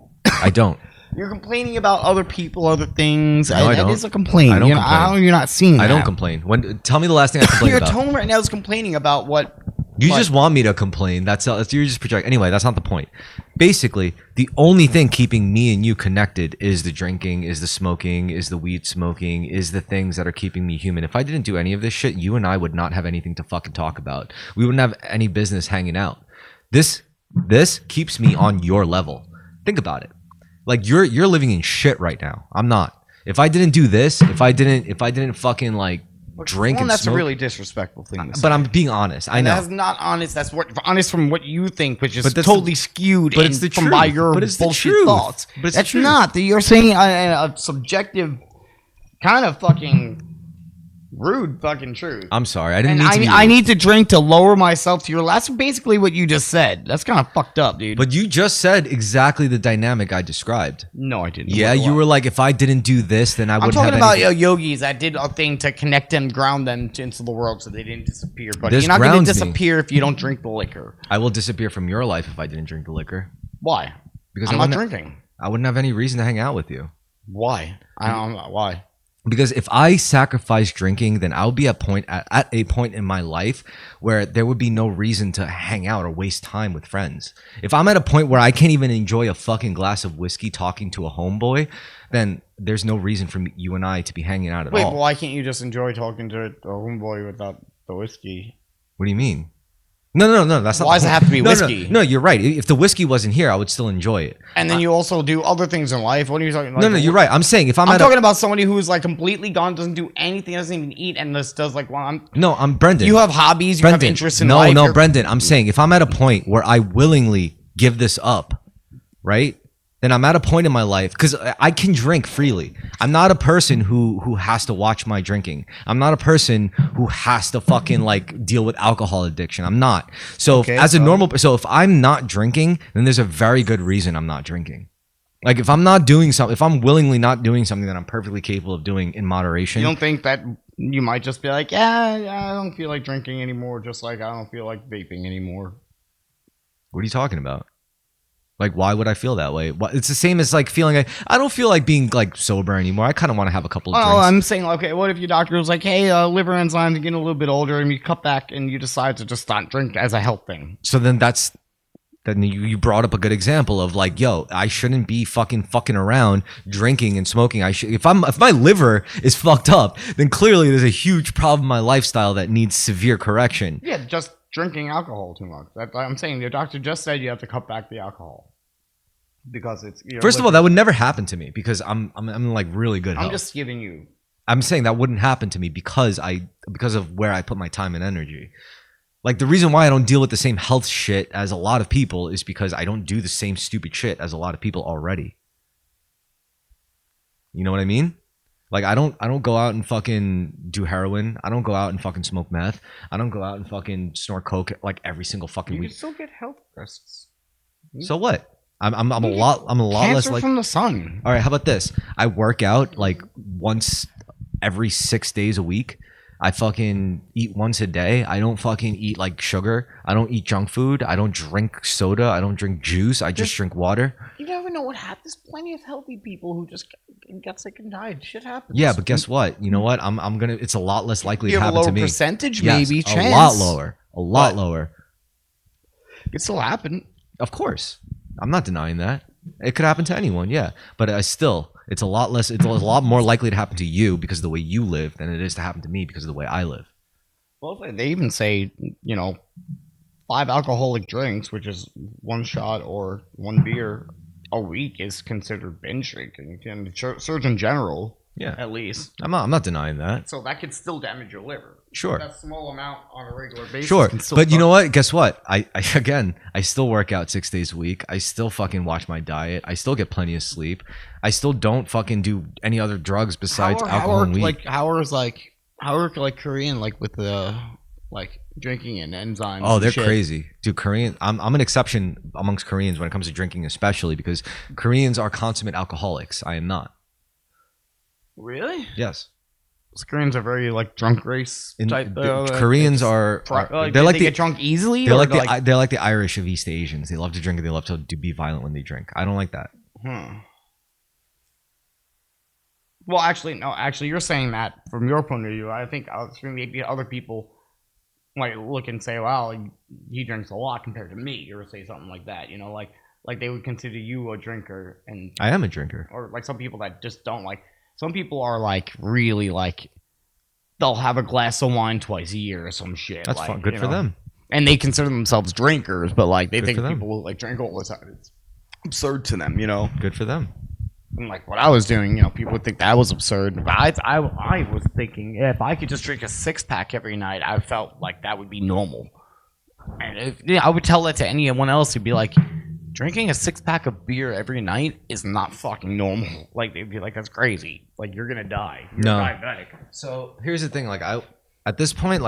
I don't. You're complaining about other people, other things. No, I don't. That is a complaint. I don't complain. You're not seeing that. I don't complain. Tell me the last thing I complained about. Your tone right now is complaining about what... You just want me to complain. You're just projecting. Anyway, that's not the point. Basically, the only thing keeping me and you connected is the drinking, is the smoking, is the weed smoking, is the things that are keeping me human. If I didn't do any of this shit, you and I would not have anything to fucking talk about. We wouldn't have any business hanging out. This keeps me on your level. Think about it. Like you're living in shit right now. I'm not. If I didn't do this, if I didn't fucking like drink and that's smoke, a really disrespectful thing to say. But I'm being honest. I know that's not honest. That's honest from what you think, which is totally skewed. But it's the truth. By your bullshit thoughts. But that's not. You're saying a subjective kind of fucking rude fucking truth. I'm sorry. I didn't mean to be rude. I need to drink to lower myself to your. That's basically what you just said. That's kind of fucked up, dude. But you just said exactly the dynamic I described. No, I didn't. Yeah, you were like, if I didn't do this, then I wouldn't have I'm talking anything. about yogis that did a thing to connect them, ground them into the world so they didn't disappear. But This you're not going to grounds me. disappear if you don't drink the liquor. I will disappear from your life if I didn't drink the liquor. Why? Because I'm not drinking. I wouldn't have any reason to hang out with you. Why? I don't know why. Because if I sacrifice drinking, then I'll be at a point in my life where there would be no reason to hang out or waste time with friends. If I'm at a point where I can't even enjoy a fucking glass of whiskey talking to a homeboy, then there's no reason for you and I to be hanging out at all. Wait, why can't you just enjoy talking to a homeboy without the whiskey? What do you mean? No. That's not. Why does it have to be whiskey? No, you're right. If the whiskey wasn't here, I would still enjoy it. And then you also do other things in life. What are you talking about? No, you're right. I'm saying if I'm talking about somebody who's like completely gone, doesn't do anything, doesn't even eat, and just does like, well, I'm Brendan. You have hobbies, you have interests in life. No, Brendan. I'm saying if I'm at a point where I willingly give this up, right? Then I'm at a point in my life because I can drink freely. I'm not a person who has to watch my drinking. I'm not a person who has to fucking like deal with alcohol addiction. I'm not. So if I'm not drinking, then there's a very good reason I'm not drinking. Like if I'm not doing something, if I'm willingly not doing something that I'm perfectly capable of doing in moderation. You don't think that you might just be like, yeah, I don't feel like drinking anymore, just like I don't feel like vaping anymore. What are you talking about? Like, why would I feel that way? It's the same as like feeling like I don't feel like being like sober anymore. I kind of want to have a couple of drinks. I'm saying, okay, what if your doctor was like, hey, liver enzymes are getting a little bit older, and you cut back and you decide to just not drink as a health thing? So then you brought up a good example of like, yo, I shouldn't be fucking around drinking and smoking. If my liver is fucked up, then clearly there's a huge problem in my lifestyle that needs severe correction. Yeah, just drinking alcohol too much. I'm saying your doctor just said you have to cut back the alcohol because it's. First of all, that would never happen to me because I'm like really good health. I'm just giving you. I'm saying that wouldn't happen to me because of where I put my time and energy. Like the reason why I don't deal with the same health shit as a lot of people is because I don't do the same stupid shit as a lot of people already. You know what I mean? Like I don't go out and fucking do heroin. I don't go out and fucking smoke meth. I don't go out and fucking snort coke like every single fucking week. You can still get health risks. So what? I'm a lot less Cancer like from the sun. All right, how about this? I work out like once every 6 days a week. I fucking eat once a day. I don't fucking eat like sugar. I don't eat junk food. I don't drink soda. I don't drink juice. I just drink water. You never know what happens. There's plenty of healthy people who just got sick and died. Shit happens. Yeah, but guess what? You know what? I'm gonna. It's a lot less likely to happen to me. Percentage, yes, maybe. Chance. A lot lower. A lot lower. It could still happen. Of course, I'm not denying that. It could happen to anyone. Yeah, but it's a lot less. It's a lot more likely to happen to you because of the way you live than it is to happen to me because of the way I live. Well, they even say 5 alcoholic drinks, which is 1 shot or 1 beer a week, is considered binge drinking. And Surgeon General, at least. I'm not denying that. So that could still damage your liver. Sure. That small amount on a regular basis. Sure, but you know what? Guess what? I still work out 6 days a week. I still fucking watch my diet. I still get plenty of sleep. I still don't fucking do any other drugs besides alcohol and weed. How are Korean with the drinking and enzymes? Oh, they're crazy, dude. Korean. I'm an exception amongst Koreans when it comes to drinking, especially because Koreans are consummate alcoholics. I am not. Really? Yes. Koreans are very drunk race type. Koreans are they get drunk easily. They're like the Irish of East Asians. They love to drink and they love to be violent when they drink. I don't like that. Well, actually, no. Actually, you're saying that from your point of view. I think maybe other people might look and say, "Wow, he drinks a lot compared to me," or say something like that. Like they would consider you a drinker, and I am a drinker. Or some people that just don't like. Some people are really they'll have a glass of wine twice a year or some shit. That's fun. Good for them. And they consider themselves drinkers, but they think them. people will drink all the time. It's absurd to them, Good for them. And what I was doing, people would think that was absurd. But I was thinking if I could just drink a 6-pack every night, I felt like that would be normal. And I would tell that to anyone else who'd be like, drinking a 6-pack of beer every night is not fucking normal. They'd be like, that's crazy. You're gonna die. You're diabetic. So here's the thing. At this point,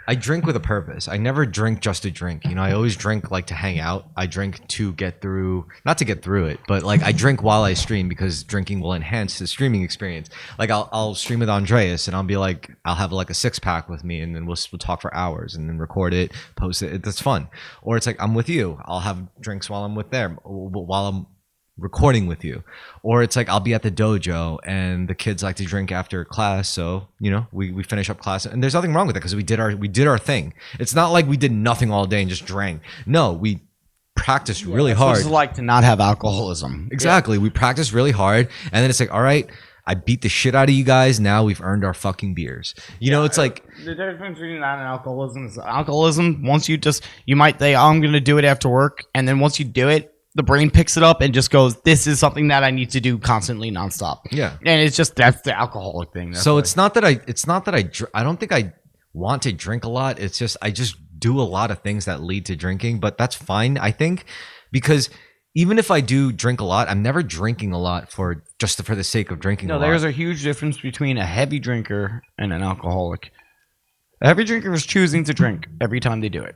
I drink with a purpose. I never drink just to drink. I always drink to hang out. I drink to get through, not to get through it, but I drink while I stream because drinking will enhance the streaming experience. I'll stream with Andreas and I'll be I'll have a 6-pack with me and then we'll talk for hours and then record it, post it. That's fun. Or it's I'm with you. I'll have drinks while I'm with them, while I'm recording with you. Or it's I'll be at the dojo and the kids like to drink after class, so we finish up class and there's nothing wrong with it because we did our thing. It's not like we did nothing all day and just drank. No, we practiced really hard. It's to not have alcoholism. Exactly. We practiced really hard and then it's all right, I beat the shit out of you guys, now we've earned our fucking beers. It's the difference between that and alcoholism is alcoholism, once you might say, I'm gonna do it after work, and then once you do it, the brain picks it up and just goes, this is something that I need to do constantly nonstop. Yeah. And that's the alcoholic thing. So it's not that I don't think I want to drink a lot. It's just, I just do a lot of things that lead to drinking, but that's fine, I think, because even if I do drink a lot, I'm never drinking a lot for the sake of drinking a lot. No, there's a huge difference between a heavy drinker and an alcoholic. A heavy drinker is choosing to drink every time they do it.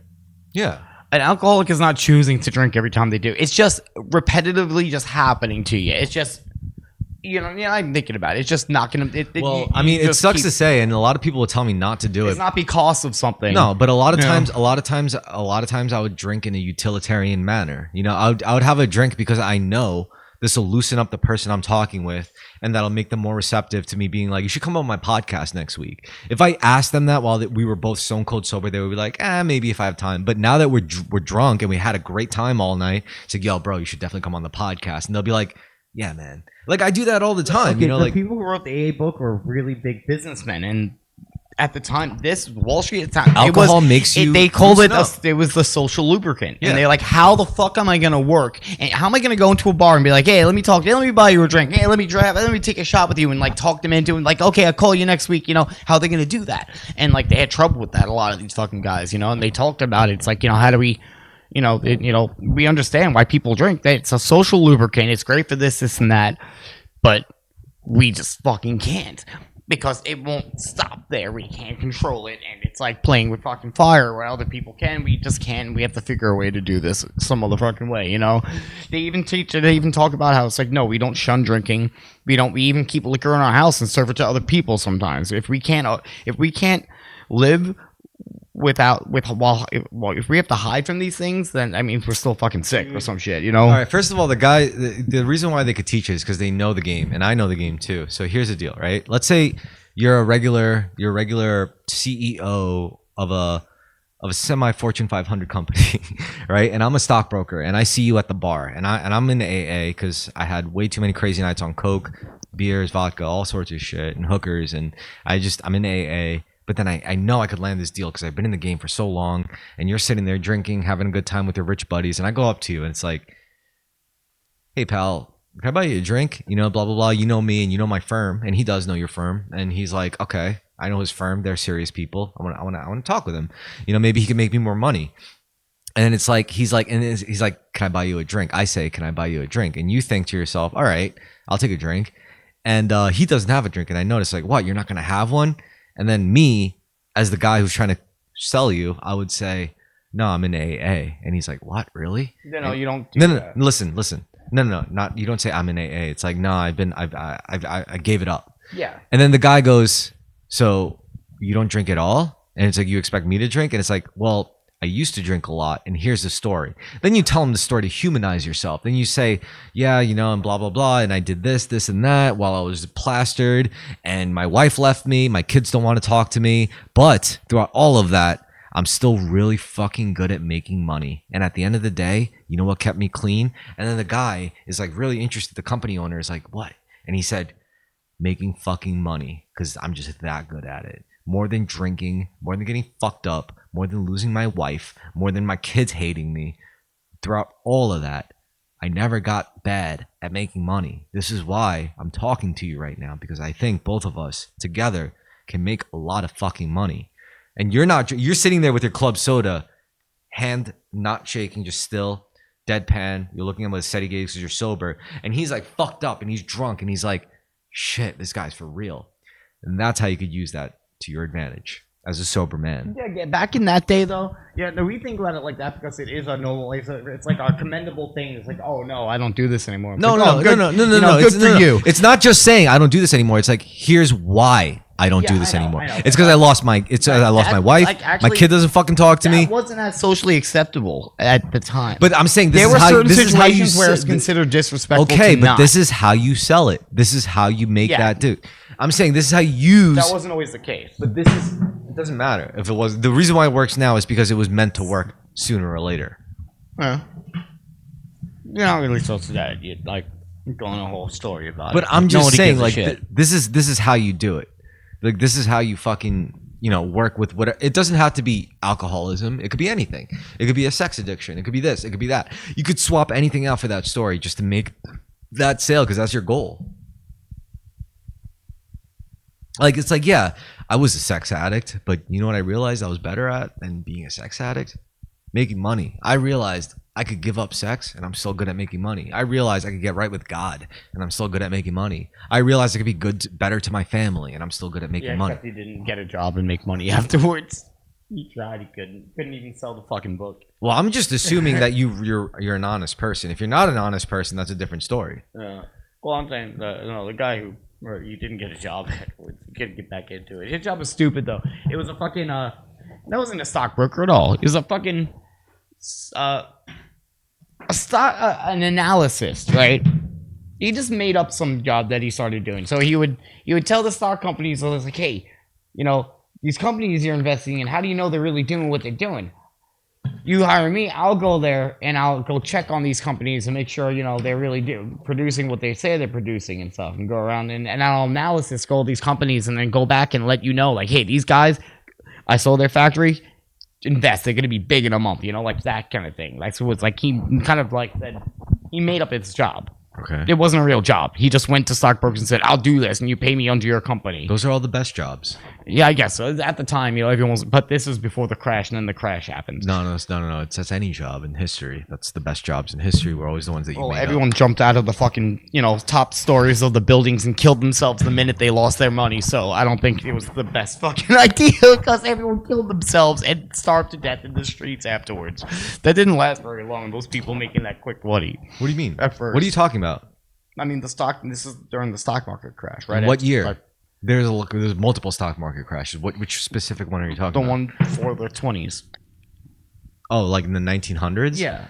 Yeah. An alcoholic is not choosing to drink every time they do. It's just repetitively just happening to you. It's just, I'm thinking about it. It's just not gonna. It sucks to say, and a lot of people will tell me not to do it. It's not because of something. No, but a lot of times, I would drink in a utilitarian manner. I would have a drink because I know this will loosen up the person I'm talking with, and that'll make them more receptive to me being like, you should come on my podcast next week. If I asked them that while we were both stone cold sober, they would be like, maybe if I have time. But now that we're drunk and we had a great time all night, it's like, yo, bro, you should definitely come on the podcast. And they'll be like, yeah, man. Like, I do that all the time. Okay, the people who wrote the AA book were really big businessmen, and at the time, this Wall Street at the time, alcohol makes you. They called it. It was the social lubricant, and they're like, "How the fuck am I gonna work? And how am I gonna go into a bar and be like, hey, let me talk, let me buy you a drink, hey, let me take a shot with you, and like talk them into, and like, okay, I'll call you next week. How are they gonna do that? And like, they had trouble with that. A lot of these fucking guys, and they talked about it. It's like, how do we? We understand why people drink. It's a social lubricant. It's great for this, and that, but we just fucking can't. Because it won't stop there. We can't control it. And it's like playing with fucking fire where other people can. We just can't. We have to figure a way to do this some motherfucking way, They even talk about how it's like, no, we don't shun drinking. We even keep liquor in our house and serve it to other people sometimes. If we can't live if we have to hide from these things, then we're still fucking sick or some shit, All right, first of all, the reason why they could teach it is because they know the game, and I know the game too. So here's the deal, right? Let's say you're a regular CEO of a semi Fortune 500 company, right? And I'm a stockbroker, and I see you at the bar, and I'm in the AA because I had way too many crazy nights on coke, beers, vodka, all sorts of shit, and hookers, and I'm in AA. But then I know I could land this deal because I've been in the game for so long, and you're sitting there drinking, having a good time with your rich buddies, and I go up to you and it's like, hey pal, can I buy you a drink? Blah blah blah. You know me and you know my firm, and he does know your firm, and he's like, okay, I know his firm. They're serious people. I want to talk with him. Maybe he can make me more money. And it's like he's like, can I buy you a drink? I say, can I buy you a drink? And you think to yourself, all right, I'll take a drink. And he doesn't have a drink, and I notice like, what? You're not gonna have one? And then me, as the guy who's trying to sell you, I would say, no, I'm in AA. And he's like, what, really? No, you don't do that. Listen. No, not, you don't say I'm in AA. It's like, no, I gave it up. Yeah. And then the guy goes, so you don't drink at all? And it's like, you expect me to drink? And it's like, well, I used to drink a lot, and here's the story. Then you tell them the story to humanize yourself. Then you say, yeah, and blah, blah, blah, and I did this, and that while I was plastered, and my wife left me, my kids don't want to talk to me, but throughout all of that, I'm still really fucking good at making money. And at the end of the day, you know what kept me clean? And then the guy is like really interested. The company owner is like, what? And he said, making fucking money, because I'm just that good at it. More than drinking, more than getting fucked up, more than losing my wife, more than my kids hating me. Throughout all of that, I never got bad at making money. This is why I'm talking to you right now, because I think both of us together can make a lot of fucking money. And you're sitting there with your club soda, hand not shaking, just still, deadpan. You're looking at him with a steady gaze because you're sober. And he's like fucked up and he's drunk and he's like, shit, this guy's for real. And that's how you could use that to your advantage as a sober man. Yeah, back in that day though, we think about it like that because it is a normal, it's like a commendable thing. It's like, oh no, I don't do this anymore. No. Good for you. It's not just saying I don't do this anymore. It's like, here's why I don't do this anymore. It's because I lost my wife. Like, actually, my kid doesn't fucking talk to me. It wasn't as socially acceptable at the time. But I'm saying there were certain situations where it's considered disrespectful. Okay, but this is how you sell it. This is how you make that do. I'm saying this is how you use. That wasn't always the case. But it doesn't matter if it was. The reason why it works now is because it was meant to work sooner or later. Yeah. You're not really supposed to that. You're like going a whole story about it. But I'm just saying, like, this is how you do it. Like, this is how you fucking, work with whatever. It doesn't have to be alcoholism. It could be anything. It could be a sex addiction. It could be this. It could be that. You could swap anything out for that story just to make that sale because that's your goal. Like, it's like, yeah, I was a sex addict, but you know what I realized I was better at than being a sex addict? Making money. I realized I could give up sex and I'm still good at making money. I realized I could get right with God and I'm still good at making money. I realized I could be better to my family and I'm still good at making money. Except you didn't get a job and make money afterwards. He tried. He couldn't even sell the fucking book. Well, I'm just assuming that you're an honest person. If you're not an honest person, that's a different story. Yeah. Well, I'm saying the guy who you didn't get a job at. You couldn't get back into it. His job was stupid though. It was a fucking that wasn't a stockbroker at all. It was a fucking an analyst, right? He just made up some job that he started doing. So he would tell the stock companies, so it's like, hey, these companies you're investing in, how do you know they're really doing what they're doing? You hire me, I'll go there and I'll go check on these companies and make sure, they're really producing what they say they're producing and stuff, and go around and I'll analysis all these companies and then go back and let you know, like, hey, these guys, I sold their factory, invest, they're going to be big in a month, like that kind of thing. Like, so it's like he kind of like said, he made up his job. Okay. It wasn't a real job. He just went to stockbrokers and said, I'll do this and you pay me under your company. Those are all the best jobs. Yeah, I guess so. At the time, everyone was, but this was before the crash, and then the crash happened. No. That's any job in history. That's the best jobs in history. We're always the ones that you made everyone up. jumped out of the fucking, top stories of the buildings and killed themselves the minute they lost their money. So I don't think it was the best fucking idea, because everyone killed themselves and starved to death in the streets afterwards. That didn't last very long. Those people making that quick money. What do you mean? At first. What are you talking about? I mean, this is during the stock market crash, right? What year? There's multiple stock market crashes. Which specific one are you talking about? The one for the 20s. Oh, like in the 1900s? Yeah.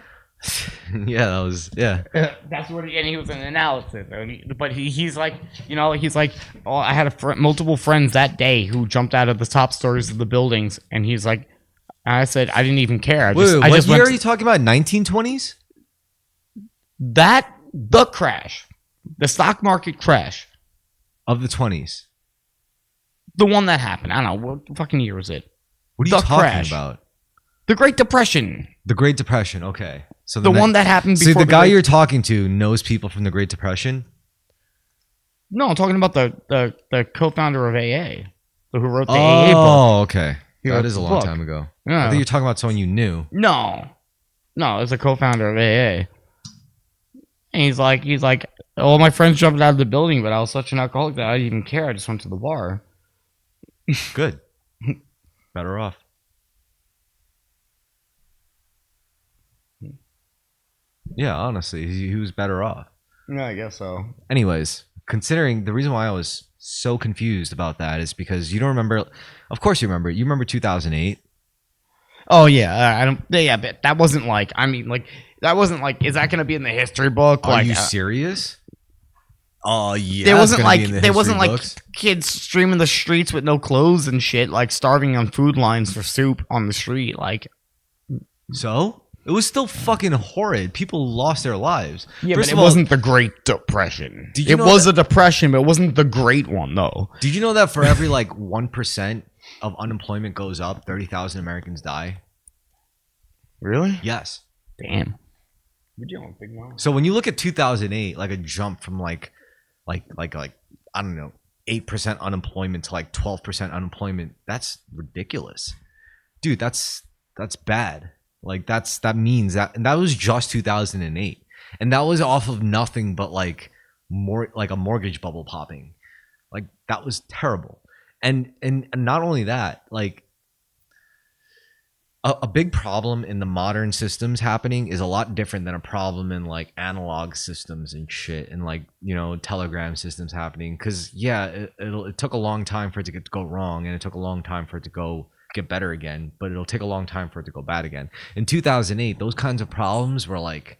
Yeah, that was, yeah. That's what he was an analysis. But he's like, oh, I had multiple friends that day who jumped out of the top stories of the buildings, and he's like, I said, I didn't even care. What year are you talking about? 1920s? The crash. The stock market crash. Of the 20s. The one that happened. I don't know. What fucking year was it? What are you talking about? The Great Depression. The Great Depression. Okay. So the one that happened before. See, the guy you're talking to knows people from the Great Depression? No, I'm talking about the co-founder of AA. Who wrote the AA book. Oh, okay. That is a long time ago. Yeah. I think you're talking about someone you knew. No, it's a co-founder of AA. And he's like, all my friends jumped out of the building, but I was such an alcoholic that I didn't even care. I just went to the bar. Good. Better off. Yeah, honestly, he was better off. Yeah, I guess so. Anyways, considering the reason why I was so confused about that is because you don't remember. Of course you remember. You remember 2008? Oh yeah, I don't. Yeah, but that wasn't like. I mean, like that wasn't like. Is that going to be in the history book? Are you serious? Oh yeah. There wasn't like kids streaming the streets with no clothes and shit, like starving on food lines for soup on the street, like. So it was still fucking horrid. People lost their lives. Yeah, but it wasn't the Great Depression. It was a depression, but it wasn't the great one, though. Did you know that for every like 1% of unemployment goes up, 30,000 Americans die? Really? Yes. Damn. So when you look at 2008, like a jump from like I don't know, 8% unemployment to like 12% unemployment, that's ridiculous, dude. That's bad. Like that means that, and that was just 2008, and that was off of nothing but like a mortgage bubble popping. Like that was terrible. And not only that, like a big problem in the modern systems happening is a lot different than a problem in like analog systems and shit, and like, telegram systems happening. Because it took a long time for it to go wrong, and it took a long time for it to get better again, but it'll take a long time for it to go bad again. In 2008, those kinds of problems were like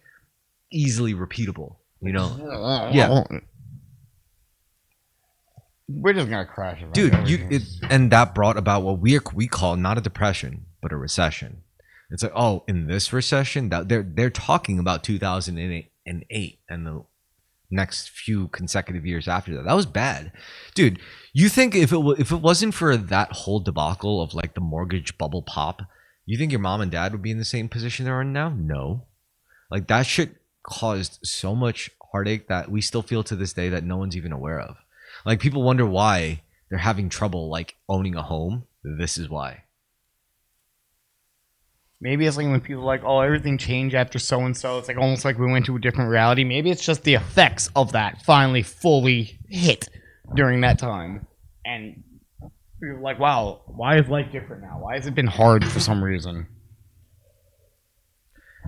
easily repeatable, Yeah. We're just gonna crash, dude. And that brought about what we call not a depression, but a recession. It's like, oh, in this recession, that they're talking about 2008 and the next few consecutive years after that. That was bad, dude. You think if it wasn't for that whole debacle of like the mortgage bubble pop, you think your mom and dad would be in the same position they're in now? No. Like that shit caused so much heartache that we still feel to this day that no one's even aware of. Like people wonder why they're having trouble like owning a home. This is why. Maybe it's like when people are like, oh, everything changed after so-and-so. It's like almost like we went to a different reality. Maybe it's just the effects of that finally fully hit during that time. And You're like, wow, why is life different now? Why has it been hard for some reason?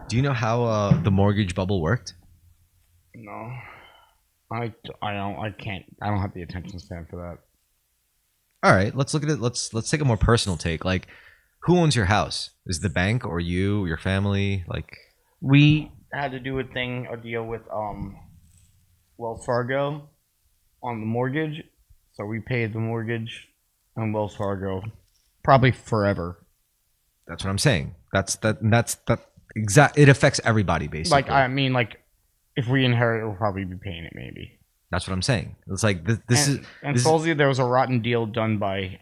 Do you know how the mortgage bubble worked? No, I don't. I can't. I don't have the attention span for that. All right, let's look at it. Let's take a more personal take. Like, who owns your house? Is it the bank or you, your family? Like, We had to do a deal with Wells Fargo on the mortgage, so we paid the mortgage on Wells Fargo probably forever. that's what I'm saying. That's exact. It affects everybody basically. Like I mean, like if we inherit, we'll probably be paying it maybe. That's what I'm saying. It's like this And is supposedly there was a rotten deal done by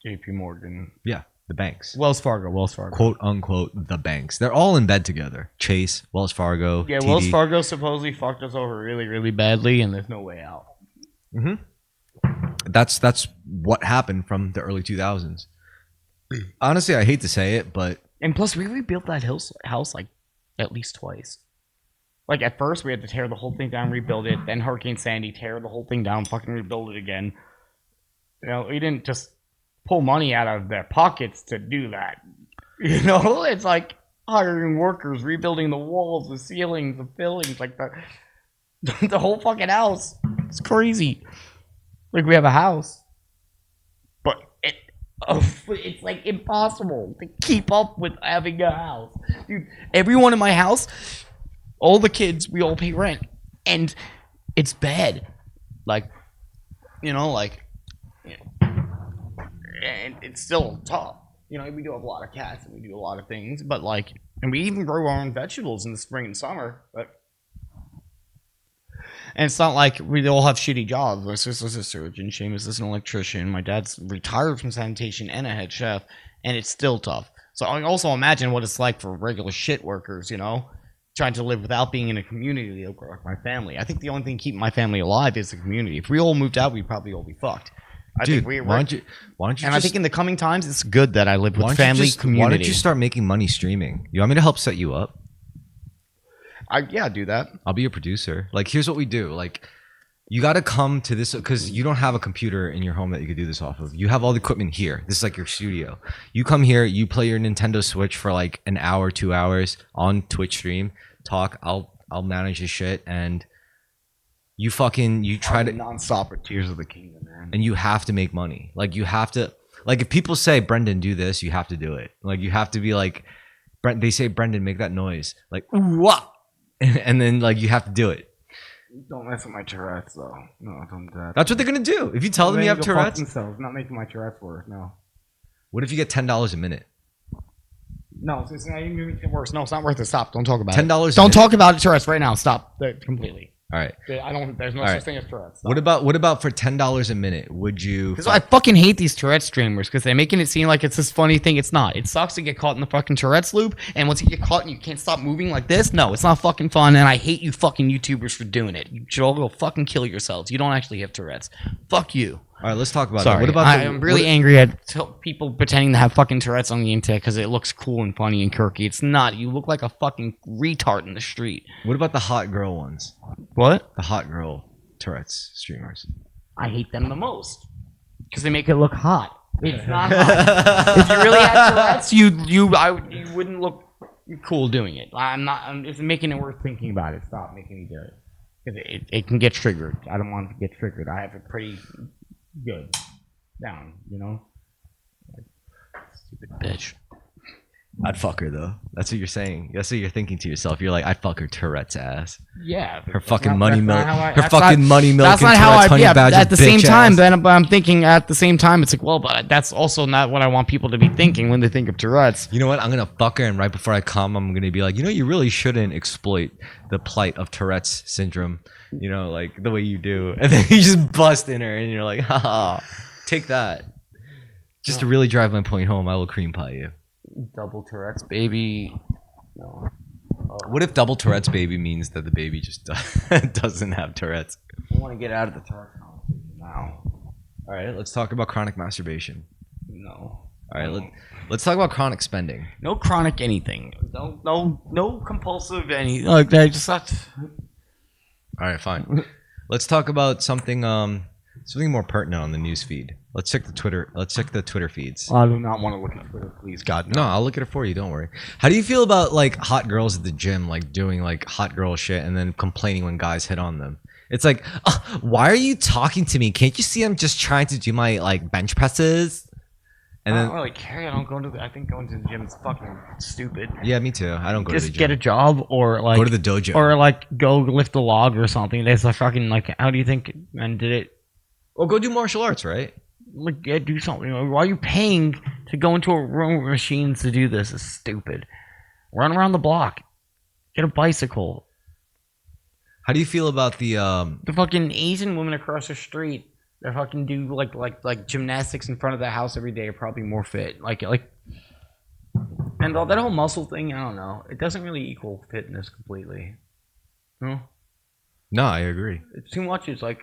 J.P. Morgan, yeah, the banks. Wells Fargo, Quote unquote the banks. They're all in bed together. Chase, Wells Fargo. Yeah, TD. Wells Fargo supposedly fucked us over really, really badly, and there's no way out. That's what happened from the early 2000s. Honestly, I hate to say it, but And plus, we rebuilt that house like at least twice. Like at first, we had to tear the whole thing down, rebuild it. Then Hurricane Sandy, tear the whole thing down, fucking rebuild it again. You know, we didn't just pull money out of their pockets to do that. You know, it's like hiring workers, rebuilding the walls, the ceilings, the fillings, like the whole fucking house. It's crazy. Like we have a house, but it's like impossible to keep up with having a house. Dude, everyone in my house, all the kids, we all pay rent. And it's bad. Like, you know, and it's still tough. You know, we do have a lot of cats and we do a lot of things, but like, and we even grow our own vegetables in the spring and summer, but. And it's not like we all have shitty jobs. My sister's a surgeon. Seamus is an electrician. My dad's retired from sanitation and a head chef. And it's still tough. So I also imagine what it's like for regular shit workers, you know? Trying to live without being in a community like my family. I think the only thing keeping my family alive is the community. If we all moved out, we'd probably all be fucked. dude, why don't you I think in the coming times, it's good that I live with family, community. Why don't you start making money streaming? You want me to help set you up? Yeah, do that. I'll be your producer. Like, here's what we do. Like, you got to come to this because you don't have a computer in your home that you could do this off of. You have all the equipment here. This is like your studio. You come here, you play your Nintendo Switch for like an hour, 2 hours on Twitch stream. Talk. I'll manage your shit, and you try to nonstop with Tears of the Kingdom, man. And you have to make money. Like, you have to. Like, if people say, Brendan, do this, you have to do it. Like, you have to be like, they say, Brendan, make that noise. Like, ooh, wah! And then, like, you have to do it. Don't mess with my Tourette's, though. No, don't do that. That's what they're gonna do. If you tell them you have Tourette's, themselves, not making my Tourette's worse. No. What if you get $10 a minute? No, it's not even making it worse. No, it's not worth it. Stop. Don't talk about $10 it. Don't talk about Tourette's right now. Stop. Completely. All right. I don't. There's no All such right. thing as Tourette's. Stop. What about for $10 a minute? Would you? Because I fucking hate these Tourette streamers because they're making it seem like it's this funny thing. It's not. It sucks to get caught in the fucking Tourette's loop, and once you get caught and you can't stop moving like this, no, it's not fucking fun. And I hate you fucking YouTubers for doing it. You should all go fucking kill yourselves. You don't actually have Tourette's. Fuck you. All right, let's talk about Sorry, that. What about? I'm really angry at people pretending to have fucking Tourette's on the internet because it looks cool and funny and quirky. It's not. You look like a fucking retard in the street. What about the hot girl ones? What? The hot girl Tourette's streamers. I hate them the most because they make it look hot. It's not hot. If you really had Tourette's, you wouldn't look cool doing it. It's making it worth thinking about it. Stop making me do it. 'Cause it can get triggered. I don't want it to get triggered. I have it pretty good down, you know? Like, stupid bitch. I'd fuck her though. That's what you're saying. That's what you're thinking to yourself. You're like, I'd fuck her Tourette's ass. Yeah. Her fucking money milk. Her That's fucking money milk. That's not how I. Yeah. At the same time, ass. then I'm thinking at the same time, it's like, well, but that's also not what I want people to be thinking when they think of Tourette's. You know what? I'm gonna fuck her, and right before I come, I'm gonna be like, you know, you really shouldn't exploit the plight of Tourette's syndrome. You know, like the way you do, and then you just bust in her, and you're like, haha, take that. Just to really drive my point home, I will cream pie you. Double Tourette's, baby. No. What if double Tourette's baby means that the baby just doesn't have Tourette's? I want to get out of the Tourette's conversation now. All right, let's talk about chronic masturbation. No. All right, let's talk about chronic spending. No chronic anything. No compulsive anything. Like that. Just not. All right, fine. Let's talk about something Something more pertinent on the news feed. Let's check the Twitter. Let's check the Twitter feeds. I do not want to look at Twitter, please, God. No, I'll look at it for you. Don't worry. How do you feel about like hot girls at the gym, like doing like hot girl shit and then complaining when guys hit on them? It's like, why are you talking to me? Can't you see I'm just trying to do my like bench presses? And I then don't really care. I don't go to. I think going to the gym is fucking stupid. yeah, me too. I don't go to the Just gym. get a job or like Go to the dojo. or like go lift a log or something. There's a fucking like. How do you think men did it? Or go do martial arts, right? Like do something. Why are you paying to go into a room with machines to do this? It's stupid. Run around the block. Get a bicycle. How do you feel about the The fucking Asian women across the street that fucking do like gymnastics in front of the house every day are probably more fit. Like and all that whole muscle thing, I don't know. It doesn't really equal fitness completely. No? No, I agree. It's too much. It's like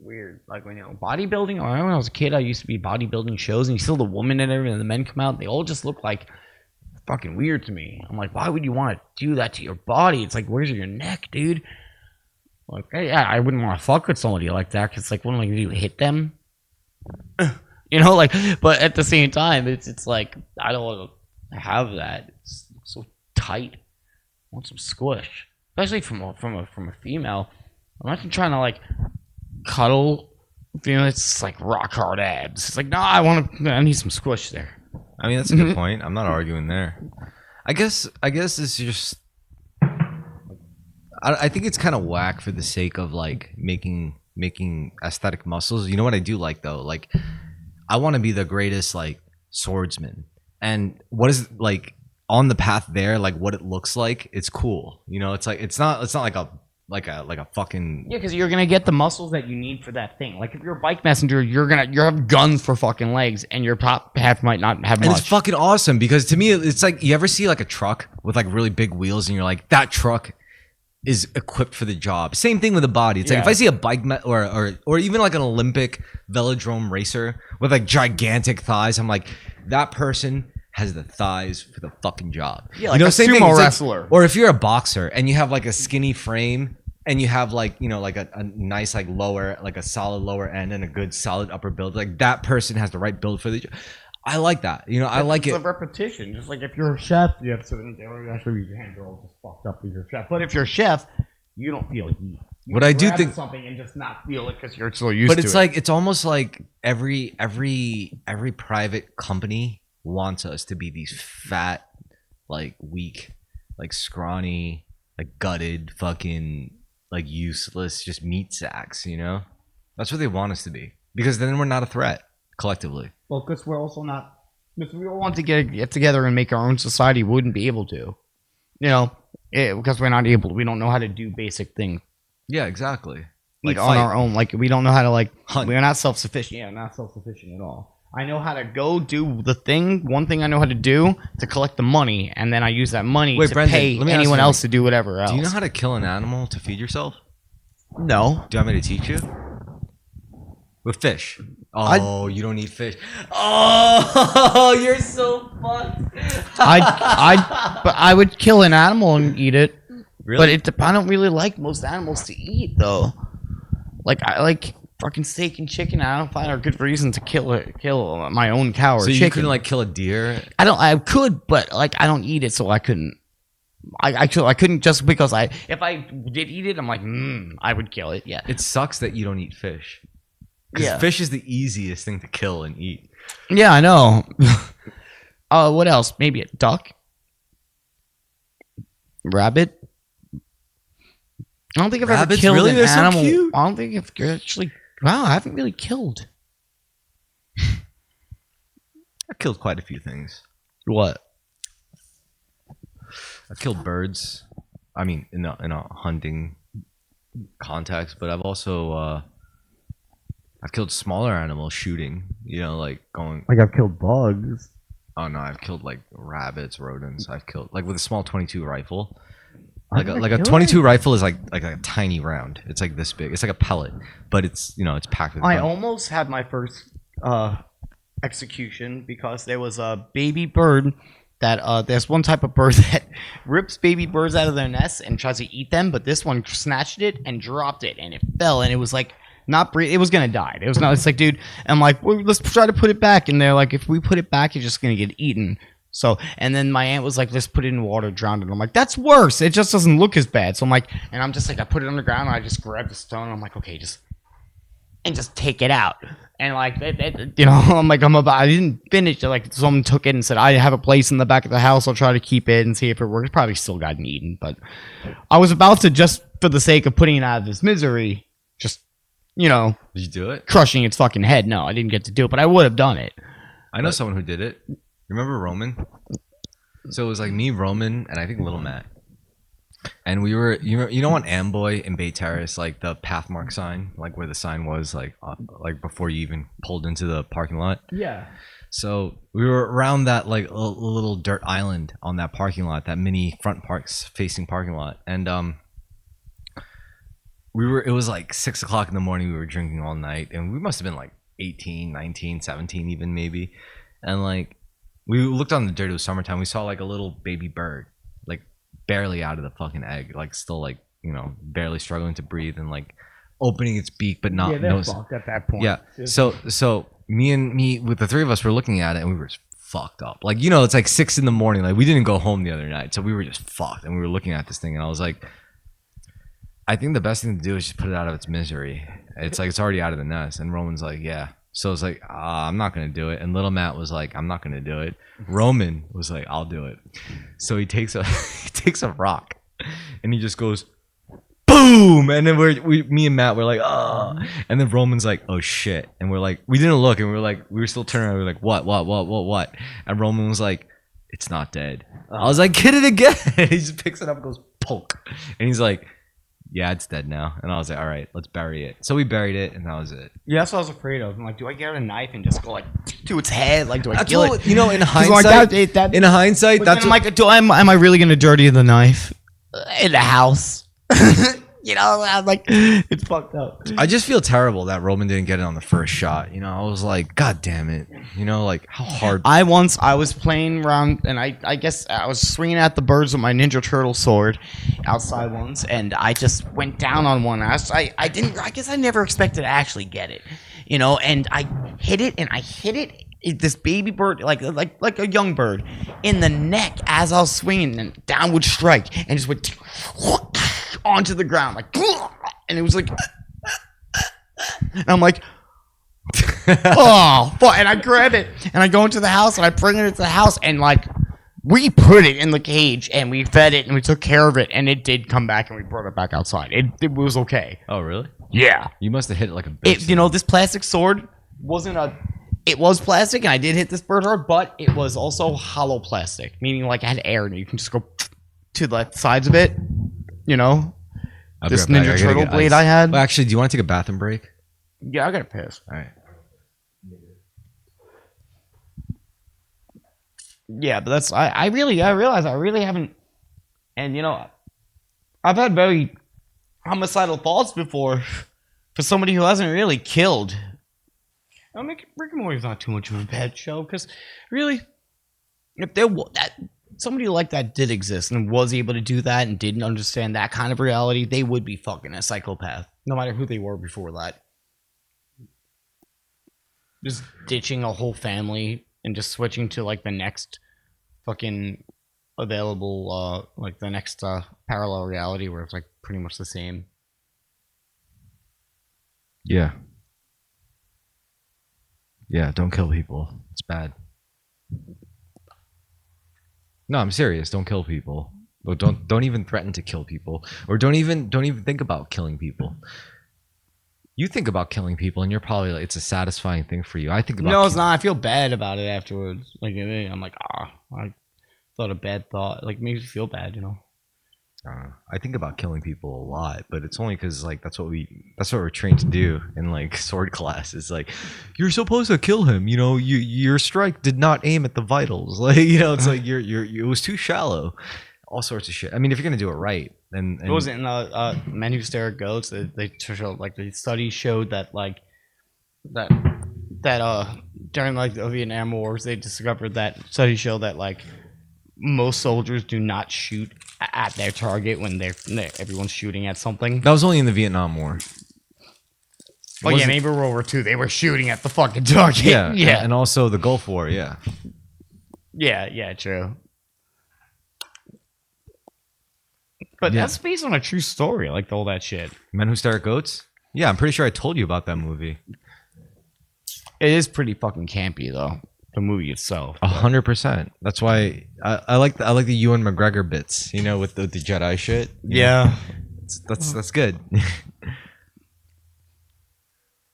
weird. Like when bodybuilding. Or when I was a kid, I used to be bodybuilding shows, and you see the women and everything, and the men come out, and they all just look like fucking weird to me. I'm like, why would you want to do that to your body? It's like, where's your neck, dude? Like, yeah, I wouldn't want to fuck with somebody like that. Cause like, what am I gonna do? Hit them? Like. But at the same time, it's like I don't want to have that. It's so tight. I want some squish, especially from a female. Imagine trying to like cuddle. It's like rock hard abs. It's like, no, I need some squish there. I mean, that's a good point. I'm not arguing there. I guess it's just. I think it's kind of whack for the sake of like making aesthetic muscles. You know what I do like though? Like, I want to be the greatest like swordsman, and what is like on the path there? Like what it looks like, it's cool. You know, it's like it's not like a fucking Yeah, because you're gonna get the muscles that you need for that thing. Like if you're a bike messenger, you have guns for fucking legs, and your top half might not have much. And it's fucking awesome because to me, it's like you ever see like a truck with like really big wheels, and you're like, that truck is equipped for the job. Same thing with the body. It's like if I see a bike or even like an Olympic velodrome racer with like gigantic thighs, I'm like, that person has the thighs for the fucking job. Yeah, like a sumo wrestler. Or if you're a boxer and you have like a skinny frame and you have like, you know, like a nice like lower, like a solid lower end and a good solid upper build, like that person has the right build for the job. I like that. You know, I like it. It's a repetition. Just like if you're a chef, you have to sit in there. Actually, your hands are all just fucked up with your chef. But if you're a chef, you don't feel heat. What I do think something and just not feel it because you're so used to it. But it's like it's almost like every private company wants us to be these fat, like weak, like scrawny, like gutted, fucking like useless, just meat sacks. You know, that's what they want us to be because then we're not a threat collectively. Well, because we're also not. If we all want to get together and make our own society, we wouldn't be able to. You know, because we're not able. We don't know how to do basic things. Yeah, exactly. Like on our own. Like we don't know how to like hunt. We're not self-sufficient. Yeah, not self-sufficient at all. I know how to go do the thing. One thing I know how to do to collect the money, and then I use that money to Brendan, pay anyone else to do whatever else. Do you know how to kill an animal to feed yourself? No. Do you want me to teach you? With fish. Oh, you don't eat fish. Oh, you're so fucked. I would kill an animal and eat it. Really? But I don't really like most animals to eat though. Like I like fucking steak and chicken. I don't find a good reason to kill my own cow or chicken. So you couldn't like kill a deer? I could, but like I don't eat it, so I couldn't. I couldn't just because if I did eat it, I'm like, I would kill it. Yeah. It sucks that you don't eat fish. Because fish is the easiest thing to kill and eat. Yeah, I know. What else? Maybe a duck, rabbit. I don't think I've ever killed really? an They're so animal. cute. I don't think I've actually. Wow, I haven't really killed. I've killed quite a few things. What? I've killed birds. I mean, in a hunting context, but I've also I've killed smaller animals shooting. You know, like going. Like I've killed bugs. Oh no, I've killed like rabbits, rodents. I've killed like with a small .22 rifle. Like a .22 rifle is like a tiny round. It's like this big. It's like a pellet, but it's it's packed with. I almost had my first execution because there was a baby bird that there's one type of bird that rips baby birds out of their nests and tries to eat them, but this one snatched it and dropped it and it fell and it was like not breathe. It was gonna die. It was not. It's like, dude. I'm like, well, let's try to put it back. And they're like, if we put it back, it's just gonna get eaten. So, and then my aunt was like, let's put it in water, drown it. I'm like, that's worse. It just doesn't look as bad. So I'm like, and I'm just like, I put it on the ground and I just grab the stone. And I'm like, okay, just take it out. And like, you know, I didn't finish it. Like, someone took it and said, I have a place in the back of the house. I'll try to keep it and see if it works. Probably still gotten eaten. But I was about to, just for the sake of putting it out of this misery, just, you know. Did you do it? Crushing its fucking head. No, I didn't get to do it, but I would have done it. I know someone who did it. Remember Roman? So it was like me, Roman, and I think Little Matt. And we were, you know on Amboy in Bay Terrace, like the pathmark sign, like where the sign was, like before you even pulled into the parking lot. Yeah. So we were around that like a little dirt island on that parking lot, that mini front parks facing parking lot, and it was like 6 o'clock in the morning. We were drinking all night, and we must have been like 18, 19, 17 even maybe, and like. We looked on the dirt. It was summertime. We saw like a little baby bird, like barely out of the fucking egg, like still like, you know, barely struggling to breathe and like opening its beak, but not. Yeah, they're fucked at that point. Yeah. So me with the three of us were looking at it and we were just fucked up. Like, you know, it's like 6 a.m. Like we didn't go home the other night, so we were just fucked and we were looking at this thing and I was like, I think the best thing to do is just put it out of its misery. It's like it's already out of the nest. And Roman's like, yeah. So it's like, I'm not going to do it. And little Matt was like, I'm not going to do it. Roman was like, I'll do it. So he takes a rock and he just goes, boom. And then me and Matt were like, oh. And then Roman's like, oh shit. And we're like, we didn't look. And we were still turning around. We were like, what? And Roman was like, it's not dead. I was like, get it again. He just picks it up and goes, poke. And he's like, yeah, it's dead now. And I was like, all right, let's bury it. So we buried it, and that was it. Yeah, that's what I was afraid of. I'm like, do I get a knife and just go like to its head? Like, do I kill it? You know, in hindsight, that's I'm like, am I really gonna dirty the knife in the house? You know, I'm like, it's fucked up. I just feel terrible that Roman didn't get it on the first shot. You know, I was like, God damn it. You know, like how hard. I was playing around and I guess I was swinging at the birds with my Ninja Turtle sword outside once, and I just went down on one. I guess I never expected to actually get it, you know, and I hit it. This baby bird, like a young bird, in the neck as I was swinging, and downward strike, and just went onto the ground, like, and it was like, and I'm like, oh, fuck. And I grab it, and I go into the house, and I bring it into the house, and like, we put it in the cage, and we fed it, and we took care of it, and it did come back, and we brought it back outside. It was okay. Oh, really? Yeah. You must have hit it like a bitch. You know, this plastic sword it was plastic, and I did hit this bird hard, but it was also hollow plastic, meaning like it had air, and you can just go to the sides of it, you know? This Ninja Turtle blade I had. Well, actually, do you want to take a bathroom break? Yeah, I gotta piss. All right. Yeah, but that's I realize I really haven't, and you know, I've had very homicidal thoughts before for somebody who hasn't really killed. I mean, Rick and Morty's not too much of a bad show, because really, if there was somebody like that did exist and was able to do that and didn't understand that kind of reality, they would be fucking a psychopath, no matter who they were before that. Just ditching a whole family and just switching to like the next fucking available, like the next parallel reality where it's like pretty much the same. Yeah. Yeah, don't kill people. It's bad. No, I'm serious. Don't kill people. Or don't even threaten to kill people. Or don't even think about killing people. You think about killing people, and you're probably like, it's a satisfying thing for you. I think about. No, it's not. I feel bad about it afterwards. Like I'm like, I thought a bad thought. Like makes me feel bad, you know. I think about killing people a lot, but it's only because like that's what we're trained to do in like sword class. It's like you're supposed to kill him. You know, your strike did not aim at the vitals. Like, you know, it's like it was too shallow. All sorts of shit. I mean, if you're gonna do it right, and it wasn't in Men Who Stare at Goats. They showed like the study showed that like that during like the Vietnam Wars they discovered that study showed that like most soldiers do not shoot at their target when everyone's shooting at something. That was only in the Vietnam War. Oh yeah, maybe World War II. They were shooting at the fucking target. Yeah, yeah, and also the Gulf War. Yeah, yeah, true. But Yeah. that's based on a true story, like all that shit. Men Who Stare at Goats. Yeah, I'm pretty sure I told you about that movie. It is pretty fucking campy though. The movie itself. 100%. That's why I like the Ewan McGregor bits. You know, with the Jedi shit. Yeah. That's good.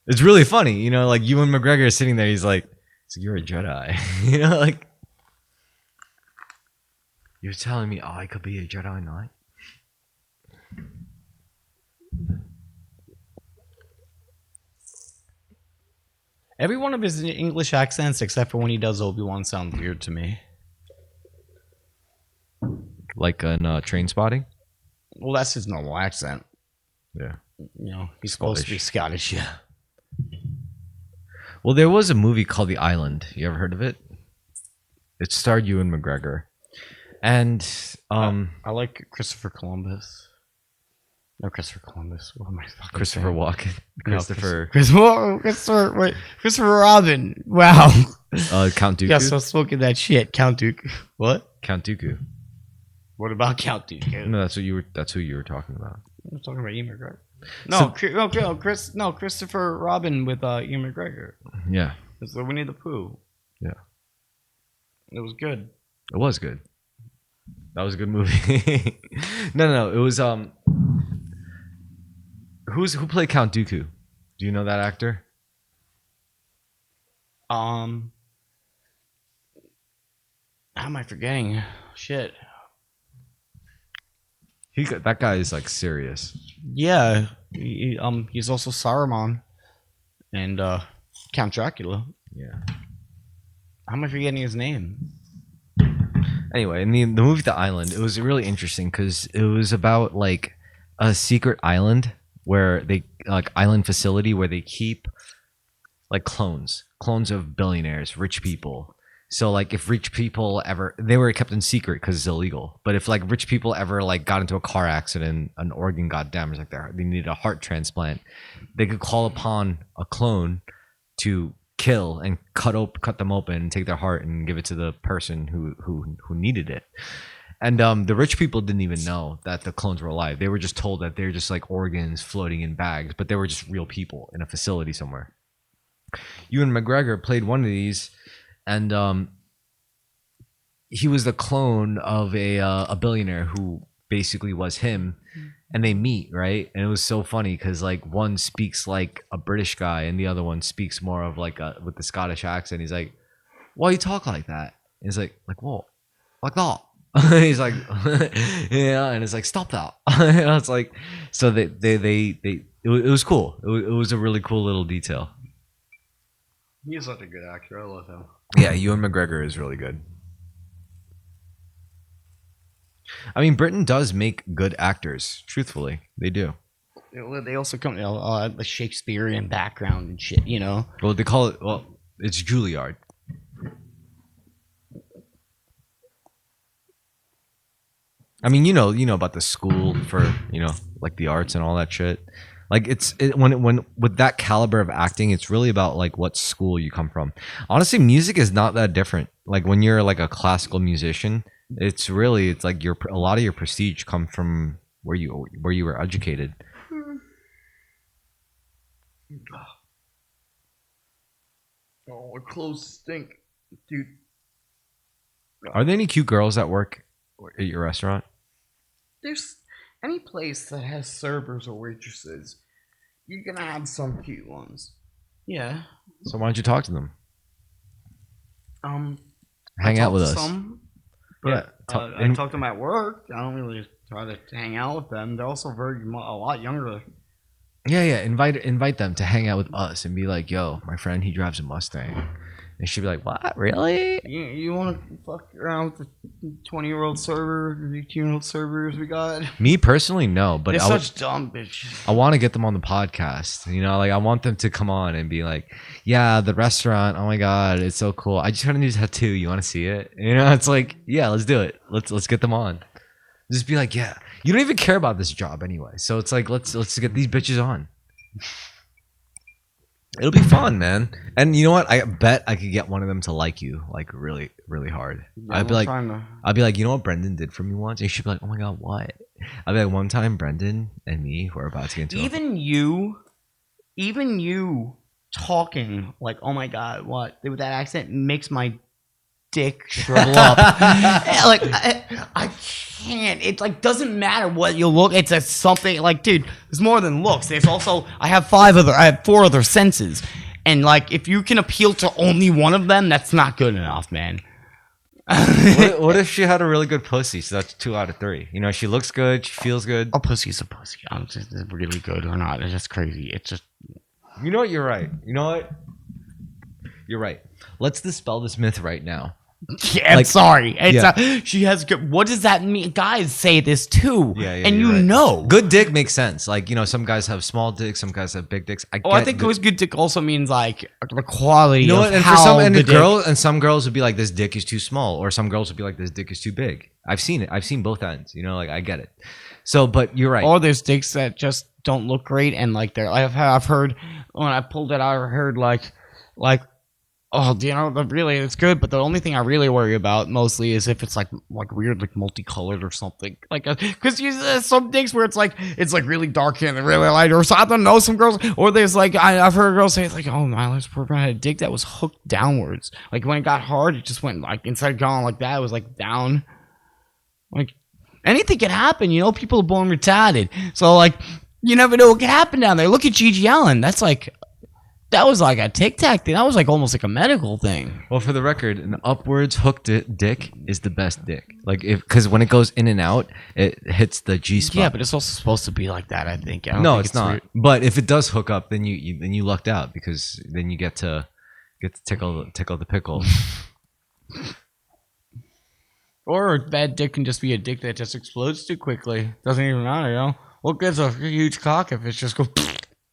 It's really funny, you know. Like Ewan McGregor is sitting there. He's like, "You're a Jedi," you know, like you're telling me, "Oh, I could be a Jedi Knight." Every one of his English accents, except for when he does Obi-Wan, sounds weird to me. Like in Train Spotting. Well, that's his normal accent. Yeah. You know, he's supposed to be Scottish. Yeah. Well, there was a movie called The Island. You ever heard of it? It starred Ewan McGregor, and I like Christopher Columbus. No, Christopher Columbus. What am I fucking Christopher saying? Walken. Christopher. Christopher Robin. Wow. Count Dooku. Yeah, so smoking that shit. Count Duke. What? Count Dooku. What about Count Duke? No, that's what you were. That's who you were talking about. I'm talking about Ian McGregor. No, Christopher Robin with Ian McGregor. Yeah. It's the Winnie the Pooh. Yeah. It was good. It was good. That was a good movie. No. It was who played Count Dooku? Do you know that actor? How am I forgetting? Shit. That guy is like serious. Yeah. He's also Saruman and Count Dracula. Yeah. How am I forgetting his name? Anyway, in the movie The Island, it was really interesting because it was about like a secret island where island facility where they keep like clones of billionaires, rich people. So like if rich people ever, they were kept in secret because it's illegal. But if like rich people ever like got into a car accident, an organ got damaged, like they needed a heart transplant, they could call upon a clone to kill and cut them open and take their heart and give it to the person who needed it. And the rich people didn't even know that the clones were alive. They were just told that they're just like organs floating in bags, but they were just real people in a facility somewhere. Ewan McGregor played one of these, and he was the clone of a billionaire who basically was him. And they meet, right? And it was so funny because like one speaks like a British guy and the other one speaks more of like with the Scottish accent. He's like, "Why you talk like that?" And he's like what? Like that? He's like, yeah, and it's like, "Stop that!" And it's like, so it was cool. It was a really cool little detail. He's such a good actor. I love him. Yeah, Ewan McGregor is really good. I mean, Britain does make good actors. Truthfully, they do. They also come the Shakespearean background and shit, you know. Well, they call it. Well, it's Juilliard. I mean, you know about the school for like the arts and all that shit. Like when with that caliber of acting, it's really about like what school you come from. Honestly, music is not that different. Like when you're like a classical musician, it's like a lot of your prestige come from where you were educated. Oh, my clothes stink, dude. Are there any cute girls that work at your restaurant? There's any place that has servers or waitresses, you're gonna have some cute ones. Yeah. So why don't you talk to them? Hang out with us. Some, but I talk to them at work. I don't really try to hang out with them. They're also a lot younger. Yeah. Invite them to hang out with us and be like, "Yo, my friend, he drives a Mustang." And she'd be like, "What? Really? You want to fuck around with the 20-year-old server, 18-year-old servers we got?" Me personally, no. But they're such dumb bitches. I want to get them on the podcast. You know, like I want them to come on and be like, "Yeah, the restaurant. Oh my god, it's so cool. I just got a new tattoo. You want to see it?" You know, it's like, yeah, let's do it. Let's get them on. Just be like, yeah, you don't even care about this job anyway. So it's like, let's get these bitches on. It'll be fun, man. And you know what? I bet I could get one of them to like you, like really, really hard. Yeah, I'd be like, trying to. I'd be like, you know what Brendan did for me once? And she'd be like, oh my god, what? I'd be like, one time, Brendan and me were about to get into Even you talking like, oh my god, what with that accent makes my dick shrivel up. Like I can't. It like doesn't matter what you look. It's a something like, dude. There's more than looks. There's also I have four other senses, and like if you can appeal to only one of them, that's not good enough, man. what if she had a really good pussy? So that's 2 out of 3. You know, she looks good, she feels good. A pussy's a pussy. I'm just is it really good or not. It's just crazy. It's just. You know what? You're right. You know what? You're right. Let's dispel this myth right now. Yeah, Like, sorry. It's yeah. she has good. What does that mean? Guys say this too. Yeah, and you you're right. know. Good dick makes sense. Like, you know, some guys have small dicks, some guys have big dicks. I think good dick also means like the quality. You know of what? And how for some and the a girl and some girls would be like, this dick is too small, or some girls would be like, this dick is too big. I've seen it. I've seen both ends. You know, like I get it. So, but you're right. Or there's dicks that just don't look great, and like they're. I've heard when I pulled it out, I heard like. Oh, you know, really, it's good, but the only thing I really worry about mostly is if it's like weird, like multicolored or something, like because some dicks where it's like really dark and really light, or so I don't know, some girls, or there's like I've heard girls say it's like, oh my, let's provide a dick that was hooked downwards, like when it got hard, it just went like instead of going like that, it was like down, like anything can happen, you know, people are born retarded, so like you never know what can happen down there. Look at Gigi Allen, that's like. That was like a tic tac thing. That was like almost like a medical thing. Well, for the record, an upwards hooked dick is the best dick. Like because when it goes in and out, it hits the G spot. Yeah, but it's also supposed to be like that. I think. No, it's not. But if it does hook up, then you lucked out because then you get to tickle the pickle. Or a bad dick can just be a dick that just explodes too quickly. Doesn't even matter, you know. What gives a huge cock if it's just go?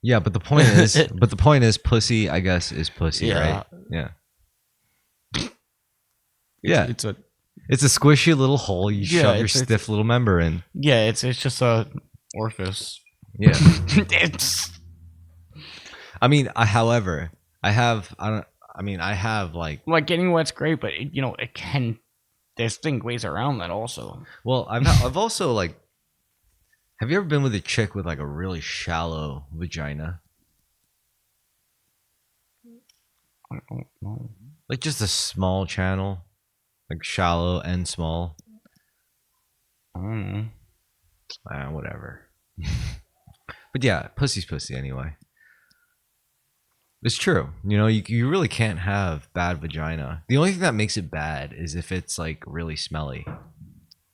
Yeah, but the point is, pussy, I guess, is pussy, right? Yeah. Yeah. It's a squishy little hole you shove your stiff little member in. Yeah, it's just a orifice. Yeah. It's. I mean, I have like getting wet's great, but you know it can. There's ways around that also. Well, I've also like. Have you ever been with a chick with like a really shallow vagina? I don't know. Like just a small channel, like shallow and small. I don't know. Whatever. But yeah, pussy's pussy anyway. It's true. You know, you really can't have bad vagina. The only thing that makes it bad is if it's like really smelly.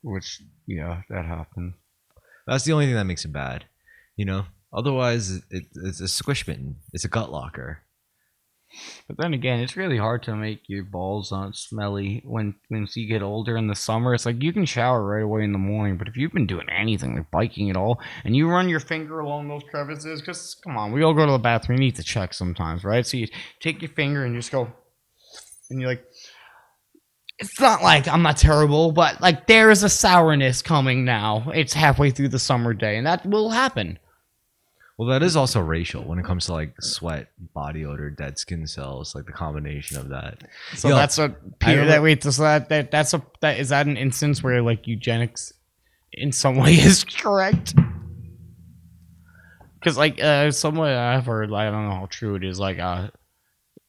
Which, yeah, that happens. That's the only thing that makes it bad, you know. Otherwise, it's a squish mitten. It's a gut locker. But then again, it's really hard to make your balls not smelly when you get older in the summer. It's like you can shower right away in the morning, but if you've been doing anything like biking at all, and you run your finger along those crevices, because come on, we all go to the bathroom. You need to check sometimes, right? So you take your finger and you just go, and you're like. It's not like I'm not terrible, but like there is a sourness coming now. It's halfway through the summer day, and that will happen. Well, that is also racial when it comes to like sweat, body odor, dead skin cells, like the combination of that. So that's a period that wait. So is that an instance where like eugenics, in some way, is correct? Because like somewhere I've heard, I don't know how true it is. Like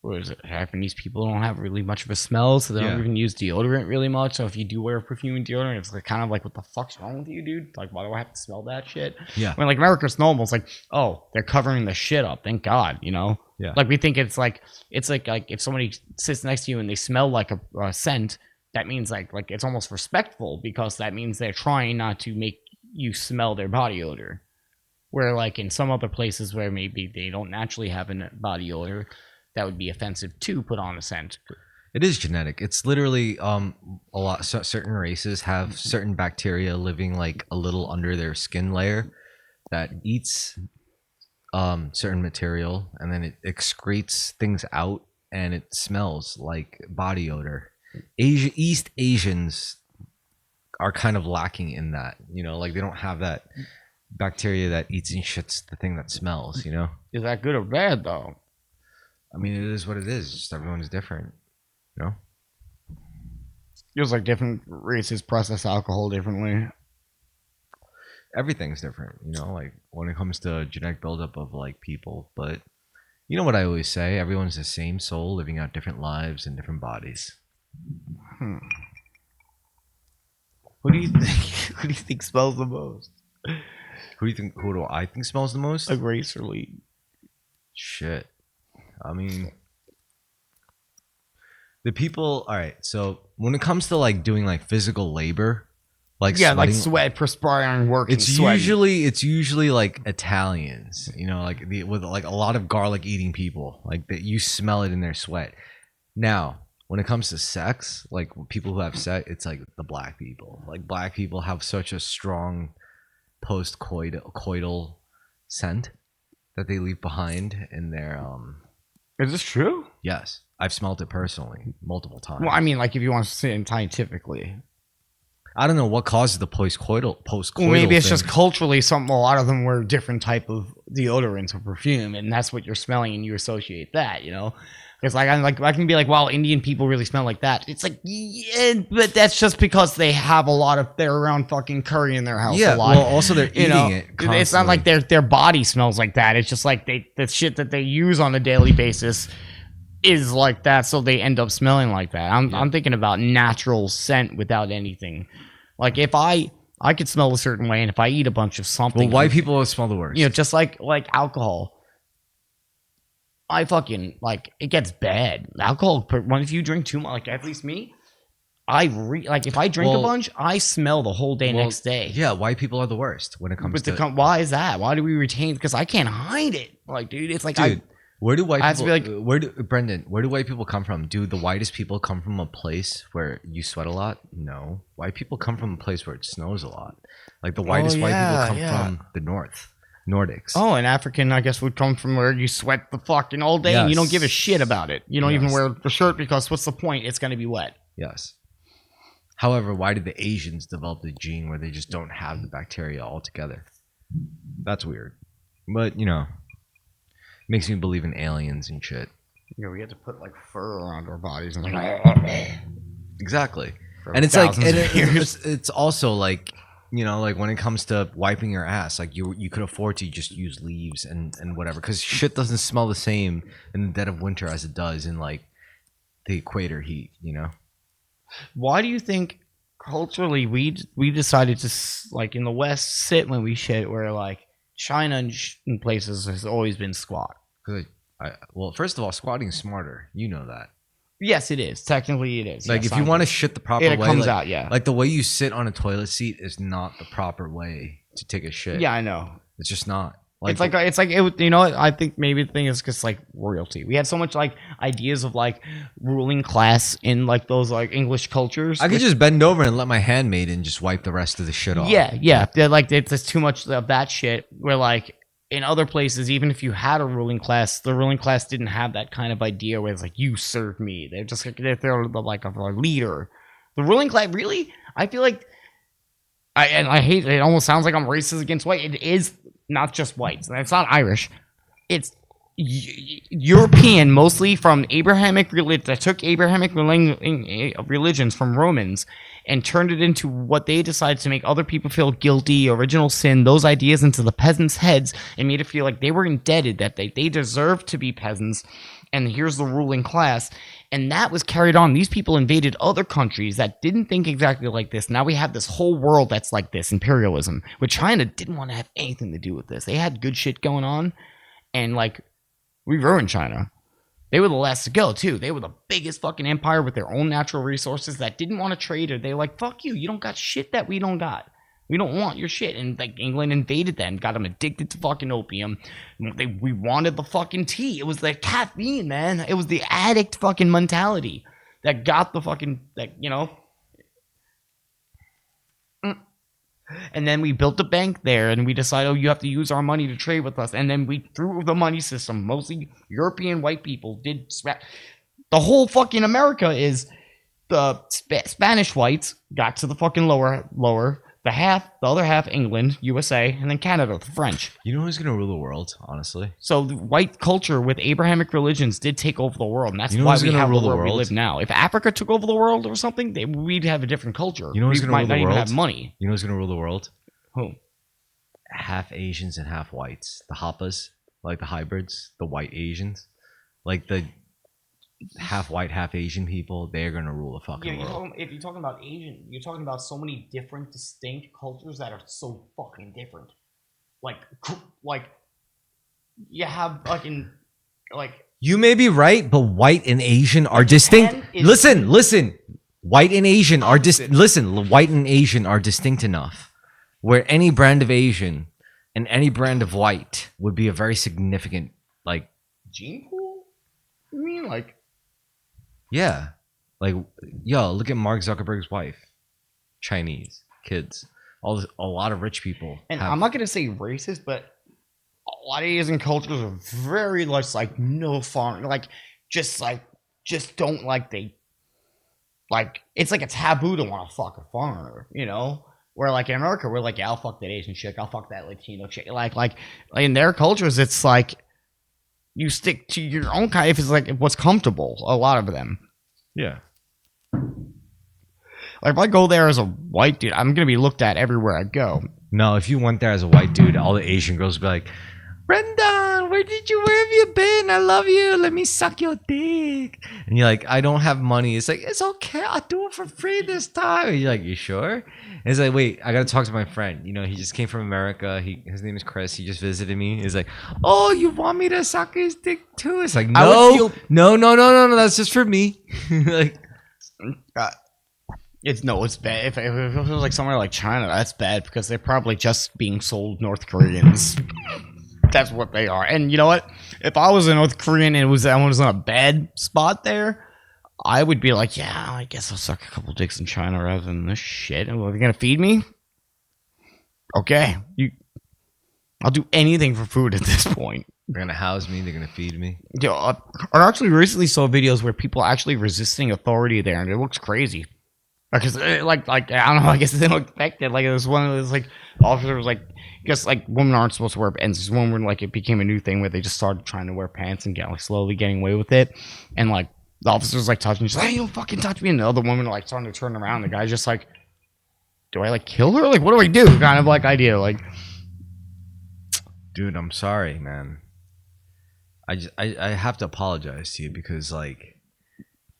what is it? Japanese people don't have really much of a smell, so they don't even use deodorant really much. So if you do wear perfume and deodorant, it's like kind of like, what the fuck's wrong with you, dude? Like, why do I have to smell that shit? Yeah. When like America's normal, it's like, oh, they're covering the shit up. Thank God, you know. Yeah. Like we think it's like if somebody sits next to you and they smell like a scent, that means like it's almost respectful because that means they're trying not to make you smell their body odor. Where like in some other places where maybe they don't naturally have a body odor. That would be offensive to put on a scent. It is genetic. It's literally a lot. Certain races have certain bacteria living like a little under their skin layer that eats certain material and then it excretes things out and it smells like body odor. East Asians are kind of lacking in that. You know, like they don't have that bacteria that eats and shits the thing that smells. You know, is that good or bad though? I mean, it is what it is. Just everyone's different, you know. Feels like different races process alcohol differently. Everything's different, you know. Like when it comes to genetic buildup of like people, but you know what I always say: everyone's the same soul living out different lives in different bodies. Who do you think? Who do you think smells the most? Who do you think? Who do I think smells the most? Like race or league? Shit. I mean, the people. All right. So when it comes to like doing like physical labor, like Yeah, like sweating, sweat, perspiring, working, it's sweating. usually like Italians, you know, like with like a lot of garlic eating people, like that you smell it in their sweat. Now, when it comes to sex, like people who have sex, it's like the black people. Like black people have such a strong post-coital scent that they leave behind in their Is this true? Yes, I've smelled it personally multiple times. Well, I mean, like if you want to say it scientifically. I don't know what causes the post-coital Well, maybe it's thing. just culturally something. A lot of them wear different type of deodorants or perfume, and that's what you're smelling, and you associate that, you know. It's like I can be like, wow, Indian people really smell like that. It's like, yeah, but that's just because they have a lot of they're around fucking curry in their house a lot. Well, also they're eating it constantly. It's not like their body smells like that. It's just like the shit that they use on a daily basis is like that, so they end up smelling like that. I'm thinking about natural scent without anything. Like if I could smell a certain way, and if I eat a bunch of something, well, white people smell the worst. you know, just like alcohol. I fucking like it gets bad. Alcohol, if you drink too much, like at least me, like if I drink a bunch, I smell the whole day next day. Yeah, white people are the worst when it comes to. Why is that? Why do we retain? Because I can't hide it. Like, dude, it's like Dude, where do white I have to people? be Where do Brendan? Where do white people come from? Do the whitest people come from a place where you sweat a lot? No, white people come from a place where it snows a lot. Like the whitest white people come from the north, Nordics. Oh, an African, I guess, would come from where you sweat the fucking all day and you don't give a shit about it. You don't even wear the shirt because what's the point? It's going to be wet. Yes. However, why did the Asians develop the gene where they just don't have the bacteria altogether? That's weird. But, you know, makes me believe in aliens and shit. Yeah, we had to put like fur around our bodies and Exactly. And it's like, it's also like, you know, like when it comes to wiping your ass, like you could afford to just use leaves and whatever, because shit doesn't smell the same in the dead of winter as it does in like the equator heat, you know? Why do you think culturally we decided to like in the West sit when we shit, where like China and places has always been squat? Well, first of all, squatting is smarter. You know that. Yes, it is. Technically, it is. Like yes, if you want to shit the proper way, it comes like, out. Yeah. Like the way you sit on a toilet seat is not the proper way to take a shit. Yeah, I know. It's just not. It's like you know what? I think maybe the thing is just like royalty. We had so much like ideas of like ruling class in like those like English cultures. I could just bend over and let my handmaiden just wipe the rest of the shit off. Yeah. They're like it's too much of that shit. Where like in other places, even if you had a ruling class, the ruling class didn't have that kind of idea where it's like you serve me. They're just like they're like a leader. The ruling class really, I feel like, I hate it. Almost sounds like I'm racist against white. It is not just whites. It's not Irish. It's European, mostly from Abrahamic religion. That took Abrahamic religions from Romans and turned it into what they decided to make other people feel guilty, original sin, those ideas into the peasants' heads, and made it feel like they were indebted, that they deserved to be peasants, and here's the ruling class. And that was carried on. These people invaded other countries that didn't think exactly like this. Now we have this whole world that's like this, imperialism, which China didn't want to have anything to do with this. They had good shit going on, and like, we ruined China. They were the last to go, too. They were the biggest fucking empire with their own natural resources that didn't want to trade, or they were like, fuck you, you don't got shit that we don't got. We don't want your shit. And like England invaded them, got them addicted to fucking opium. We wanted the fucking tea. It was the caffeine, man. It was the addict fucking mentality that got the fucking, like, you know. And then we built a bank there, and we decided, oh, you have to use our money to trade with us. And then we threw the money system. Mostly European white people did. The whole fucking America is the Spanish whites got to the fucking lower. the other half England, USA, and then Canada, the French. You know who's gonna rule the world? Honestly, So the white culture with Abrahamic religions did take over the world, and that's You know why who's we gonna have the rule the world we world? live now. If Africa took over the world or something, we'd have a different culture. You know who's we gonna might rule not the even world? have money. You know who's gonna rule the world? Who? Half Asians and half whites. The Happas, like the hybrids, the white Asians, like the half white, half Asian people. They're gonna rule the fucking world. If you're talking about Asian, you're talking about so many different, distinct cultures that are so fucking different. Like you have You may be right, but white and Asian are distinct. Listen. White and Asian are white and Asian are distinct enough where any brand of Asian and any brand of white would be a very significant, like, gene pool. You mean like? yeah, like, yo, look at Mark Zuckerberg's wife, Chinese kids, a lot of rich people. And I'm not gonna say racist, but a lot of Asian cultures are very much like no foreign, just don't like they, like it's like a taboo to want to fuck a foreigner, you know. Where like in America, we're like, yeah, I'll fuck that Asian chick, I'll fuck that Latino chick. Like in their cultures, it's like you stick to your own kind. If it's like what's comfortable, a lot of them. Yeah. Like if I go there as a white dude, I'm gonna be looked at everywhere I go. No, if you went there as a white dude, all the Asian girls would be like, Brendan, where have you been? I love you. Let me suck your dick. And you're like, I don't have money. It's like, it's okay. I'll do it for free this time. And you're like, you sure? And it's like, wait, I got to talk to my friend. You know, he just came from America. His name is Chris. He just visited me. He's like, oh, you want me to suck his dick too? It's like, no. That's just for me. Like, it's bad. If it was like somewhere like China, that's bad because they're probably just being sold North Koreans. That's what they are. And you know what? If I was a North Korean and I was in a bad spot there, I would be like, yeah, I guess I'll suck a couple dicks in China rather than this shit. Are they gonna feed me? Okay, I'll do anything for food at this point. they're going to house me. They're going to feed me. Yo, I actually recently saw videos where people are actually resisting authority there, and it looks crazy. Because like I don't know, I guess they don't expect it. Like it was one of those like officers like, I guess like women aren't supposed to wear pants. This one where like it became a new thing where they just started trying to wear pants and get like slowly getting away with it, and like the officers like touching, she's like, hey, you don't fucking touch me, and the other woman like starting to turn around. The guy's just like, do I like kill her? Like what do I do? Kind of like idea. Like, dude, I'm sorry, man. I have to apologize to you because like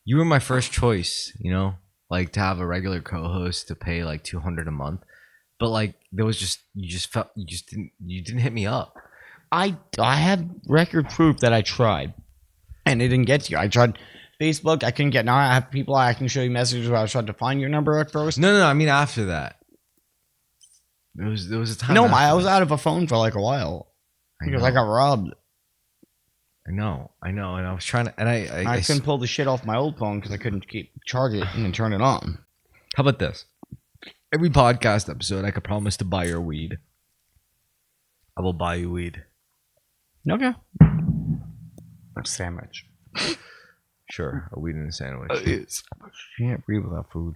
you were my first choice, you know. Like to have a regular co-host to pay like $200 a month, but like there was just you didn't hit me up. I had record proof that I tried, and it didn't get to you. I tried Facebook, I couldn't get. Now I have people I can show you messages where I tried to find your number at first. No. I mean after that, there was a time. No, I was out of a phone for like a while because I got robbed. I know, and I was trying to, and I couldn't pull the shit off my old phone because I couldn't charge it and then turn it on. How about this? Every podcast episode, I could promise to buy your weed. I will buy you weed. Okay. A sandwich. Sure, a weed and a sandwich. You can't breathe without food.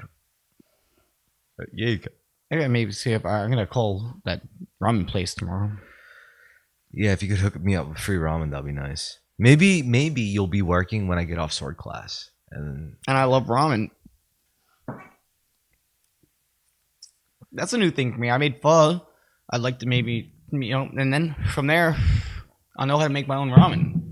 Yeah, you can. I gotta maybe see if I'm gonna call that ramen place tomorrow. Yeah, if you could hook me up with free ramen, that'd be nice. Maybe you'll be working when I get off sword class, and I love ramen. That's a new thing for me. I made pho. I'd like to maybe, and then from there, I'll know how to make my own ramen.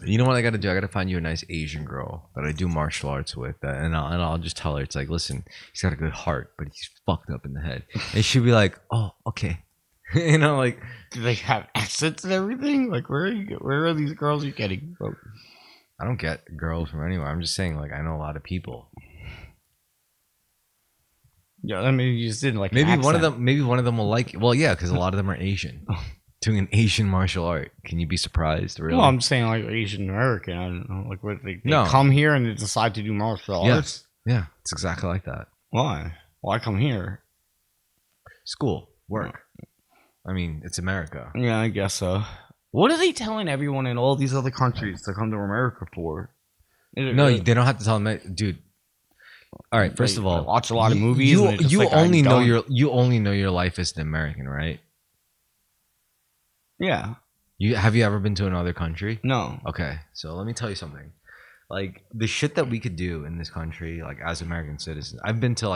You know what I got to do? I got to find you a nice Asian girl that I do martial arts with, and I'll just tell her, it's like, listen, he's got a good heart, but he's fucked up in the head, and she'll be like, oh, okay. You know, like, do they have accents and everything? Like, where are these girls you're getting from? I don't get girls from anywhere. I'm just saying, like, I know a lot of people. Yeah, I mean, you just didn't like. Maybe one of them will like it. Well, yeah, because a lot of them are Asian, doing an Asian martial art. Can you be surprised? Really? Well, I'm saying like Asian American. I don't know, like what they come here and they decide to do martial arts. Yeah, it's exactly like that. Why? Why come here? School, work. I mean, it's America. Yeah, I guess so. What are they telling everyone in all these other countries to come to America for? No, they don't have to tell them, dude. All right. First of I all, watch a lot of movies. You and it's just you like, I only know don't- you only know your life as an American, right? Yeah. Have you ever been to another country? No. Okay, so let me tell you something. Like the shit that we could do in this country, like as American citizens, I've been to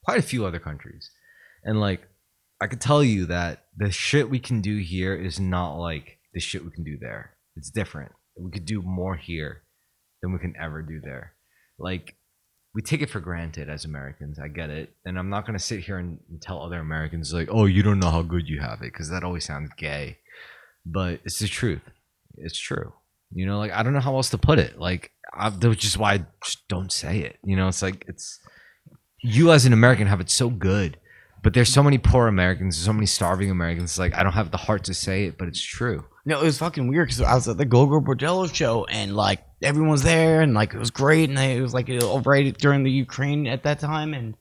quite a few other countries, and like I could tell you that the shit we can do here is not like the shit we can do there. It's different. We could do more here than we can ever do there. Like we take it for granted as Americans. I get it, and I'm not gonna sit here and tell other Americans like, "Oh, you don't know how good you have it," because that always sounds gay. But it's the truth. It's true. You know, like I don't know how else to put it. Like, which is why I just don't say it. You know, it's like you as an American have it so good, but there's so many poor Americans, so many starving Americans. It's like I don't have the heart to say it, but it's true. No, it was fucking weird because I was at the Go-Go Bordello show and like everyone's there and like it was great and it was like right during the Ukraine at that time and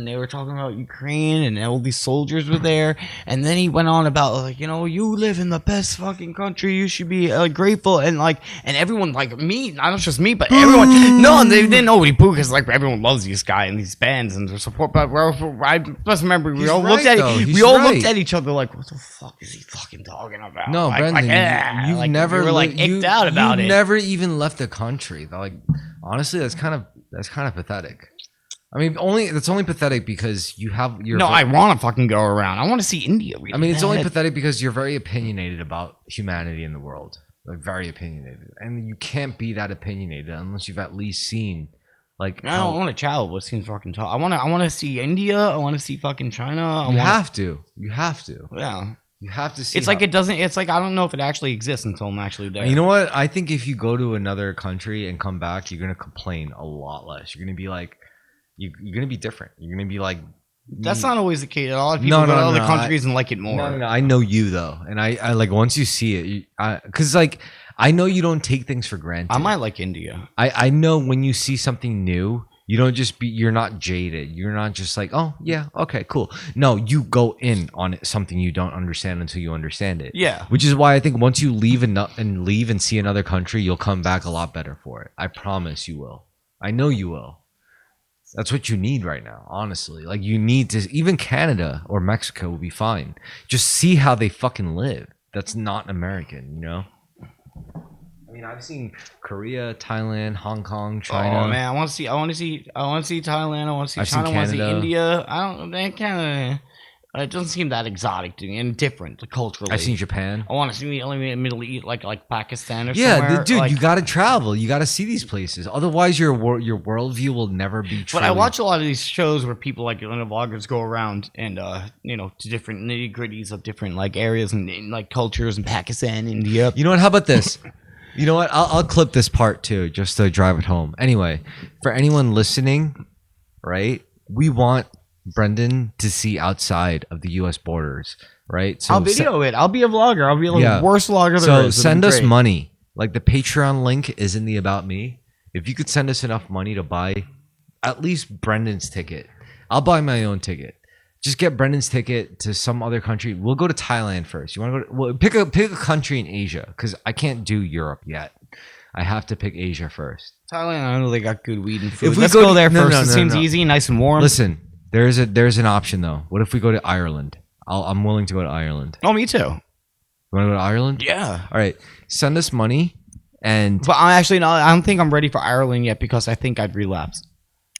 they were talking about Ukraine and all these soldiers were there and then he went on about like, you know, you live in the best fucking country, you should be grateful and like and everyone like me, not just me but everyone no they didn't know what he boo because like everyone loves this guy and these bands and their support but I just remember we all looked at each other like what the fuck is he fucking talking about? No, like, Brendan, you've never we were like icked out about you've it. never even left the country. Like honestly, that's kind of pathetic. I mean, it's only pathetic because you have your. No, I want to fucking go around. I want to see India. I mean, it's only pathetic because you're very opinionated about humanity in the world, like very opinionated, and you can't be that opinionated unless you've at least seen, like. I don't want to travel. What seems fucking tough. I want to see India. I want to see fucking China. You have to. Yeah. You have to see. It's like it doesn't. It's like I don't know if it actually exists until I'm actually there. You know what? I think if you go to another country and come back, you're gonna complain a lot less. You're gonna be like. You're gonna be different. You're gonna be like. That's not always the case. A lot of people go to other countries and like it more. No. I know you though, and I like once you see it, because like I know you don't take things for granted. I might like India. I know when you see something new, you don't just be. You're not jaded. You're not just like, oh yeah, okay, cool. No, you go in on something you don't understand until you understand it. Yeah. Which is why I think once you leave and see another country, you'll come back a lot better for it. I promise you will. I know you will. That's what you need right now, honestly. Like you need to, even Canada or Mexico will be fine. Just see how they fucking live. That's not American, you know? I mean, I've seen Korea, Thailand, Hong Kong, China. Oh man, I want to see Thailand. I want to see China. I want to see Canada. India. I don't. Canada. It doesn't seem that exotic to me and different culturally. I've seen Japan. I want to see the Middle East, like Pakistan or Yeah, somewhere. dude, like, you got to travel. You got to see these places. Otherwise, your worldview will never be true. But I watch a lot of these shows where people like vloggers go around and to different nitty gritties of different like areas and like cultures in Pakistan, India. You know what? How about this? You know what? I'll clip this part too, just to drive it home. Anyway, for anyone listening, right? We want Brendan to see outside of the U.S. borders, right? So I'll video it. I'll be a vlogger. I'll be the worst vlogger there So is. send us money. Like the Patreon link is in the About Me. If you could send us enough money to buy at least Brendan's ticket, I'll buy my own ticket. Just get Brendan's ticket to some other country. We'll go to Thailand first. You want to go? Well, pick a country in Asia because I can't do Europe yet. I have to pick Asia first. Thailand. I know they got good weed and food. If we Let's go go there no, first. no, It no, seems no. easy, nice and warm. Listen, there's an option though. What if we go to Ireland? I'm willing to go to Ireland. Oh, me too. You want to go to Ireland? Yeah. All right. Send us money, and But I don't think I'm ready for Ireland yet because I think I'd relapse.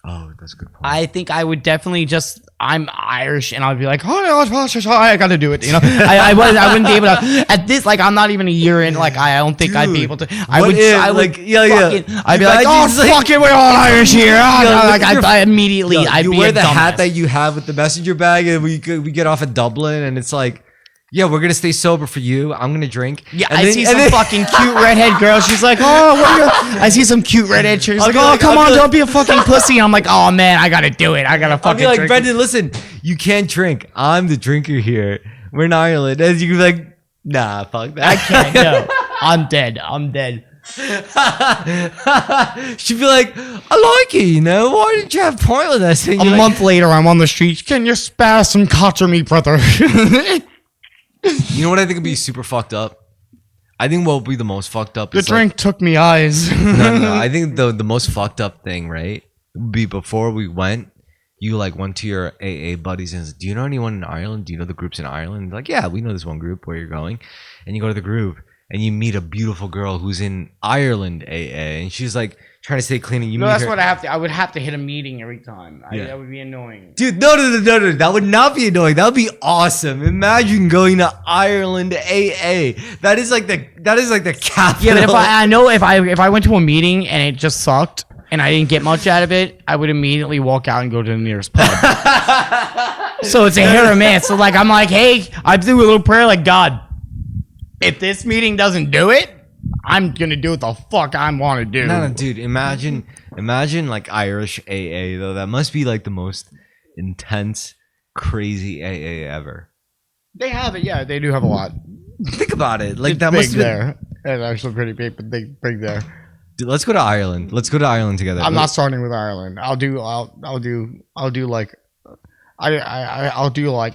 oh, that's a good point. I think I would definitely I'm Irish and I'd be like, oh, I gotta do it. You know, I wouldn't be able to at this, like, I'm not even a year in. Like, I don't think I'd be able to. I'd be like, oh, fuck it, we're all Irish here. I immediately, I'd you be wear a the hat dumbass. that you have with the messenger bag, and we get off at Dublin, and it's like, yeah, we're gonna stay sober for you. I'm gonna drink. Yeah, and I see some fucking cute redhead girl. She's like, oh, what are you? I see some cute redhead chick. She's like, oh, come on, don't be a fucking pussy. I'm like, oh man, I gotta do it. I gotta I'll fucking be like, drink. Brendan, listen, you can't drink. I'm the drinker here. We're in Ireland, and you can be like, nah, fuck that. I can't. No, I'm dead. I'm dead. She'd be like, I like it, you know. Why didn't you have a point with us? And A you're like, month later, I'm on the streets. Can you spare some cotter me, brother? you know what I think would be super fucked up? I think what would be the most fucked up The is drink took me eyes. no. I think the most fucked up thing, right, would be before we went, you like went to your AA buddies and said, do you know anyone in Ireland? Do you know the groups in Ireland? Like, yeah, we know this one group where you're going. And you go to the group and you meet a beautiful girl who's in Ireland AA and she's like trying to stay clean and you No, meet that's her. what I would have to hit a meeting every time. Yeah. That would be annoying. Dude, no, that would not be annoying. That would be awesome. Imagine going to Ireland AA. That is like the capital. Yeah, but if I went to a meeting and it just sucked and I didn't get much out of it, I would immediately walk out and go to the nearest pub. So it's a hit or miss. So like I'm like, hey, I do a little prayer like, God, if this meeting doesn't do it, I'm gonna do what the fuck I want to do. No, dude. Imagine like Irish AA though. That must be like the most intense, crazy AA ever. They have it, yeah. They do have a lot. Think about it. Like It's that big must be there. It's actually pretty big, but big there. Dude, let's go to Ireland. Let's go to Ireland together. I'm not starting with Ireland. I'll do like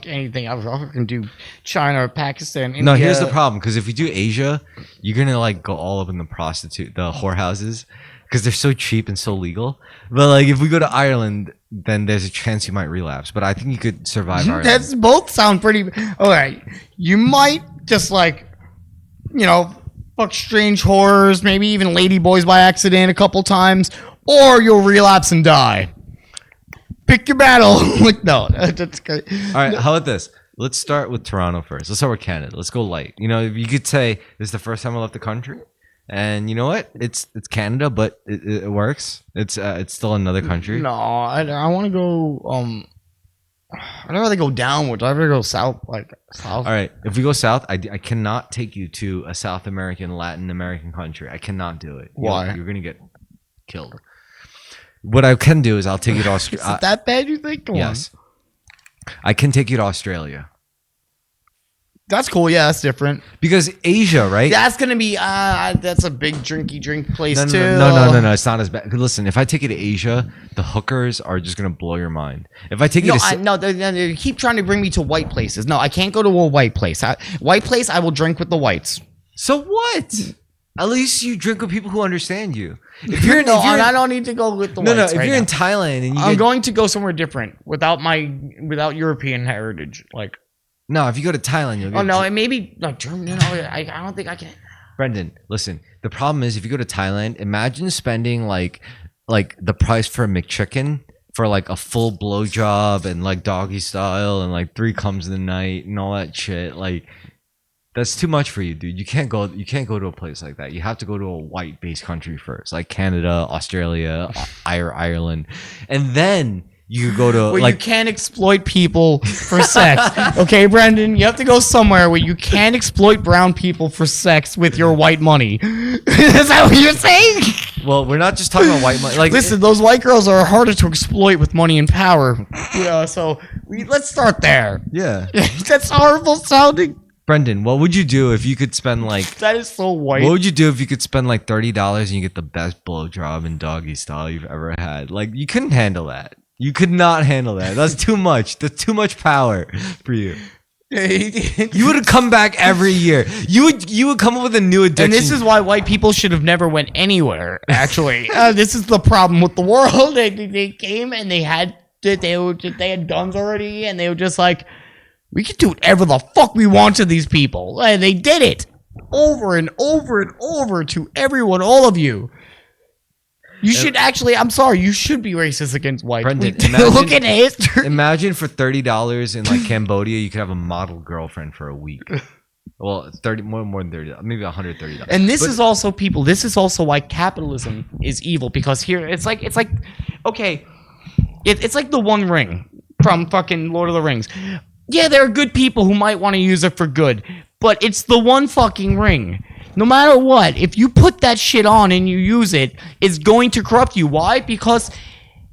anything. I can do China, Pakistan, India. No, here's the problem. Because if we do Asia, you're gonna like go all up in the whorehouses, because they're so cheap and so legal. But like if we go to Ireland, then there's a chance you might relapse. But I think you could survive Ireland. That's both sound pretty. All right, you might just like, fuck strange horrors, maybe even ladyboys by accident a couple times, or you'll relapse and die. Pick your battle. Like, no, that's great. All right, how about this? Let's start with Toronto first. Let's start with Canada. Let's go light. You could say this is the first time I left the country, and you know what? It's Canada, but it works. It's still another country. No, I want to go. I'd rather go downwards. I'd rather go south, like south. All right, if we go south, I cannot take you to a South American, Latin American country. I cannot do it. Why? You're gonna get killed. What I can do is I'll take you to Is Australia. it that bad? You think? Come on. Yes, I can take you to Australia That's cool. Yeah, that's different. because Asia, right? That's gonna be. That's a big drink place No, too. no. It's not as bad. Listen, if I take you to Asia, the hookers are just gonna blow your mind. If I take you No, to they keep trying to bring me to white places. No, I can't go to a white place. White place, I will drink with the whites. so what? At least you drink with people who understand you. If I don't need to go with the whites. if right you're now. in Thailand and I'm going to go somewhere different without European heritage. Like, if you go to Thailand, you'll get. oh no, it maybe like Germany. No, I don't think I can. Brendan, listen. The problem is if you go to Thailand, imagine spending like the price for a McChicken for like a full blowjob and like doggy style and like 3 comes in the night and all that shit. Like that's too much for you, dude. You can't go to a place like that. You have to go to a white-based country first, like Canada, Australia, Ireland, and then you go to Where you can't exploit people for sex. Okay, Brendan, you have to go somewhere where you can't exploit brown people for sex with your white money. Is that what you're saying? Well, we're not just talking about white money. Like, Listen, those white girls are harder to exploit with money and power. So let's start there. yeah, That's horrible sounding. Brendan, what would you do if you could spend like? That is so white. What would you do if you could spend like $30 and you get the best blowjob and doggy style you've ever had? Like, you couldn't handle that. You could not handle that. That's too much. That's too much power for you. You would have come back every year. You would come up with a new addiction. And this is why white people should have never went anywhere. Actually, this is the problem with the world. They came and they had guns already, and they were just like, we can do whatever the fuck we want to these people. And they did it over and over and over to everyone, all of you. You should actually, I'm sorry, you should be racist against whites. Brendan, Look at history. Imagine for $30 in like Cambodia, you could have a model girlfriend for a week. Well, more than $30, maybe $130. And this is also people. This is also why capitalism is evil, because here it's like okay, it's like the One Ring from fucking Lord of the Rings. Yeah, there are good people who might want to use it for good, but it's the one fucking ring. No matter what, if you put that shit on and you use it, it's going to corrupt you. Why? Because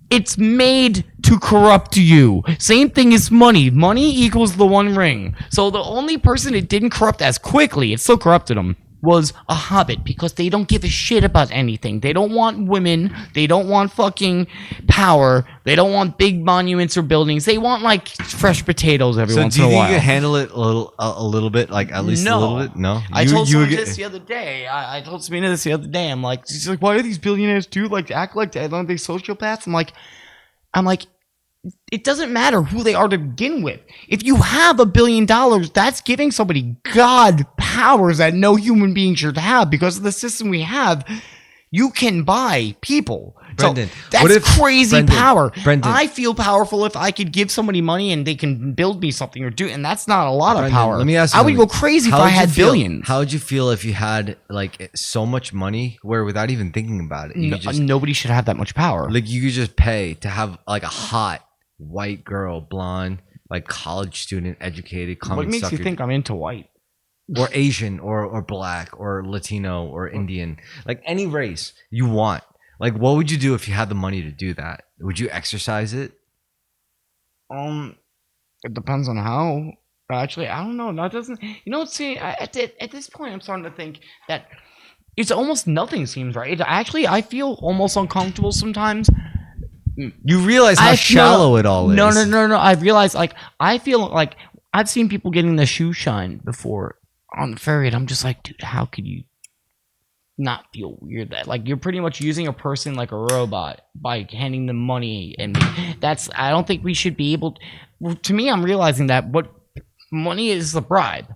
it's made to corrupt you. Same thing as money. Money equals the One Ring. So the only person it didn't corrupt as quickly, it still corrupted them. was a hobbit because they don't give a shit about anything. They don't want women. They don't want fucking power. They don't want big monuments or buildings. They want like fresh potatoes every once in a while. So do you think you handle it a little bit, like at least a little bit? No. I told someone this the other day. I told Sabina this the other day. I'm like, she's like, why do these billionaires like act like that? Aren't they sociopaths? I'm like, it doesn't matter who they are to begin with. If you have $1 billion, that's giving somebody God powers that no human being should have. Because of the system we have, you can buy people. Brendan, so that's crazy power. Brendan, I feel powerful if I could give somebody money and they can build me something or do, and that's not a lot of power. Let me ask you I would go crazy if I had billions. How would you feel if you had like so much money where without even thinking about it, nobody should have that much power. Like you could just pay to have like a hot white girl, blonde, like college student, educated. What makes you think I'm into white? Or Asian, or black, or Latino, or Indian, like any race you want. Like, what would you do if you had the money to do that? Would you exercise it? It depends on how. Actually, I don't know. That doesn't. See, at this point, I'm starting to think that it's almost nothing seems right. Actually, I feel almost uncomfortable sometimes. You realize how shallow it all is. No. I realize, like, I feel like I've seen people getting the Shoeshine before on the ferry, and I'm just like, dude, how could you not feel weird that, like, you're pretty much using a person like a robot by handing them money, and I don't think we should be able to me, I'm realizing that what money is a bribe.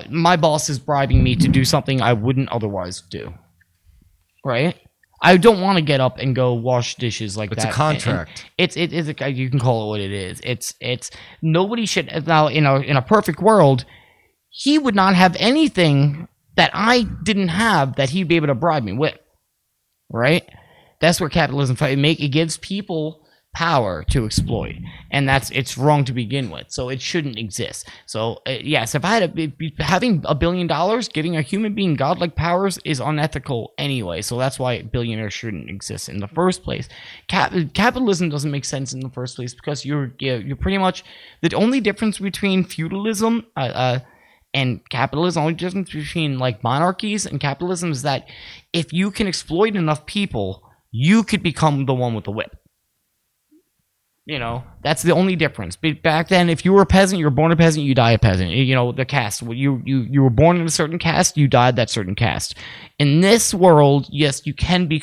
My boss is bribing me to do something I wouldn't otherwise do. Right? I don't want to get up and go wash dishes like that. It's a contract. And you can call it what it is. It's nobody should. Now, in a perfect world, he would not have anything that I didn't have that he'd be able to bribe me with. Right? That's where capitalism it gives people power to exploit, and it's wrong to begin with, so it shouldn't exist. So yes, if I had having $1 billion, giving a human being godlike powers is unethical anyway, so that's why billionaires shouldn't exist in the first place. Capitalism doesn't make sense in the first place because you're pretty much the only difference between feudalism and capitalism, the only difference between like monarchies and capitalism is that if you can exploit enough people, you could become the one with the whip. That's the only difference. But back then, if you were a peasant, you were born a peasant, you die a peasant. The caste. You were born in a certain caste, you died that certain caste. In this world, yes, you can, but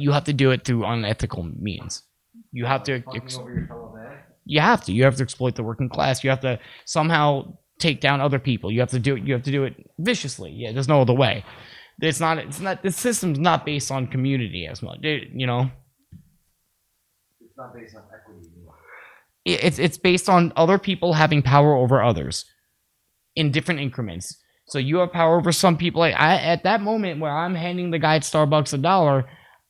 you have to do it through unethical means. You have to. You have to exploit the working class. You have to somehow take down other people. You have to do it viciously. Yeah, there's no other way. It's not. The system's not based on community as much. It's not based on equity. It's based on other people having power over others in different increments. So you have power over some people. At that moment where I'm handing the guy at Starbucks $1,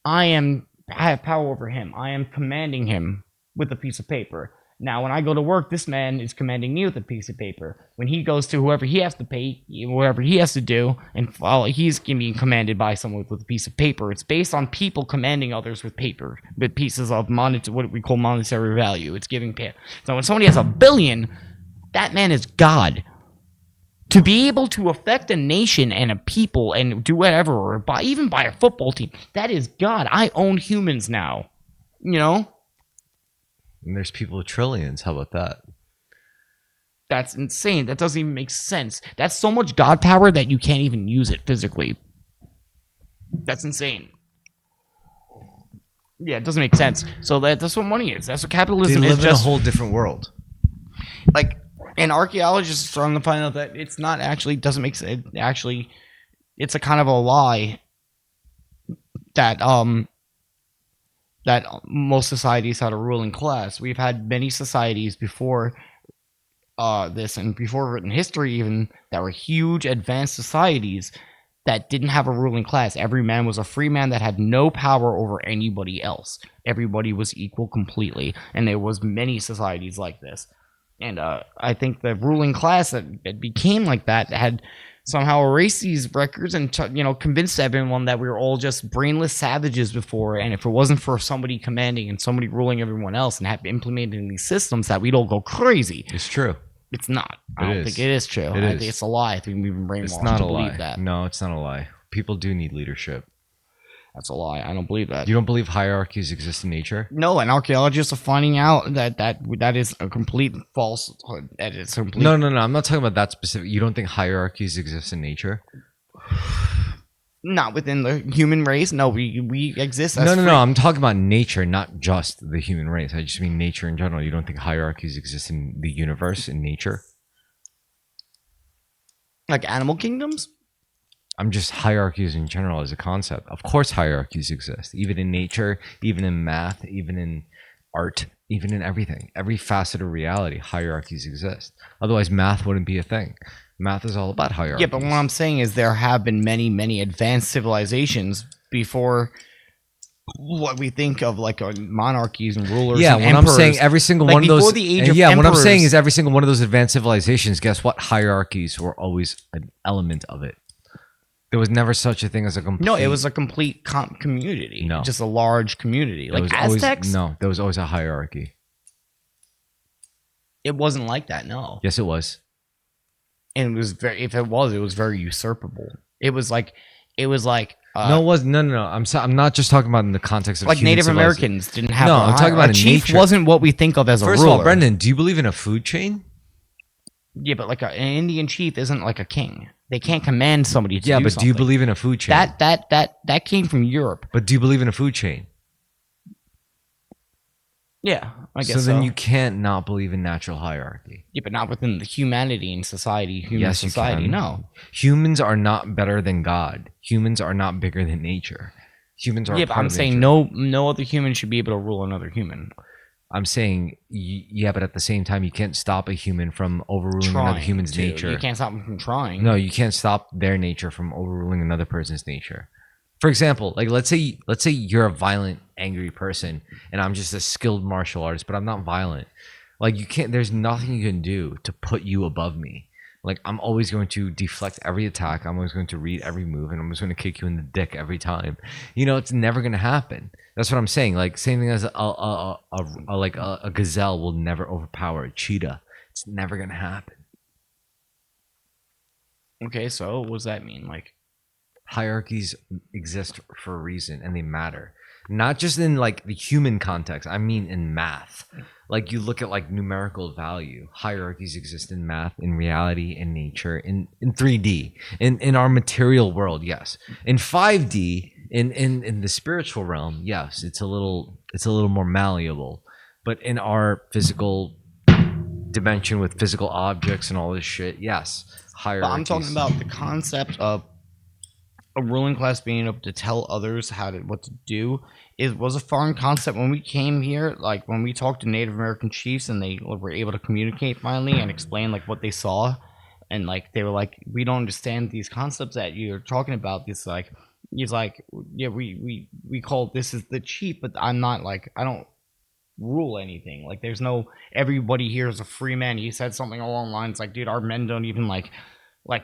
I have power over him. I am commanding him with a piece of paper. Now, when I go to work, this man is commanding me with a piece of paper. When he goes to whoever he has to pay, whatever he has to do, and he's being commanded by someone with a piece of paper. It's based on people commanding others with paper, with pieces of what we call monetary value. It's giving pay. So when somebody has $1 billion, that man is God. To be able to affect a nation and a people and do whatever, or even buy a football team, that is God. I own humans now. And there's people with trillions. How about that? That's insane. That doesn't even make sense. That's so much God power that you can't even use it physically. That's insane. Yeah, it doesn't make sense. So that's what money is. That's what capitalism is. They live in a whole different world. Like, and archaeologists are starting to find out that it's not actually doesn't make sense. Actually, it's a kind of a lie that most societies had a ruling class. We've had many societies before this and before written history even that were huge advanced societies that didn't have a ruling class. Every man was a free man that had no power over anybody else. Everybody was equal completely, and there was many societies like this. And I think the ruling class that became like that had somehow erased these records and convinced everyone that we were all just brainless savages before, and if it wasn't for somebody commanding and somebody ruling everyone else and implementing these systems, that we'd all go crazy. It's true. It's not. I It don't is. think it is true. It I is. think it's a lie. I think we've been brainwashed It's not to a believe lie. that. No, it's not a lie. People do need leadership. That's a lie. I don't believe that. You don't believe hierarchies exist in nature? No, and archaeologists are finding out that is a complete falsehood. That is complete. No. I'm not talking about that specific. You don't think hierarchies exist in nature? Not within the human race. No, we exist. As No. free- I'm talking about nature, not just the human race. I just mean nature in general. You don't think hierarchies exist in the universe, in nature? Like animal kingdoms. I'm just hierarchies in general as a concept. Of course, hierarchies exist, even in nature, even in math, even in art, even in everything. Every facet of reality, hierarchies exist. Otherwise, math wouldn't be a thing. Math is all about hierarchies. Yeah, but what I'm saying is there have been many advanced civilizations before what we think of like monarchies and rulers. Yeah, and when I'm emperors. saying every single Like one of those, before the age of yeah, what I'm saying emperors- is every single one of those advanced civilizations. Guess what? Hierarchies were always an element of it. There was never such a thing as a complete. No, it was a complete community. No. Just a large community. there Like was always- Aztecs? no, there was always a hierarchy. It wasn't like that, no. Yes, it was. And it was very, if it was very usurpable. It was like No, it was no. I'm not just talking about in the context of like human Native civilization. Americans didn't have No, I'm talking about a in chief nature. wasn't what we think of as a First ruler. of all, Brendan, do you believe in a food chain? Yeah, but like an Indian chief isn't like a king. They can't command somebody to Yeah, do but do you something. believe in a food chain? that came from Europe? But do you believe in a food chain? Yeah, I guess So so. then you can't not believe in natural hierarchy. Yeah, but not within the humanity and society. Human Yes, you society. can. No. Humans are not better than God. Humans are not bigger than nature. Humans are. Yeah, a but part I'm of saying nature. no other human should be able to rule another human. I'm saying, yeah, but at the same time, you can't stop a human from overruling another Trying human's to. nature. You can't stop them from trying. No, you can't stop their nature from overruling another person's nature. For example, like let's say you're a violent, angry person, and I'm just a skilled martial artist, but I'm not violent. Like you can't. There's nothing you can do to put you above me. Like I'm always going to deflect every attack. I'm always going to read every move, and I'm just going to kick you in the dick every time. You know, it's never going to happen. That's what I'm saying. Like same thing as a gazelle will never overpower a cheetah. It's never going to happen. Okay, so what does that mean? Like, Hierarchies exist for a reason, and they matter. Not just in like the human context. I mean in math. Like you look at like numerical value. Hierarchies exist in math, in reality, in nature, in 3D, in our material world. Yes. In 5D, in the spiritual realm, yes, it's a little more malleable. But in our physical dimension with physical objects and all this shit, yes, hierarchies. but I'm talking about the concept of a ruling class being able to tell others what to do. It was a foreign concept when we came here. Like when we talked to Native American chiefs and they were able to communicate finally and explain like what they saw, and like they were like, we don't understand these concepts that you're talking about. This like, he's like, yeah, we call this is the chief, but I'm not like, I don't rule anything. Like there's no, everybody here is a free man. He said something along the lines like, dude, our men don't even like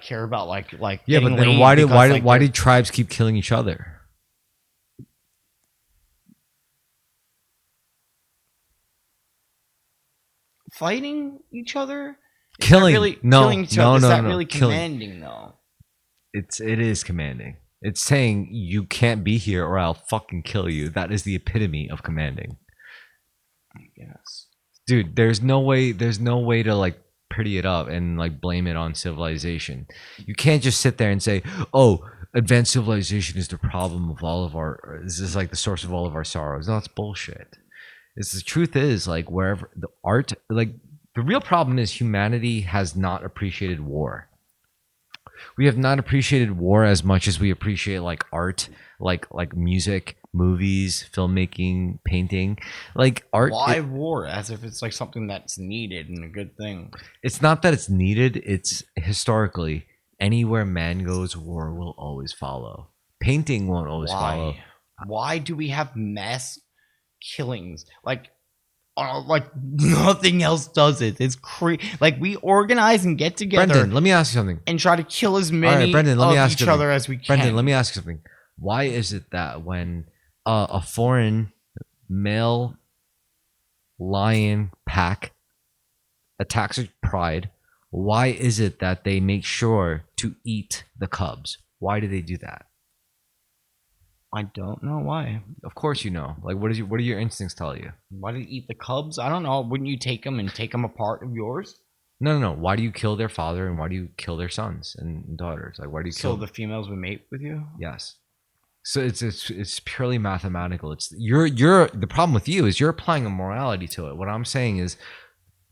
care about like Yeah, but getting then laid why because, why they're did tribes keep killing each other? fighting each other? Is that Killing. really No, killing each no, other? Is no, that no, really killing. commanding though? It is commanding. It's saying you can't be here or I'll fucking kill you. That is the epitome of commanding. Yes. Dude, there's no way to like pretty it up and like blame it on civilization. You can't just sit there and say, "Oh, advanced civilization is the problem of all of our this is like the source of all of our sorrows." No, that's bullshit. It's the truth is like wherever the art like the real problem is humanity has not appreciated war. We have not appreciated war as much as we appreciate like art, like music, movies, filmmaking, painting. Like art. Why war? As if it's like something that's needed and a good thing. It's not that it's needed. It's historically anywhere man goes, war will always follow. Painting won't always follow. Why do we have mass killings? Like nothing else does it. It's like we organize and get together. Brendan, let me ask you something. And try to kill as many All right, Brendan, let me of ask each you something. other as we can. Brendan, let me ask you something. Why is it that when a foreign male lion pack attacks a pride, Why is it that they make sure to eat the cubs? Why do they do that? I don't know why. Of course you know. Like, what do your instincts tell you? Why do you eat the cubs? I don't know. Wouldn't you take them and take them a part of yours? No. Why do you kill their father and why do you kill their sons and daughters? Like, why do you So kill? the females would mate with you? Yes. So it's purely mathematical. It's you're the problem with you is you're applying a morality to it. What I'm saying is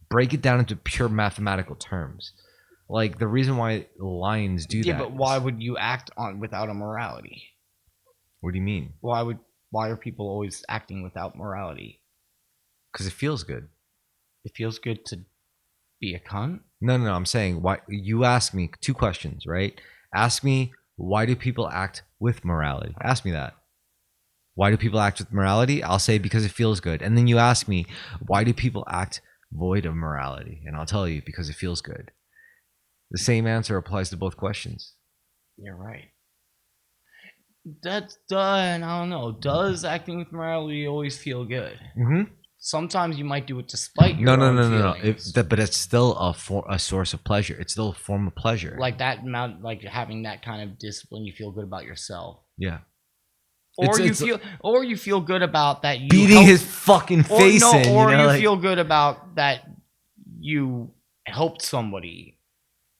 break it down into pure mathematical terms. Like the reason why lions do that. Yeah, but why would you act on without a morality? What do you mean? Why are people always acting without morality? Because it feels good. It feels good to be a cunt? No. I'm saying why you ask me 2 questions, right? Ask me why do people act with morality? Ask me that. Why do people act with morality? I'll say because it feels good. And then you ask me why do people act void of morality? And I'll tell you because it feels good. The same answer applies to both questions. You're right. That's done. I don't know. Does acting with morality always feel good? Mm-hmm. Sometimes you might do it despite your own feelings. But it's still a source of pleasure. It's still a form of pleasure. Like that amount, like having that kind of discipline, you feel good about yourself. Yeah. Or you feel good about that you beating his fucking face in. Or you like, feel good about that you helped somebody.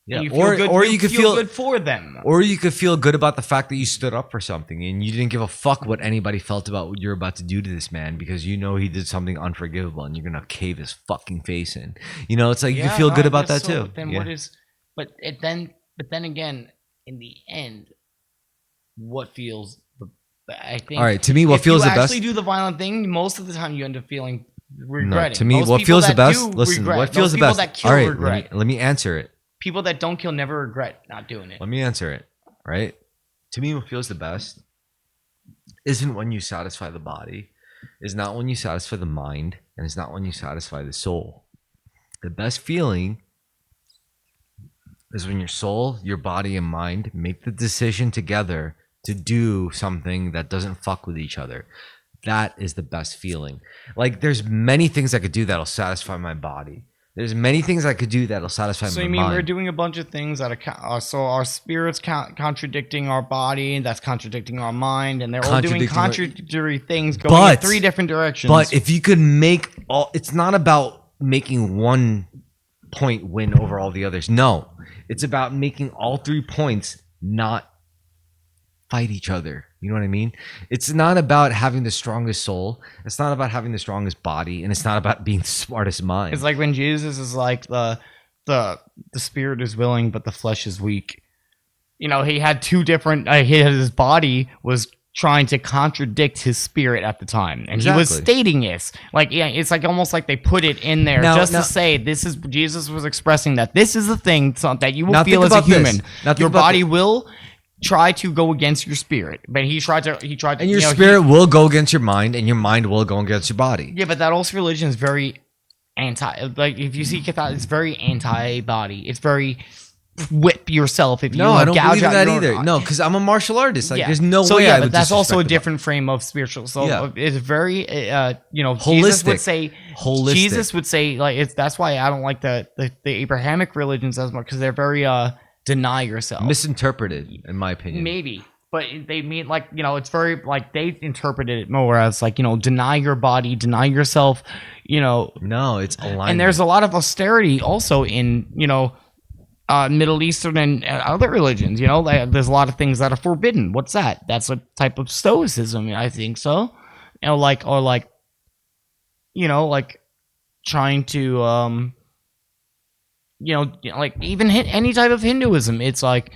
Yeah, you feel good, or you could feel good for them. Or you could feel good about the fact that you stood up for something and you didn't give a fuck what anybody felt about what you're about to do to this man because you know he did something unforgivable and you're gonna cave his fucking face in. You know, it's like you can feel good about that too. Then But then again, in the end, what feels I think. All right, to me, what feels the best. If you actually do the violent thing, most of the time you end up feeling regretting. No, to me, what feels the best. Listen, what feels the best. All right, let me answer it. People that don't kill never regret not doing it. Let me answer it, right? To me, what feels the best isn't when you satisfy the body, is not when you satisfy the mind, and it's not when you satisfy the soul. The best feeling is when your soul, your body, and mind make the decision together to do something that doesn't fuck with each other. That is the best feeling. Like, there's many things I could do that'll satisfy my body. There's many things I could do that'll satisfy my mind. So you mean we're doing a bunch of things that are so our spirit's contradicting our body, that's contradicting our mind, and they're all doing contradictory things going in 3 different directions. But if you could make all, it's not about making one point win over all the others. No, it's about making all 3 points not fight each other. You know what I mean? It's not about having the strongest soul. It's not about having the strongest body, and it's not about being the smartest mind. It's like when Jesus is like the spirit is willing, but the flesh is weak. You know, he had 2 different. His body was trying to contradict his spirit at the time, and he was stating this. Like, yeah, it's like almost like they put it in there to say this is Jesus was expressing that this is the thing that you will feel as a human. Your body will try to go against your spirit, but he tried to and your spirit will go against your mind and your mind will go against your body. Yeah, but that also religion is very anti, like if you see Catholic, it's very anti-body. It's very whip yourself if you I don't believe in that either. No, because I'm a martial artist. Like, there's no way I would. But that's also a different frame of spiritual. So it's very holistic. Jesus would say like that's why I don't like the Abrahamic religions as much, because they're very deny yourself. Misinterpreted, in my opinion. Maybe. But they mean like, it's very like they interpreted it more as like, deny your body, deny yourself, No, it's alignment. And there's a lot of austerity also in, Middle Eastern and other religions, there's a lot of things that are forbidden. What's that? That's a type of stoicism, I think so. Like trying to like even any type of Hinduism, it's like,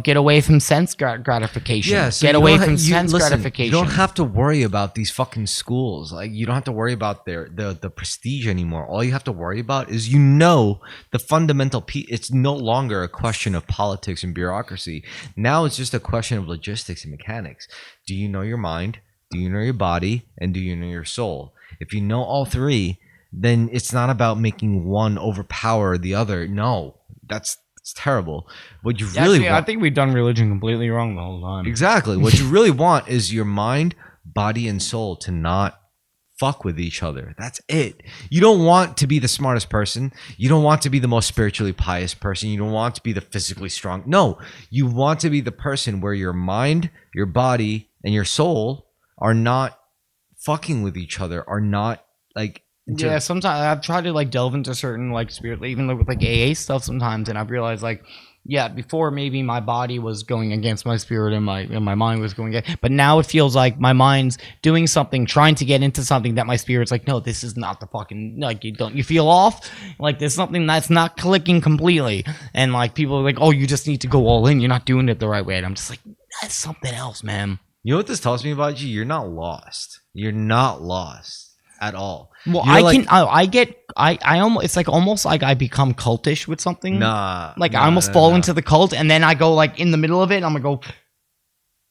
get away from sense gratification. Yeah, so get away from sense gratification. You don't have to worry about these fucking schools. Like, you don't have to worry about the prestige anymore. All you have to worry about is the fundamental it's no longer a question of politics and bureaucracy. Now it's just a question of logistics and mechanics. Do you know your mind? Do you know your body? And do you know your soul? If you know all 3, then it's not about making one overpower the other. No, it's terrible. What you really want, I think we've done religion completely wrong the whole time. Exactly. What you really want is your mind, body, and soul to not fuck with each other. That's it. You don't want to be the smartest person. You don't want to be the most spiritually pious person. You don't want to be the physically strong. No, you want to be the person where your mind, your body, and your soul are not fucking with each other, are not like yeah, sometimes I've tried to like delve into certain like spirit, even with like AA stuff sometimes, and I've realized like, yeah, before maybe my body was going against my spirit and my mind was going against, but now it feels like my mind's doing something, trying to get into something that my spirit's like, no, this is not the fucking, like, you feel off, like there's something that's not clicking completely, and like people are like, oh, you just need to go all in, you're not doing it the right way, and I'm just like, that's something else, man. You know what this tells me about you? You're not lost. You're not lost at all. Well, You're I almost, it's like almost like I become cultish with something. Nah. Like I almost fall into the cult, and then I go like in the middle of it, and I'm gonna go,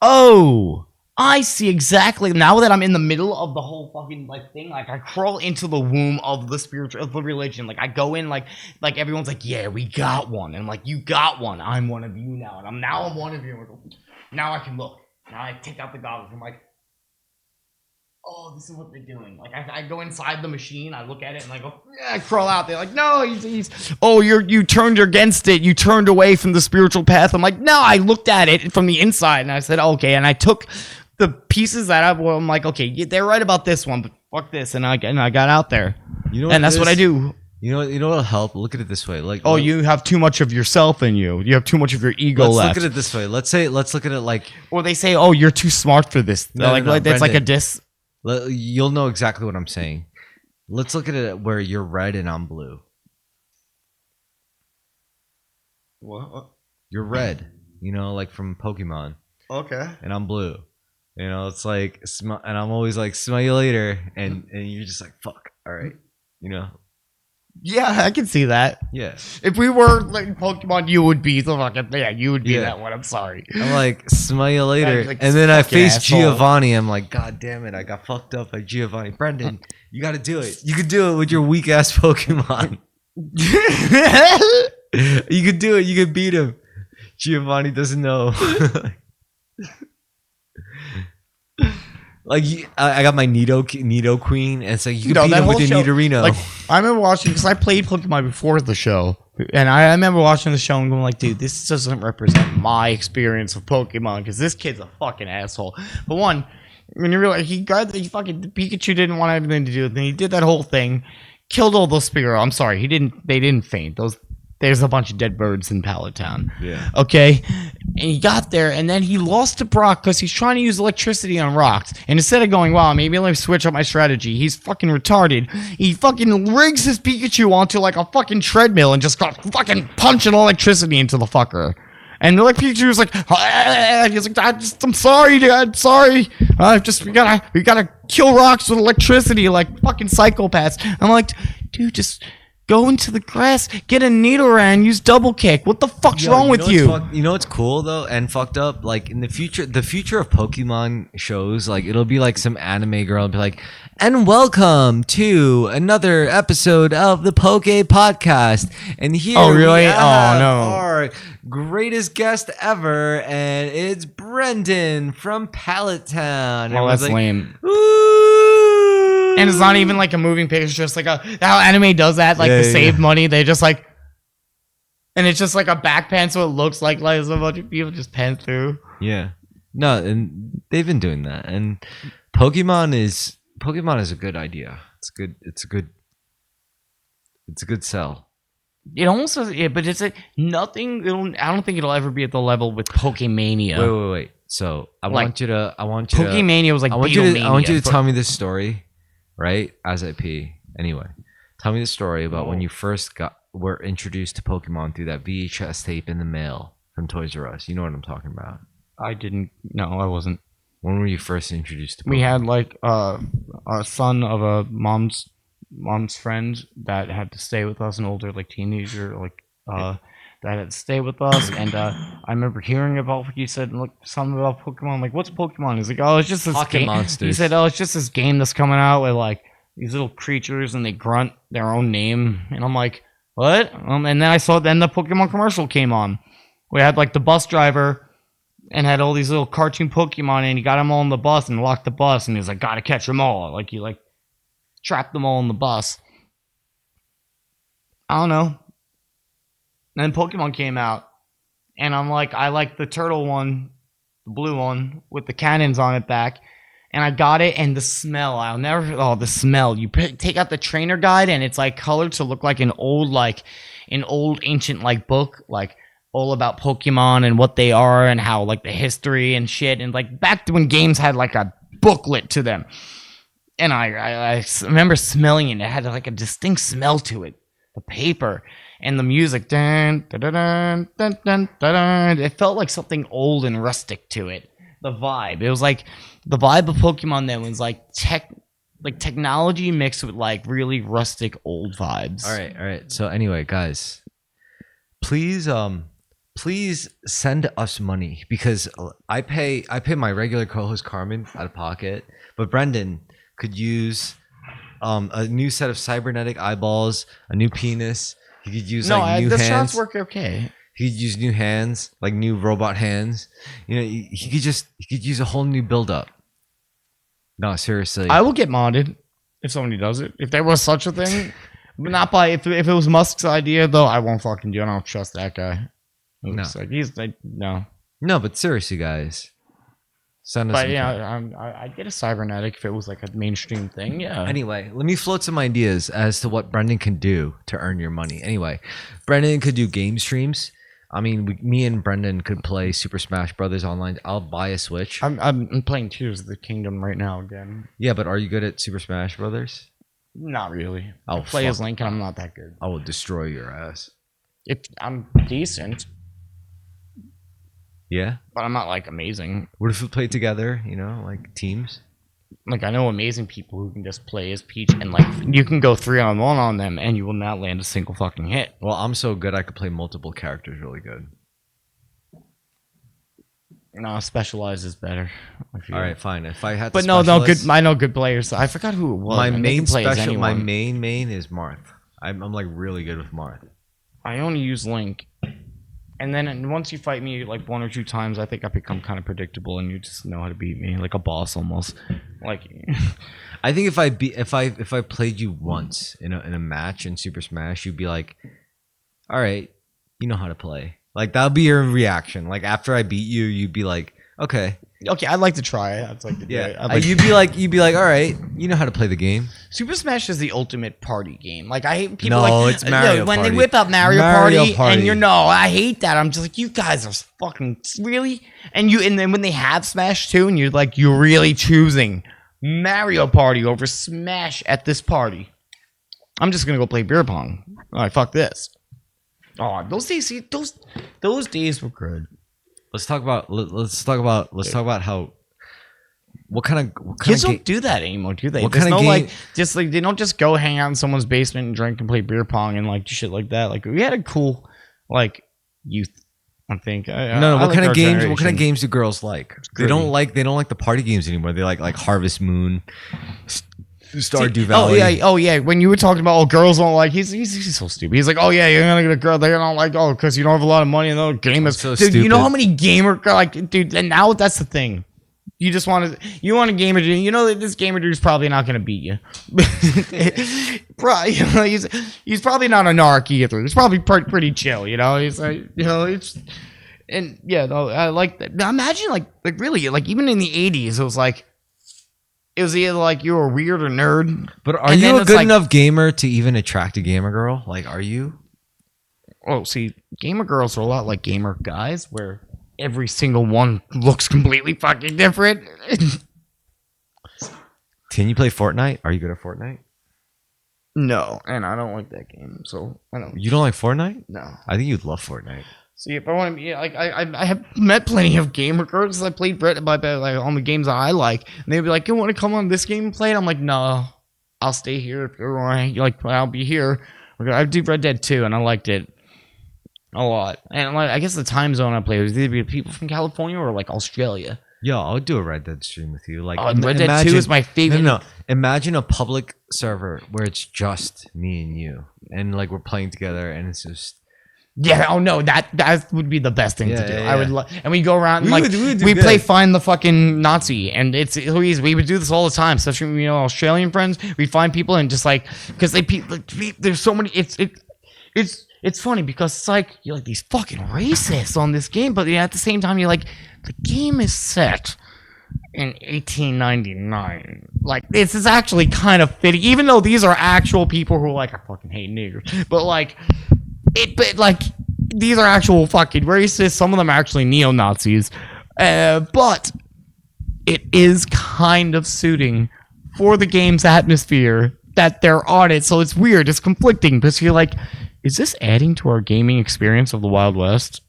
oh, I see exactly now that I'm in the middle of the whole fucking like thing. Like I crawl into the womb of the spiritual, of the religion. Like I go in, like everyone's like, yeah, we got one, and I'm like, you got one. I'm one of you now, and I'm one of you. And now I can look. Now I take out the goggles. I'm like, oh, this is what they're doing. Like I go inside the machine, I look at it, and I go, yeah, I crawl out. They're like, no, he's oh, you turned against it. You turned away from the spiritual path. I'm like, no, I looked at it from the inside, and I said, okay, and I took the pieces that I'm like, okay, they're right about this one, but fuck this, and I got out there, and that's what I do. You know what'll help? Look at it this way. Like, oh, you have too much of yourself in you. You have too much of your ego left. Let's look at it this way. Let's look at it like, or they say, oh, you're too smart for this. No, It's like a diss. You'll know exactly what I'm saying. Let's look at it where you're red and I'm blue. What? You're red, like from Pokemon. Okay. And I'm blue. It's like, and I'm always like, smell you later. And you're just like, fuck. All right. Yeah, I can see that. Yeah. If we were like Pokemon, you would be the fucking, yeah, you would be that one. I'm sorry. I'm like, smell you later. Like, and then I face asshole. Giovanni. I'm like, God damn it. I got fucked up by Giovanni. Brendan, you got to do it. You could do it with your weak ass Pokemon. You could do it. You could beat him. Giovanni doesn't know. Like I got my Nido Queen, and it's like you can beat him with your Nidorino. Like I remember watching, because I played Pokemon before the show, and I remember watching the show and going like, dude, this doesn't represent my experience of Pokemon, because this kid's a fucking asshole. But one, when you realize he fucking Pikachu didn't want anything to do with it, he did that whole thing, killed all those Spearow. I'm sorry, they didn't faint. There's a bunch of dead birds in Pallet Town. Yeah. Okay? And he got there, and then he lost to Brock because he's trying to use electricity on rocks. And instead of going, wow, maybe let me switch up my strategy, he's fucking retarded. He fucking rigs his Pikachu onto like a fucking treadmill and just got fucking punching electricity into the fucker. And like Pikachu was like, he's like, I'm sorry, dude, I'm sorry. We gotta kill rocks with electricity like fucking psychopaths. I'm like, dude, just go into the grass, get a Nidoran, use double kick. What the fuck's wrong with you? You know what's cool though and fucked up? Like in the future of Pokemon shows, like it'll be like some anime girl and be like, and welcome to another episode of the Poke Podcast. And here we have our greatest guest ever, and it's Brendan from Pallet Town. Oh, that's like, lame. Ooh. And it's not even like a moving picture, it's just like how anime does that, like to save money, they just like, and it's just like a back pan, so it looks like there's a bunch of people just pan through. Yeah. No, and they've been doing that. And Pokemon is a good idea. It's a good sell. It almost, yeah, but it's nothing. I don't think it'll ever be at the level with Pokemania. Wait. So I want you to. Pokemania was like. I want you to tell me this story, right? As I pee. Anyway, tell me the story about when you first were introduced to Pokemon through that VHS tape in the mail from Toys R Us. You know what I'm talking about. I didn't. No, I wasn't. When were you first introduced to Pokemon? We had like a son of a mom's friend that had to stay with us, an older like teenager that had to stay with us, and I remember hearing about what you said, look, something about Pokemon. I'm like, what's Pokemon? He's like, oh, it's just this Pocket game. Monsters. He said, oh, it's just this game that's coming out with like these little creatures and they grunt their own name, and I'm like, what? And then I saw the Pokemon commercial came on. We had like the bus driver and had all these little cartoon Pokemon, and he got them all on the bus and locked the bus, and he was like, gotta catch them all. Like he like trapped them all in the bus. I don't know. And then Pokemon came out, and I'm like, I like the turtle one, the blue one with the cannons on it back, and I got it. And the smell, the smell. You take out the trainer guide, and it's like colored to look like an old ancient like book, like all about Pokemon and what they are and how like the history and shit, and like back to when games had like a booklet to them. And I remember smelling it. It had like a distinct smell to it. The paper and the music. Dun, dun, dun, dun, dun, dun, dun. It felt like something old and rustic to it. The vibe. It was like the vibe of Pokemon then was like technology mixed with like really rustic old vibes. All right. So anyway, guys, please send us money, because I pay my regular co-host Carmen out of pocket, but Brendan could use a new set of cybernetic eyeballs, a new penis. He could use new hands. The shots work okay. He could use new hands, like new robot hands. You know, he could use a whole new build-up. No, seriously. I will get modded if somebody does it. If there was such a thing. But not by if it was Musk's idea though, I won't fucking do it. I don't trust that guy. No. Like, he's like no. No, but seriously, guys. Send us. But yeah, I'd get a cybernetic if it was like a mainstream thing. Yeah. Anyway, let me float some ideas as to what Brendan can do to earn your money. Anyway, Brendan could do game streams. I mean, me and Brendan could play Super Smash Brothers online. I'll buy a Switch. I'm playing Tears of the Kingdom right now again. Yeah, but are you good at Super Smash Brothers? Not really. I'll play as Link, and I'm not that good. I will destroy your ass. I'm decent. Yeah? But I'm not like amazing. What if we play together, you know, like teams? Like, I know amazing people who can just play as Peach, and like you can go 3-on-1 on them and you will not land a single fucking hit. Well, I'm so good I could play multiple characters really good. No, Specialized is better. All right, fine. If I had to, but no, good. I know good players. I forgot who it was. My main is Marth. I'm like really good with Marth. I only use Link, and then once you fight me like 1 or 2 times, I think I become kind of predictable, and you just know how to beat me like a boss almost. Like, I think if I played you once in a match in Super Smash, you'd be like, all right, you know how to play. Like, that'll be your reaction. Like, after I beat you, you'd be like, okay, I'd like to try it. I'd like to do it. You'd be like, all right, you know how to play the game. Super Smash is the ultimate party game. Like, I hate people it's Mario when Party. They whip out Mario Party, and I hate that. I'm just like, you guys are fucking really, and then when they have Smash 2, and you're really choosing Mario Party over Smash at this party. I'm just gonna go play beer pong. All right, fuck this. Oh, those days were good. Let's talk about how what kind of kids don't do that anymore, do they? There's no game? They don't just go hang out in someone's basement and drink and play beer pong and like shit like that. Like, we had a cool like youth. I think. What kind of games? What kind of games do girls like? They don't like the party games anymore. They like Harvest Moon, Stardew Valley. Oh yeah. When you were talking about girls don't like, he's so stupid. He's like, oh yeah, you're gonna get a girl. They don't like because you don't have a lot of money and the game is so dude. Stupid. You know how many dude? And now that's the thing. You just want a gamer dude. You know that this gamer dude is probably not gonna beat you. He's probably not a narc either. He's probably pretty chill. You know, he's like, you know, it's. And yeah, no, I like that. Now imagine like really like even in the 80s, it was either like you were weird or nerd. But are you a good enough gamer to even attract a gamer girl? Like, are you? Oh, see, gamer girls are a lot like gamer guys, where every single one looks completely fucking different. Can you play Fortnite? Are you good at Fortnite? No, and I don't like that game, so I don't. You don't like Fortnite? No. I think you'd love Fortnite. See, if I want to be like, I have met plenty of gamer girls. I played like on the games that I like, and they'd be like, "You want to come on this game and play it?" I'm like, "No, I'll stay here if you're like, I'll be here." I do Red Dead 2, and I liked it a lot. And like, I guess the time zone I play was either people from California or like Australia. Yo, I'll do a Red Dead stream with you. Like, Red Dead 2 is my favorite. No, imagine a public server where it's just me and you, and like we're playing together, and it's just. Yeah, oh no, that would be the best thing to do. Yeah, I would, and we go around and we would do we good. play find the fucking Nazi, and it's Louise. We would do this all the time, especially Australian friends. We find people and just like because there's so many. It's funny because it's like you're like these fucking racists on this game, but at the same time you're like the game is set in 1899. Like this is actually kind of fitting, even though these are actual people who are like I fucking hate niggers, but like. But like these are actual fucking racists. Some of them are actually neo-Nazis, but it is kind of suiting for the game's atmosphere that they're on it. So it's weird. It's conflicting because you're like, is this adding to our gaming experience of the Wild West?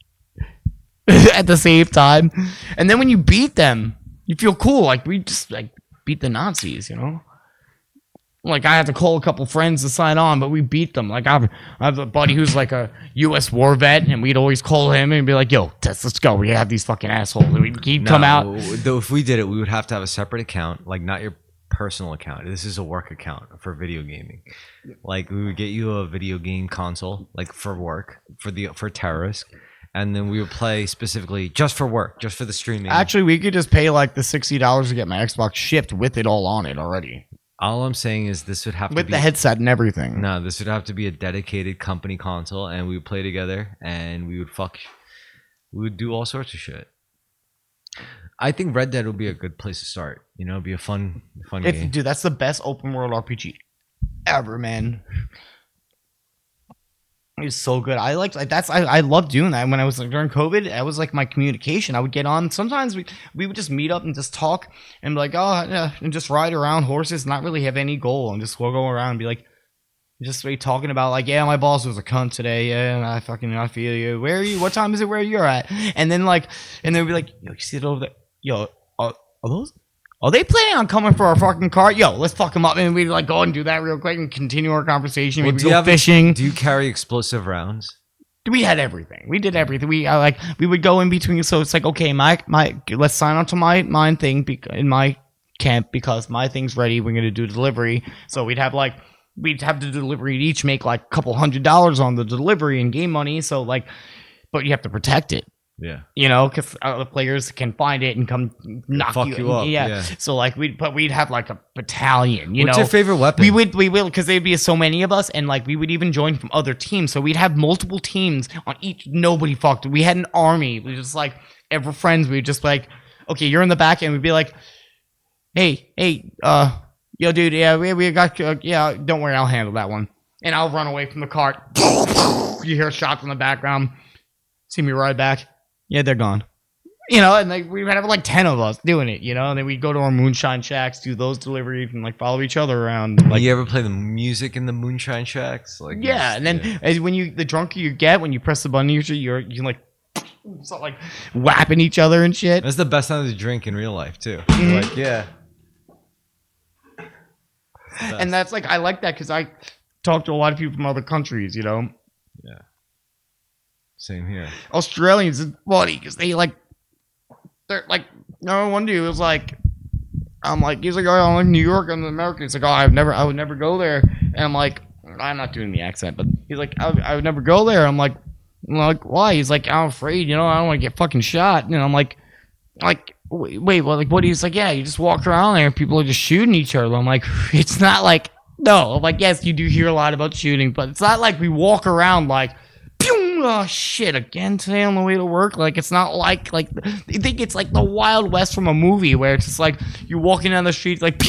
At the same time, and then when you beat them, you feel cool. Like we just like beat the Nazis, Like I had to call a couple friends to sign on, but we beat them. Like I have a buddy who's like a U.S. war vet, and we'd always call him and be like, "Yo, let's go. We have these fucking assholes." And he'd come out. Though if we did it, we would have to have a separate account, like not your personal account. This is a work account for video gaming. Like we would get you a video game console, like for work, for Terrorisk, and then we would play specifically just for work, just for the streaming. Actually, we could just pay like the $60 to get my Xbox shipped with it all on it already. All I'm saying is this would have to with be the headset and everything. No, this would have to be a dedicated company console, and we would play together, and we would do all sorts of shit. I think Red Dead would be a good place to start. It'd be a fun game. Dude, that's the best open world RPG ever, man. It's so good. I love doing that. When I was like during COVID, that was like my communication. I would get on. Sometimes we would just meet up and just talk and be like, oh yeah, and just ride around horses, not really have any goal, and just we'll go around and be like, just be talking about like, yeah, my boss was a cunt today. Yeah, and I feel you. Where are you? What time is it? Where you're at? And then we'd be like, yo, you see it over there? Yo, are those? Are they planning on coming for our fucking car? Yo, let's fuck them up. And we'd like go and do that real quick and continue our conversation. Maybe go fishing. Do you carry explosive rounds? We had everything. We did everything. We would go in between. So it's like, okay, my let's sign on to my thing in my camp because my thing's ready. We're gonna do delivery. So we'd have the delivery each make like a couple $100 on the delivery and game money. So like, but you have to protect it. Yeah, because other players can find it and come knock you up. Yeah. So like we'd have like a battalion. What's your favorite weapon? We will because there'd be so many of us, and like we would even join from other teams. So we'd have multiple teams on each. Nobody fucked. We had an army. We just like ever friends. We'd just like, okay, you're in the back, and we'd be like, hey, yo, dude, yeah, we got, yeah, don't worry, I'll handle that one, and I'll run away from the cart. You hear shots in the background. See me ride back. Yeah, they're gone. And like we would have like 10 of us doing it, and then we'd go to our moonshine shacks, do those deliveries, and like follow each other around. Like, you ever play the music in the moonshine shacks? Like yeah, and then as the drunker you get, when you press the button, usually you like start like whapping each other and shit. That's the best time to drink in real life too. Like yeah, and that's like I like that because I talk to a lot of people from other countries, Yeah. Same here. Australians is funny because they're like, no one dude was like, he's like, oh, I'm like New York, I'm an American. He's like, oh, I would never go there. And I'm like, I'm not doing the accent, but he's like, I would never go there. I'm like, why? He's like, I'm afraid, I don't want to get fucking shot. And I'm like, wait, well, like, what? He's like, yeah, you just walk around there and people are just shooting each other. I'm like, it's not like, no. I'm like, yes, you do hear a lot about shooting, but it's not like we walk around like, oh shit, again today on the way to work. Like it's not like they think it's like the Wild West from a movie where it's just like you're walking down the street like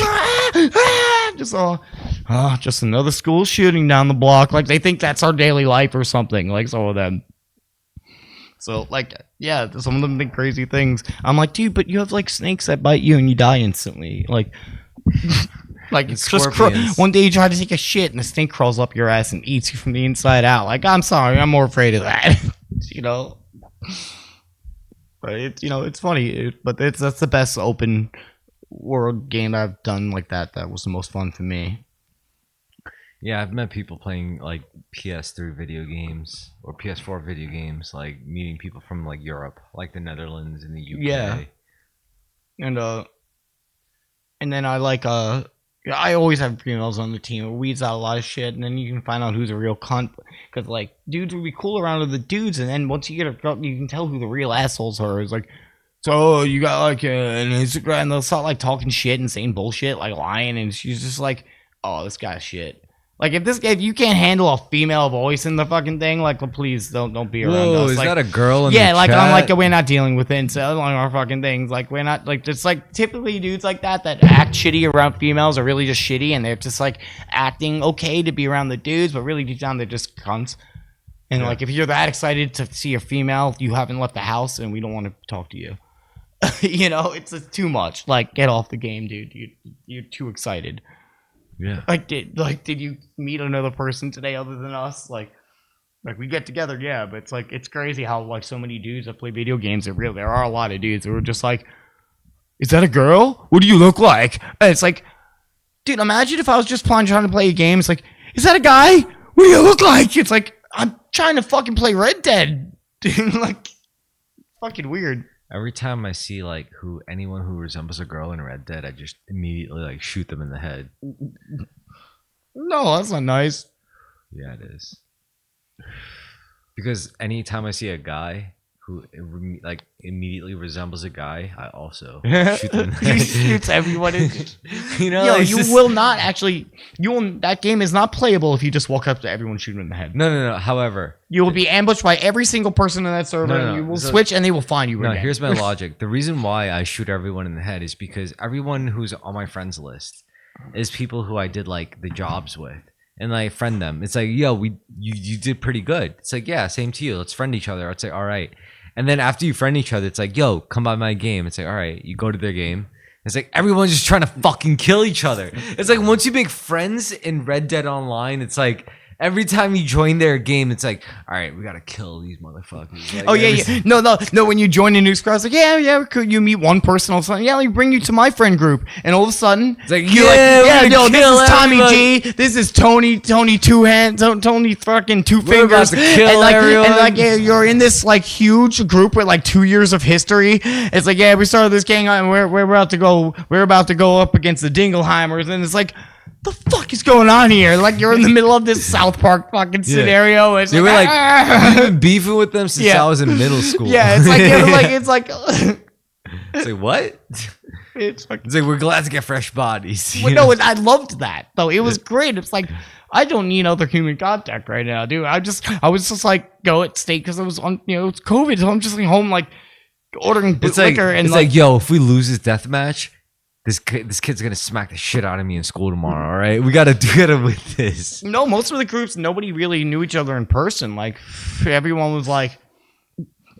just another school shooting down the block. Like they think that's our daily life or something. Like some of them. So like yeah, some of them think crazy things. I'm like, dude, but you have like snakes that bite you and you die instantly. Like like it's just one day you try to take a shit and the snake crawls up your ass and eats you from the inside out. Like I'm sorry, I'm more afraid of that. But it's funny. But that's the best open world game I've done like that. That was the most fun for me. Yeah, I've met people playing like PS3 video games or PS4 video games, like meeting people from like Europe, like the Netherlands and the UK. Yeah. And then I like I always have females on the team. It weeds out a lot of shit, and then you can find out who's a real cunt. Because like dudes would be cool around with the dudes, and then once you get a girl, you can tell who the real assholes are. It's like, so you got like an Instagram, and they'll start like talking shit and saying bullshit, like lying, and she's just like, oh, this guy's shit. Like if you can't handle a female voice in the fucking thing, like please don't be around Whoa, us. is Like, that a girl in yeah, the like chat? I'm like we're not dealing with incel on our fucking things. Like we're not like it's like typically dudes like that act shitty around females are really just shitty, and they're just like acting okay to be around the dudes, but really deep down they're just cunts. And like if you're that excited to see a female, you haven't left the house, and we don't want to talk to you. You know, it's too much. Like get off the game, dude. You're too excited. Yeah. Did you meet another person today other than us? Like we get together, yeah, but it's like it's crazy how like so many dudes that play video games are real. There are a lot of dudes who are just like, is that a girl? What do you look like? And it's like, dude, imagine if I was just trying to play a game. It's like, is that a guy? What do you look like? It's like I'm trying to fucking play Red Dead. Dude, like fucking weird. Every time I see like anyone who resembles a girl in Red Dead, I just immediately like shoot them in the head. No, that's not nice. Yeah, it is. Because anytime I see a guy who like immediately resembles a guy, I also shoot them in the He head. shoots everyone. You know, Yo, it's you just- will not actually. That game is not playable if you just walk up to everyone shooting in the head. No. However, You will be ambushed by every single person in that server. No. And you will switch, and they will find you no, again. here's my logic. The reason why I shoot everyone in the head is because everyone who's on my friends list is people who I did like the jobs with. And I friend them. It's like, yo, you did pretty good. It's like, yeah, same to you. Let's friend each other. I'd say, all right. And then after you friend each other, it's like, yo, come by my game. It's like, all right, you go to their game. It's like everyone's just trying to fucking kill each other. It's like once you make friends in Red Dead Online, it's like every time you join their game, it's like, all right, we gotta kill these motherfuckers. Like, Oh yeah. No. When you join a new squad, it's like, yeah. Could you meet one person all of a sudden? Yeah, let me bring you to my friend group, and all of a sudden, It's like, you're yeah, like, yo, this kill is Tommy everybody. G. This is Tony Two Hands, Tony fucking Two We're about Fingers, to kill and like everyone. you're in this like huge group with like 2 years of history. It's like, yeah, we started this gang, and we're about to go up against the Dingleheimers, and it's like, the fuck is going on here? Like you're in the middle of this South Park fucking scenario. It's They were like, we've been beefing with them since Yeah. I was in middle school. yeah, it's like it's like It's like, what? it's like. It's like, we're glad to get fresh bodies. But no, I loved that though. It was great. It's like I don't need other human contact right now, dude. I was just like go at state because I was on it's COVID, so I'm just like home like ordering It's like, liquor and it's like, yo, if we lose this death match, this kid's gonna smack the shit out of me in school tomorrow. All right, we gotta with this. no, most of the groups nobody really knew each other in person. Like everyone was like.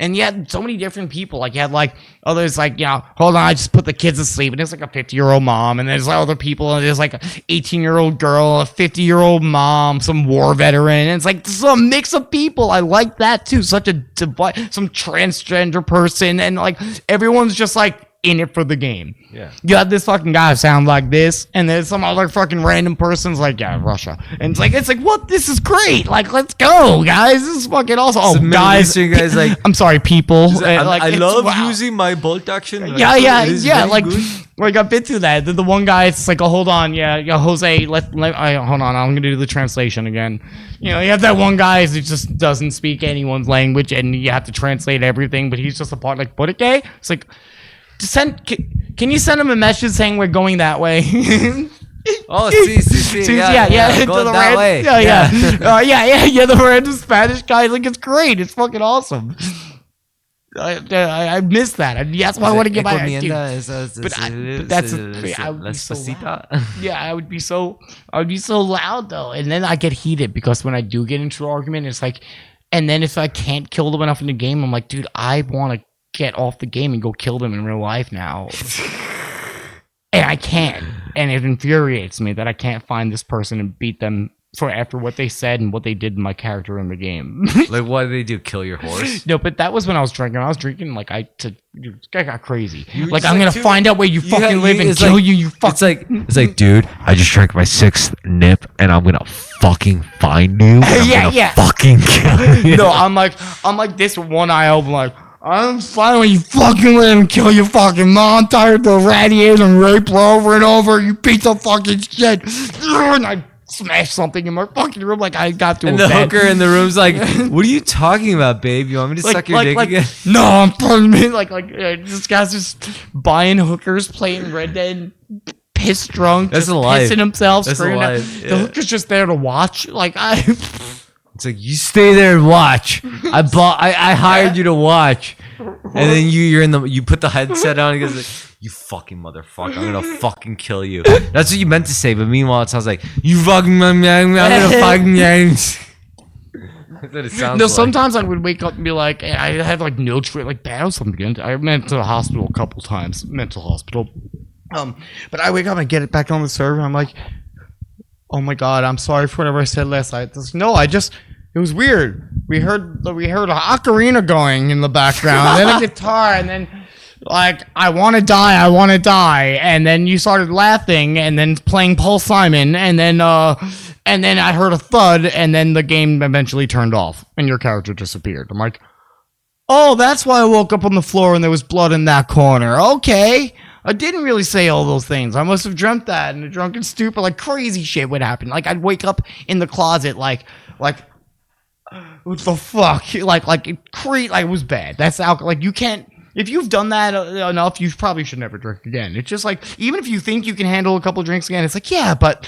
And you had so many different people. Like you had like others like, hold on, I just put the kids to sleep. And there's like a 50-year-old mom. And there's other people. And there's like an 18-year-old girl, a 50-year-old mom, some war veteran. And it's like this is a mix of people. I like that too. Such a some transgender person. And like everyone's just like in it for the game. Yeah. You had this fucking guy sound like this, and there's some other fucking random person's like, yeah, Russia. And it's like, what? This is great. Like, let's go, guys. This is fucking awesome. Oh, Middle guys. Eastern guys like, I'm sorry, people. I it's- love wow. using my bolt action. Like, Yeah. it is very Like, good. like I've been through that. The one guy, it's like, oh, hold on, yeah, Jose, hold on, I'm gonna do the translation again. You have that one guy who just doesn't speak anyone's language, and you have to translate everything, but he's just a part like, what okay? It's like, can you send him a message saying we're going that way? Oh, see, yeah, go to the that way. Yeah, the random Spanish guy. Like, it's great. It's fucking awesome. I miss that. That's why I want to get my dude. But that's I would be so loud. Yeah, I would be so loud though, and then I get heated because when I do get into an argument, it's like, and then if I can't kill them enough in the game, I'm like, dude, I want to get off the game and go kill them in real life now. And I can't. And it infuriates me that I can't find this person and beat them for after what they said and what they did to my character in the game. Like, what did they do? Kill your horse? No, but that was when I was drinking. I was drinking like this guy got crazy. Like, just I'm like, gonna find out where you fucking live and it's kill like- you. You fuck. It's like, dude, I just drank my 6th nip, and I'm gonna fucking find you. And I'm Yeah, gonna yeah. fucking kill you. No, I'm like this with one eye open, like, I'm fine when you fucking let him kill your fucking mom. I'm tired of irradiate and rape her over and over. You piece of fucking shit. And I smashed something in my fucking room like I got to And a the bed. hooker in the room's like, "What are you talking about, babe? You want me to suck your dick again?" No, I'm pardon me. This guy's just buying hookers, playing Red Dead, pissed drunk, That's just a life. pissing himself, That's a screaming out. life, The yeah. hooker's just there to watch. It's like, you stay there and watch. I hired you to watch. And then you put the headset on and he goes like, "You fucking motherfucker, I'm gonna fucking kill you." That's what you meant to say, but meanwhile it sounds like, "You fucking I'm gonna fucking." That's what it sounds No, like. sometimes I would wake up and be like, I have like no choice, like bad or something. I went to the hospital a couple times, mental hospital. But I wake up and get it back on the server. I'm like, oh my god, I'm sorry for whatever I said last night. No, it was weird. We heard an ocarina going in the background, and then a guitar, and then like I want to die, and then you started laughing, and then playing Paul Simon, and then I heard a thud, and then the game eventually turned off, and your character disappeared. I'm like, oh, that's why I woke up on the floor and there was blood in that corner. Okay. I didn't really say all those things. I must have dreamt that, and a drunken stupor, like crazy shit would happen. Like I'd wake up in the closet, like what the fuck? Like it was bad. That's alcohol. Like you can't. If you've done that enough, you probably should never drink again. It's just like, even if you think you can handle a couple drinks again, it's like, yeah, but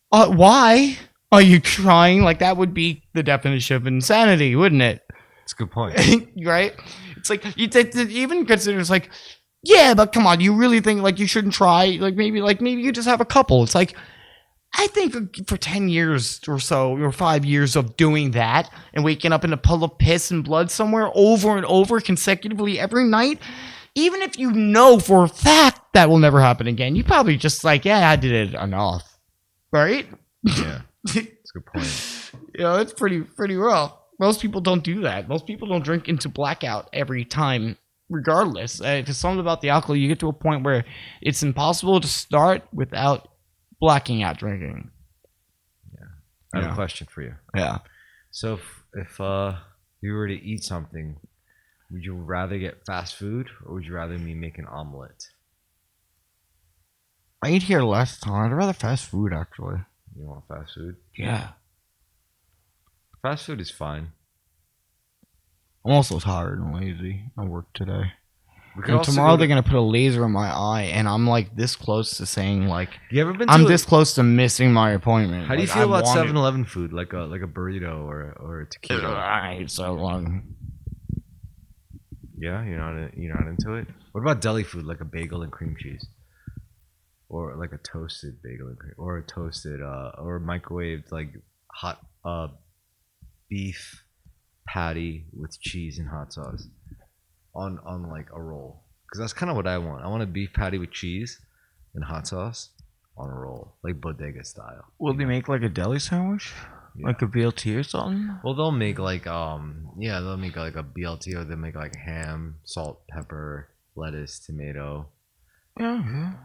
why are you trying? Like that would be the definition of insanity, wouldn't it? That's a good point. Right? It's like you even consider it's like, yeah, but come on, you really think like you shouldn't try? Like maybe you just have a couple. It's like, I think for 10 years or so, or 5 years of doing that and waking up in a puddle of piss and blood somewhere over and over consecutively every night, even if you know for a fact that will never happen again, you probably just like, yeah, I did it enough. Right? Yeah. That's a good point. It's pretty rough. Most people don't do that. Most people don't drink into blackout every time, regardless. It's something about the alcohol. You get to a point where it's impossible to start without blacking out drinking. Yeah. I have a question for you. Yeah. So if you were to eat something, would you rather get fast food or would you rather me make an omelet? I ate here last time. I'd rather fast food, actually. You want fast food? Yeah. Fast food is fine. I'm also tired and lazy. I worked today. We could And also tomorrow go they're gonna put a laser in my eye, and I'm like this close to saying like You ever been to I'm this close to missing my appointment. How do you Like, feel I about wanted- 7-Eleven food, like a burrito or a taquito? I hate so long. Yeah, you're not into it. What about deli food, like a bagel and cream cheese, or like a toasted bagel and cream, or a toasted or microwaved like hot beef patty with cheese and hot sauce on like a roll? Because that's kind of what I want. I want a beef patty with cheese and hot sauce on a roll, like bodega style. Will they make like a deli sandwich, Yeah. like a BLT or something? Well, they'll make like they'll make like a BLT, or they'll make like ham, salt, pepper, lettuce, tomato. Yeah.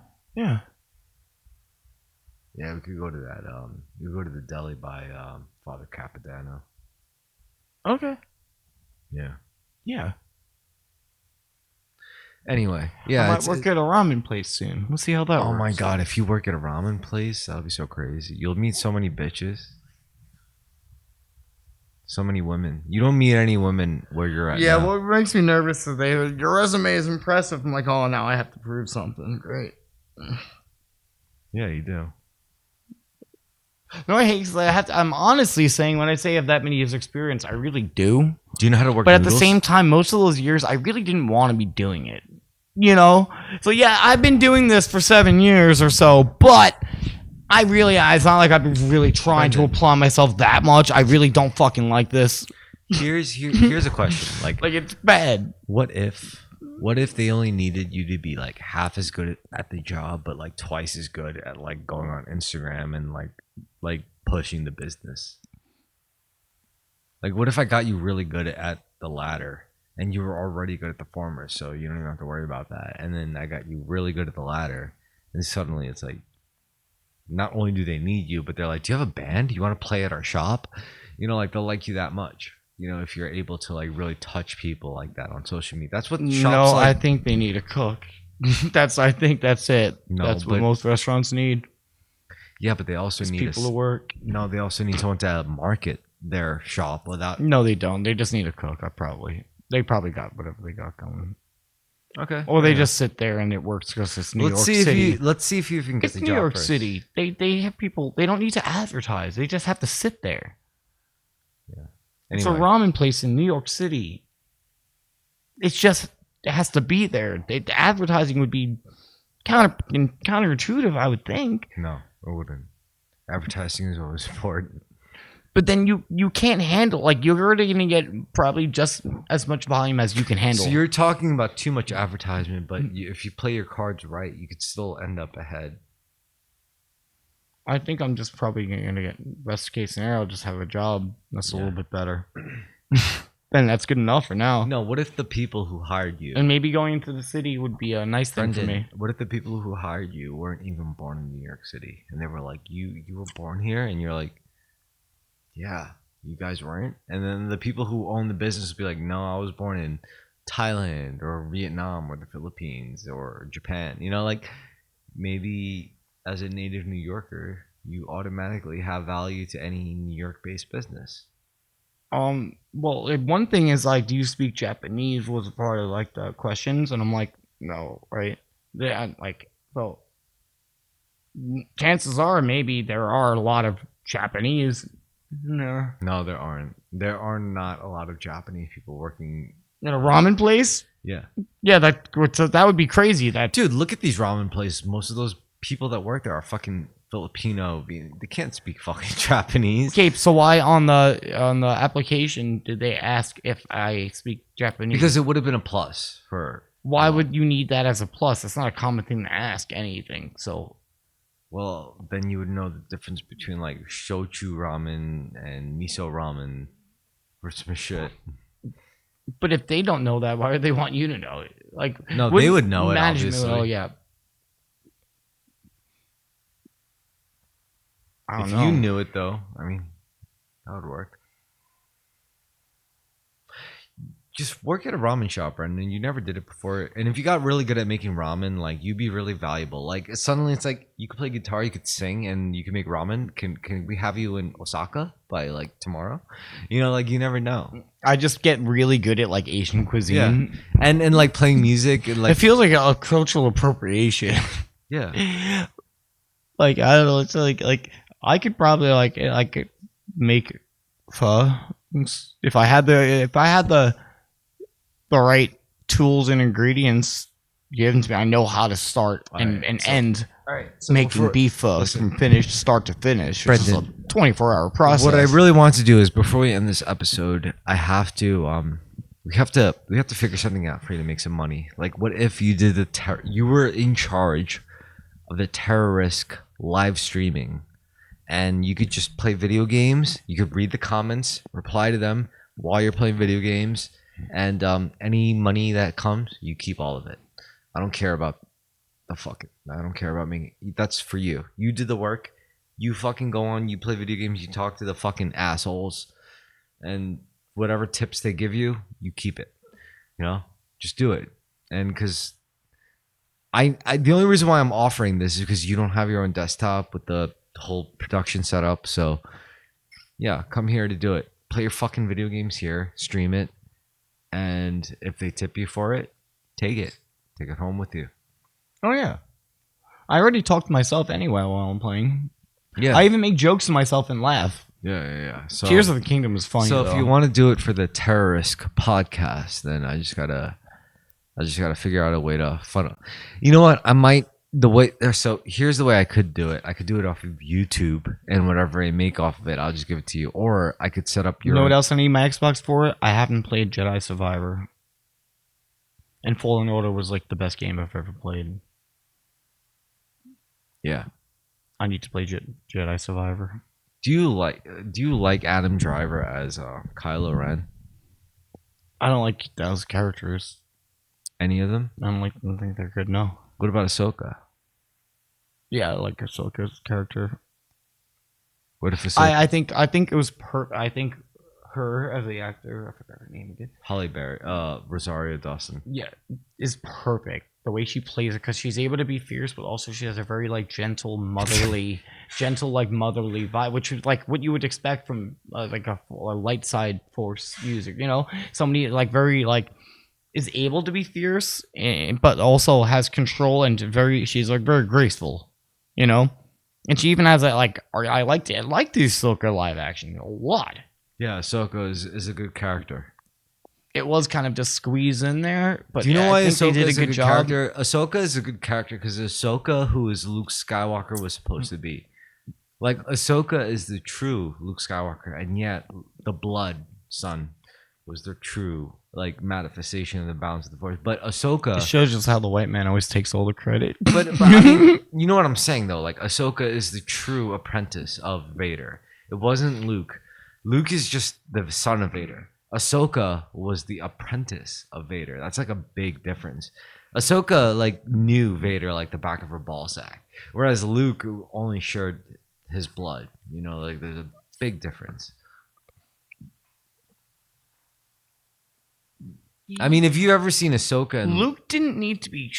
Yeah, we could go to that. We could go to the deli by Father Capodanno. Okay. Yeah. Yeah. Anyway, I yeah. might work at a ramen place soon. We'll see how that works. Oh my god, if you work at a ramen place, that'll be so crazy. You'll meet so many bitches. So many women. You don't meet any women where you're at. Yeah, now. what makes me nervous is your resume is impressive. I'm like, oh, now I have to prove something. Great. Yeah, you do. No, I hate. 'Cause I'm honestly saying when I say I have that many years experience, I really do. Do you know how to work But at the noodles? same time, most of those years, I really didn't want to be doing it. You know? So yeah, I've been doing this for 7 years or so, but it's not like I've been really trying to apply myself that much. I really don't fucking like this. Here's a question. Like it's bad. what if they only needed you to be like half as good at the job, but like twice as good at like going on Instagram and like pushing the business? Like, what if I got you really good at the latter and you were already good at the former, so you don't even have to worry about that? And then I got you really good at the latter, and suddenly it's like, not only do they need you, but they're like, do you have a band? You want to play at our shop? You know, like they'll like you that much. you know, if you're able to like really touch people like that on social media. That's what shops No, I like. think they need a cook. I think that's it. No, That's what but most restaurants need. yeah, but they also Is need people to work. no, they also need someone to market their shop without. No, they don't. They just need a cook. They probably got whatever they got going. Okay. Or they yeah. just sit there and it works because it's New York City. Let's see if you can get It's the New job York first. City. They have people. They don't need to advertise. They just have to sit there. It's a Anyway, ramen place in New York City. It's just it has to be there. The advertising would be counterintuitive, I would think. no, it wouldn't. Advertising is always important. But then you can't handle like you're already gonna get probably just as much volume as you can handle. So you're talking about too much advertisement, but if you play your cards right, you could still end up ahead. I think I'm just probably gonna get best case scenario, just have a job that's a little bit better. Then that's good enough for now. No, what if the people who hired you, And maybe going into the city would be a nice thing for Brendan, me. what if the people who hired you weren't even born in New York City, and they were like, you were born here, and you're like, yeah, you guys weren't, and then the people who own the business would be like, no, I was born in Thailand or Vietnam or the Philippines or Japan. You know, like maybe as a native New Yorker, you automatically have value to any New York-based business. Well, one thing is like, do you speak Japanese? Was a part of like the questions, and I'm like, no, right? Yeah, like, so chances are maybe there are a lot of Japanese. No. No, there aren't. There are not a lot of Japanese people working. In a ramen place? Yeah. Yeah, that would be crazy. That Dude, look at these ramen places. Most of those people that work there are fucking Filipino. They can't speak fucking Japanese. Okay, so why on the application did they ask if I speak Japanese? Because it would have been a plus for. Why would you need that as a plus? That's not a common thing to ask anything. So Well, then you would know the difference between like shochu ramen and miso ramen or some shit. but if they don't know that, why would they want you to know it? Like No, they wouldn't would know it, management- obviously. Oh yeah. I don't If know. you knew it though, I mean, that would work. Just work at a ramen shop, Brendan. You never did it before. And if you got really good at making ramen, like you'd be really valuable. Like suddenly it's like you could play guitar, you could sing, and you can make ramen. Can we have you in Osaka by like tomorrow? You know, like you never know. I just get really good at like Asian cuisine. And like playing music and It like feels like a cultural appropriation. yeah. Like I don't know, it's like I could probably I could make pho if I had the right tools and ingredients given to me. I know how to start and end All right. making beef pho from finish start to finish. Which is a 24-hour process. What I really want to do is before we end this episode, I have to we have to figure something out for you to make some money. Like what if you did you were in charge of the Terrorisk live streaming and you could just play video games, you could read the comments, reply to them while you're playing video games, and any money that comes, you keep all of it. I don't care about I don't care about making. That's for you. You did the work. You fucking go on. You play video games. You talk to the fucking assholes, and whatever tips they give you, you keep it. You know, just do it. And because I the only reason why I'm offering this is because you don't have your own desktop with the whole production setup. So yeah, come here to do it. Play your fucking video games here. Stream it. And if they tip you for it, take it. Take it home with you. Oh yeah, I already talk to myself anyway while I'm playing. Yeah. I even make jokes to myself and laugh. Yeah. So, Tears of the Kingdom is funny. so though. if you want to do it for the Terrorisk podcast, then I just gotta figure out a way to funnel. You know what? I might so here's the way I could do it. I could do it off of YouTube, and whatever I make off of it, I'll just give it to you. Or I could set up You your. know what else I need my Xbox for? I haven't played Jedi Survivor. And Fallen Order was like the best game I've ever played. Yeah. I need to play Jedi Survivor. Do you like Adam Driver as Kylo Ren? I don't like those characters. Any of them? I don't think they're good. No. What about Ahsoka? Yeah, I like Ahsoka's character. What if Ahsoka? I think it was I think her as the actor, I forgot her name again. Holly Berry, Rosario Dawson. Yeah, is perfect. The way she plays it, because she's able to be fierce, but also she has a very like gentle, motherly vibe, which is like what you would expect from like a light side force user. You know, somebody like very like is able to be fierce, but also has control and she's like very graceful. You know, and she even has that like I like the Ahsoka live action a lot. Yeah, Ahsoka is a good character. It was kind of just squeezed in there, but do you know why Ahsoka did is a good job? character? Ahsoka is a good character because Ahsoka, who is Luke Skywalker, was supposed to be. Like, Ahsoka is the true Luke Skywalker, and yet the blood son was the true like manifestation of the balance of the Force. But Ahsoka, It shows just how the white man always takes all the credit. but I mean, you know what I'm saying though. Like, Ahsoka is the true apprentice of Vader. It wasn't Luke. Luke is just the son of Vader. Ahsoka was the apprentice of Vader. That's like a big difference. Ahsoka like knew Vader like the back of her ball sack, whereas Luke only shared his blood. You know, like there's a big difference. I mean, if you ever seen Ahsoka, and Luke didn't need to be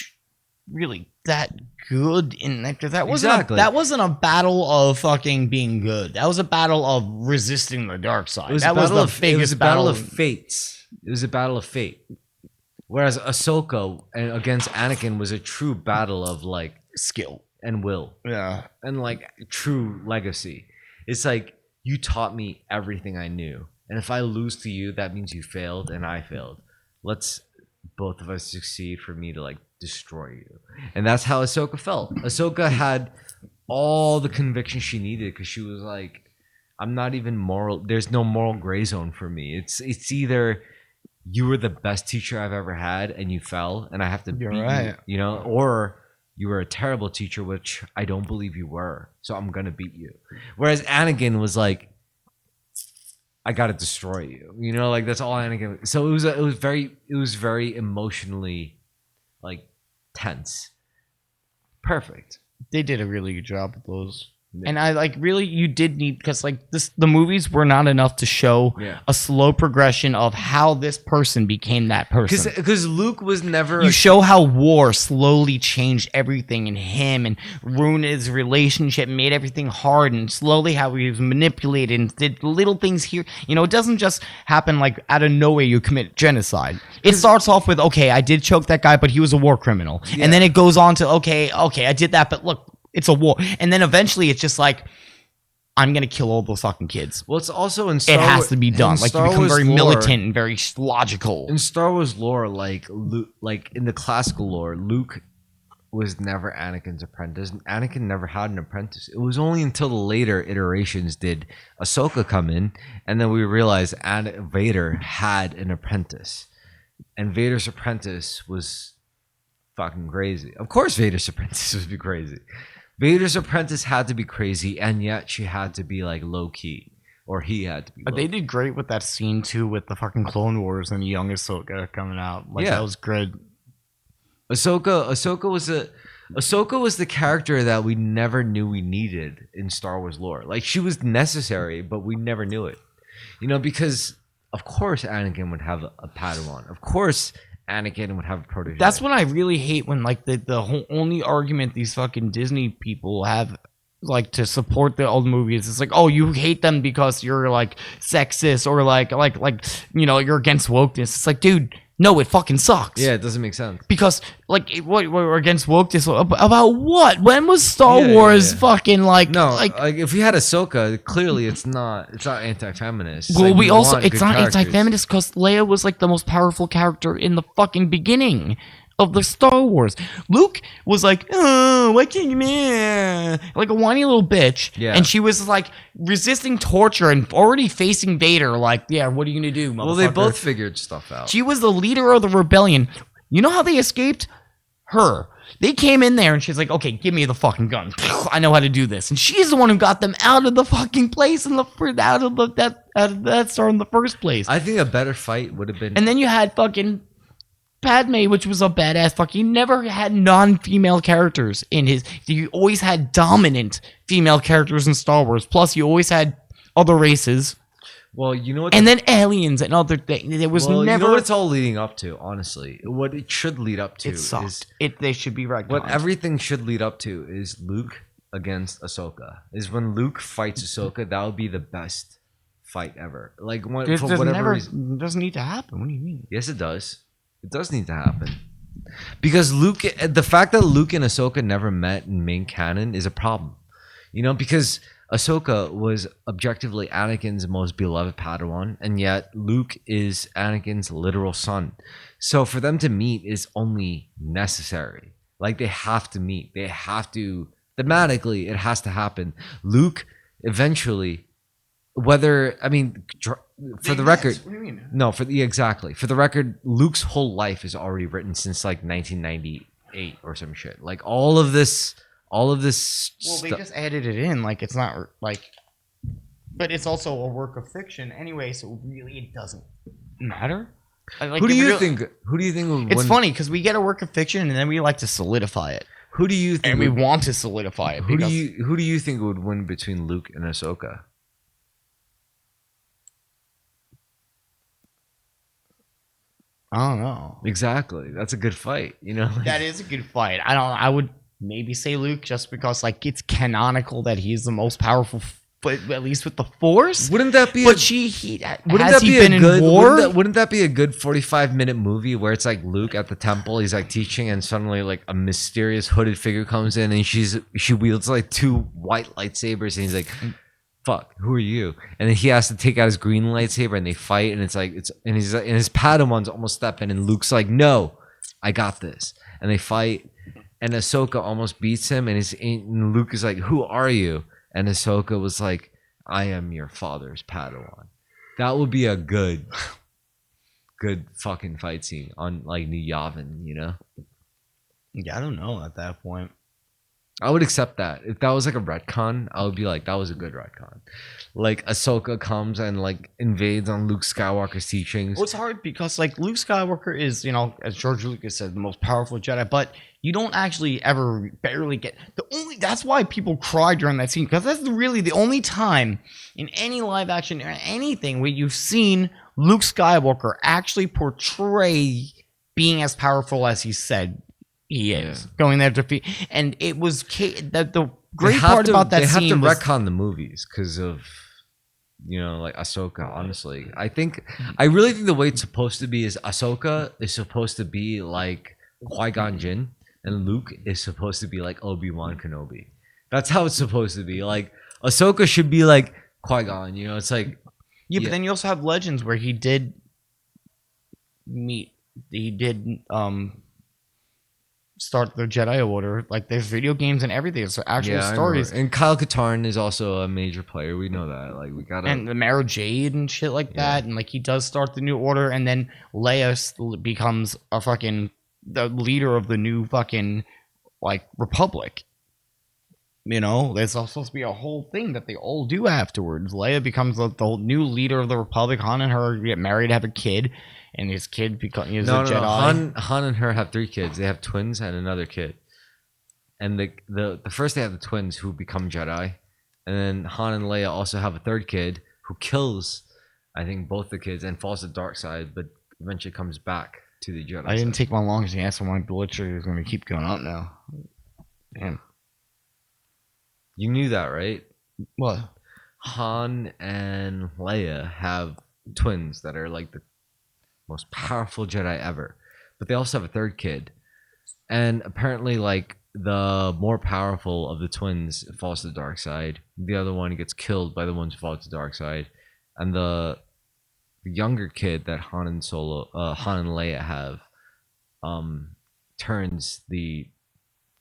really that good in that, because that wasn't Exactly. that wasn't a battle of fucking being good. That was a battle of resisting the dark side. That was the biggest it was a battle battle of fates. It was a battle of fate. Whereas Ahsoka against Anakin was a true battle of like skill and will Yeah. and like true legacy. It's like you taught me everything I knew, and if I lose to you, that means you failed and I failed. Let's both of us succeed for me to like destroy you. And that's how Ahsoka felt. Ahsoka had all the conviction she needed because she was like, I'm not even moral. There's no moral gray zone for me. It's either you were the best teacher I've ever had and you fell and I have to You're beat right. you, know, or you were a terrible teacher, which I don't believe you were. So I'm going to beat you. Whereas Anakin was like, I gotta destroy you. You know, like that's all Anakin. So it was very emotionally like tense. Perfect. They did a really good job with those. And I like really you did need, because like the movies were not enough to show Yeah. a slow progression of how this person became that person. Because Luke was never You show how war slowly changed everything in him and ruined his relationship, made everything hard, and slowly how he was manipulated and did little things here. You know, it doesn't just happen like out of nowhere you commit genocide. It starts off with, okay, I did choke that guy, but he was a war criminal. Yeah. And then it goes on to, okay, I did that, but look, it's a war. And then eventually it's just like, I'm going to kill all those fucking kids. well, it's also in Star It has Wars- to be done. in Like, you Star become Wars very lore- militant and very logical. In Star Wars lore, like Luke, like in the classical lore, Luke was never Anakin's apprentice. Anakin never had an apprentice. It was only until the later iterations did Ahsoka come in, and then we realized Vader had an apprentice, and Vader's apprentice was fucking crazy. Of course, Vader's apprentice would be crazy. Vader's apprentice had to be crazy, and yet she had to be like low key, or he had to be. But low they did great with that scene too, with the fucking Clone Wars and the young Ahsoka coming out. Like, Yeah. that was great. Ahsoka was the character that we never knew we needed in Star Wars lore. Like, she was necessary, but we never knew it. You know, because of course Anakin would have a Padawan. Of course Anakin would have a protege. That's what I really hate, when like the whole only argument these fucking Disney people have, like, to support the old movies, it's like, oh, you hate them because you're like sexist, or like you know, you're against wokeness. It's like, dude, no, it fucking sucks. Yeah, it doesn't make sense. Because like what we're against wokeness about what? When was Star Yeah, Wars yeah. fucking like No, like? like if we had Ahsoka, clearly it's not anti-feminist. It's Well, like we also want it's good not characters. anti-feminist because Leia was like the most powerful character in the fucking beginning of the Star Wars. Luke was like, oh, why can't you, man? Like a whiny little bitch. Yeah. And she was like resisting torture and already facing Vader. Like, yeah, what are you gonna do, motherfucker? Well, they both figured stuff out. She was the leader of the rebellion. You know how they escaped? Her. They came in there and she's like, okay, give me the fucking gun. I know how to do this. And she's the one who got them out of the fucking place out of that Star in the first place. I think a better fight would have been. And then you had fucking Padme, which was a badass fuck. You never had non-female characters in his. You always had dominant female characters in Star Wars. Plus, you always had other races. Well, you know what? And then aliens and other things. There was well, never. you know what it's all leading up to. Honestly, what it should lead up to It sucked. is They should be retconned. what everything should lead up to is Luke against Ahsoka. Is when Luke fights Ahsoka, that would be the best fight ever. Like when, There's for whatever never reason. doesn't need to happen. What do you mean? Yes, it does. It does need to happen. Because Luke, the fact that Luke and Ahsoka never met in main canon is a problem. You know, because Ahsoka was objectively Anakin's most beloved Padawan, and yet Luke is Anakin's literal son. So for them to meet is only necessary. Like they have to meet. They have to, thematically, it has to happen. Luke eventually, whether, I mean, for the record, What do you mean? no, exactly. For the record, Luke's whole life is already written since like 1998 or some shit. Like all of this. Well, they just added it in. Like it's not like, but it's also a work of fiction anyway. So really, it doesn't matter. Like, who do you think? Who do you think would It's win? funny because we get a work of fiction and then we like to solidify it, Who do you think? and we want to solidify it. Who do because you think would win between Luke and Ahsoka? I don't know. Exactly. That's a good fight. You know. That is a good fight. I would maybe say Luke just because like it's canonical that he's the most powerful, but at least with the Force. Wouldn't that be? But wouldn't has that he be been a in good? war? Wouldn't that be a good 45-minute movie where it's like Luke at the temple, he's like teaching, and suddenly like a mysterious hooded figure comes in, and she wields like 2 white lightsabers, and he's like, "Fuck, who are you?" And then he has to take out his green lightsaber, and they fight, and and he's like, and his Padawan's almost stepping, and Luke's like, "No, I got this," and they fight, and Ahsoka almost beats him, and Luke is like, "Who are you?" And Ahsoka was like, "I am your father's Padawan." That would be a good fucking fight scene on like New Yavin, you know? Yeah, I don't know at that point. I would accept that. If that was like a retcon, I would be like, that was a good retcon. Like Ahsoka comes and like invades on Luke Skywalker's teachings. Well, it's hard because like Luke Skywalker is, you know, as George Lucas said, the most powerful Jedi, but you don't actually ever barely get that's why people cry during that scene, because that's really the only time in any live action or anything where you've seen Luke Skywalker actually portray being as powerful as he said he is, going there to defeat. And it was the great part about that scene. They have to was, retcon the movies because of, you know, like Ahsoka. Honestly, I really think the way it's supposed to be is Ahsoka is supposed to be like Qui-Gon Jinn, and Luke is supposed to be like Obi-Wan Kenobi. That's how it's supposed to be. Like Ahsoka should be like Qui-Gon. You know, it's like but then you also have Legends where he did start the Jedi Order. Like there's video games and everything. So actual stories. And Kyle Katarn is also a major player. We know that. Like we gotta, and the Mara Jade and shit like that. And like he does start the new order, and then Leia becomes a fucking the leader of the new fucking like Republic. You know, there's also supposed to be a whole thing that they all do afterwards. Leia becomes the new leader of the Republic. Han and her get married, have a kid, and his kid becomes a Jedi. Han and her have 3 kids. They have twins and another kid. And the first they have the twins who become Jedi, and then Han and Leia also have a 3rd kid who kills, I think, both the kids and falls to the dark side, but eventually comes back to the Jedi. I didn't side. take my longest answer. My literally is going to keep going up now. Damn. You knew that, right? What? Han and Leia have twins that are like the most powerful Jedi ever, but they also have a 3rd kid, and apparently, like the more powerful of the twins falls to the dark side. The other one gets killed by the ones who fall to the dark side, and the younger kid that Han and Leia have, turns the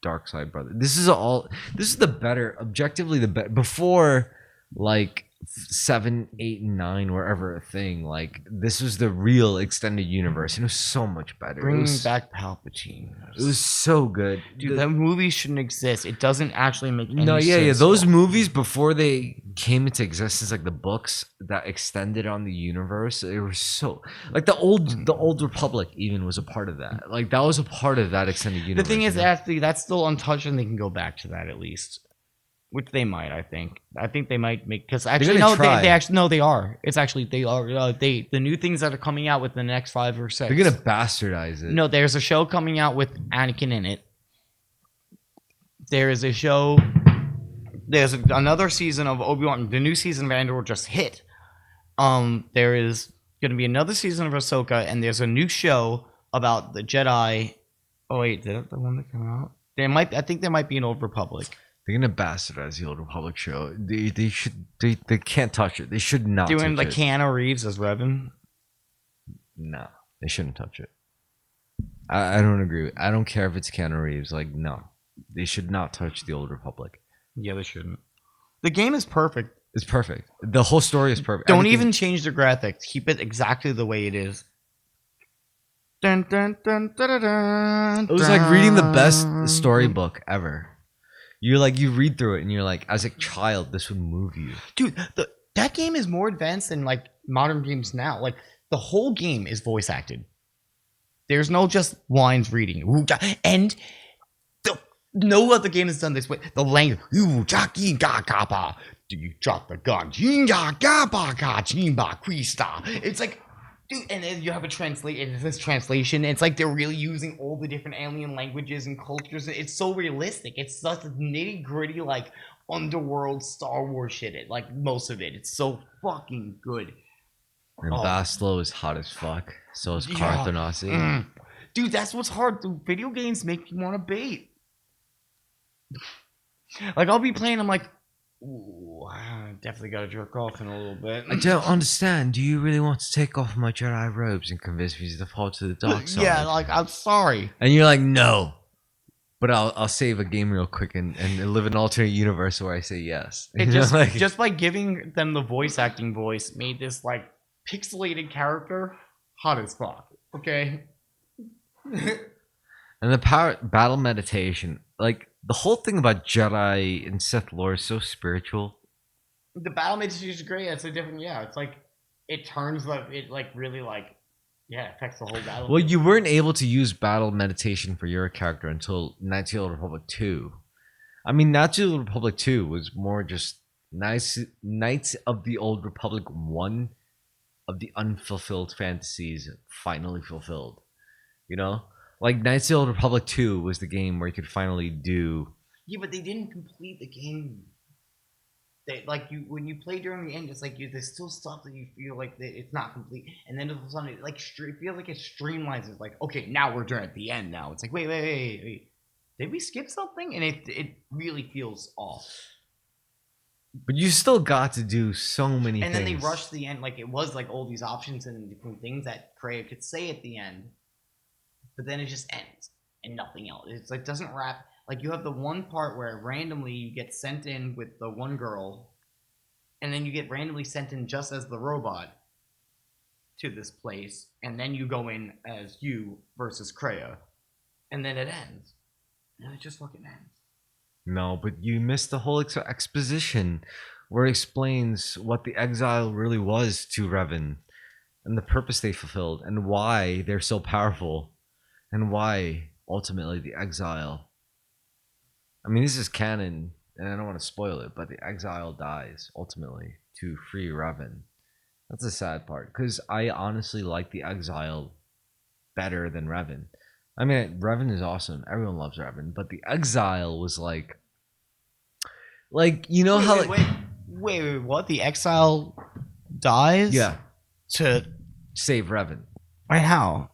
dark side brother. This is the better, objectively the better. Before, like 7, 8, and 9 were ever a thing. Like this was the real extended universe, and it was so much better. Bringing back Palpatine. It was so good, Dude, that movie shouldn't exist. It doesn't actually make any sense. Yeah. Those movies before they came into existence, like the books that extended on the universe, it was so like the old Republic even was a part of that. Like that was a part of that extended universe. The thing is, actually, that's still untouched, and they can go back to that at least. Which they might, I think. I think they might make because gonna actually no, try. they actually no, they are. It's actually they are. The new things that are coming out within the next 5 or 6. They're gonna bastardize it. No, there's a show coming out with Anakin in it. There is a show. There's another season of Obi-Wan. The new season of Andor just hit. There is going to be another season of Ahsoka, and there's a new show about the Jedi. Oh wait, is that the one that came out? There might. I think there might be an Old Republic. They're gonna bastardize the Old Republic show. They should. They can't touch it. They should not. Doing touch like it. Keanu Reeves as Revan. No, they shouldn't touch it. I don't agree. I don't care if it's Keanu Reeves. Like, no, they should not touch the Old Republic. Yeah, they shouldn't. The game is perfect. It's perfect. The whole story is perfect. Don't Everything- even change the graphics. Keep it exactly the way it is. Dun, dun, dun, dun, dun, dun, It was like reading the best storybook ever. You read through it and you're like, as a child, this would move you. Dude, that game is more advanced than like modern games now. Like the whole game is voice acted. There's no just lines reading. And no other game has done this way. The language. Do you drop the gun? It's like, dude, and then you have a translation. It's like they're really using all the different alien languages and cultures. It's so realistic. It's such a nitty gritty, like underworld Star Wars shit. Like most of it. It's so fucking good. And Bastlo is hot as fuck. So is Carthanasi. Dude, that's what's hard. Dude, video games make you want to bait. Like I'll be playing, I'm like, ooh, I definitely gotta jerk off in a little bit. I don't understand. Do you really want to take off my Jedi robes and convince me to fall to the dark side? Yeah, like I'm sorry. And you're like, no. But I'll save a game real quick and live in an alternate universe where I say yes. It just by giving them the voice acting voice made this like pixelated character hot as fuck. Okay. And the battle meditation, like the whole thing about Jedi and Sith lore is so spiritual. The battle meditation is great. It's a different, it's like it turns it like really like affects the whole battle. Well, you weren't able to use battle meditation for your character until Knights of the Old Republic 2. I mean, Knights of the Old Republic 2 was more just Knights of the Old Republic 1 of the unfulfilled fantasies finally fulfilled. You know? Like Knights of the Old Republic 2 was the game where you could finally do. Yeah, but they didn't complete the game. They when you play during the end, it's like there's still stuff that you feel like it's not complete, and then all of a sudden it feels like it streamlines. It's like, okay, now we're at the end. Now it's like, wait, did we skip something? And it really feels off. But you still got to do so many things. And then they rushed the end, like it was like all these options and different things that Kreia could say at the end. But then it just ends and nothing else. It's like doesn't wrap. Like you have the one part where randomly you get sent in with the one girl, and then you get randomly sent in just as the robot to this place, and then you go in as you versus Kreia, and then it ends. And it just fucking ends. No, but you missed the whole exposition where it explains what the exile really was to Revan and the purpose they fulfilled and why they're so powerful. And why, ultimately, the exile... I mean, this is canon, and I don't want to spoil it, but the exile dies, ultimately, to free Revan. That's the sad part, because I honestly like the exile better than Revan. I mean, Revan is awesome. Everyone loves Revan, but the exile was like... you know how... Wait, what? The exile dies? Yeah. To save Revan. Wait, how?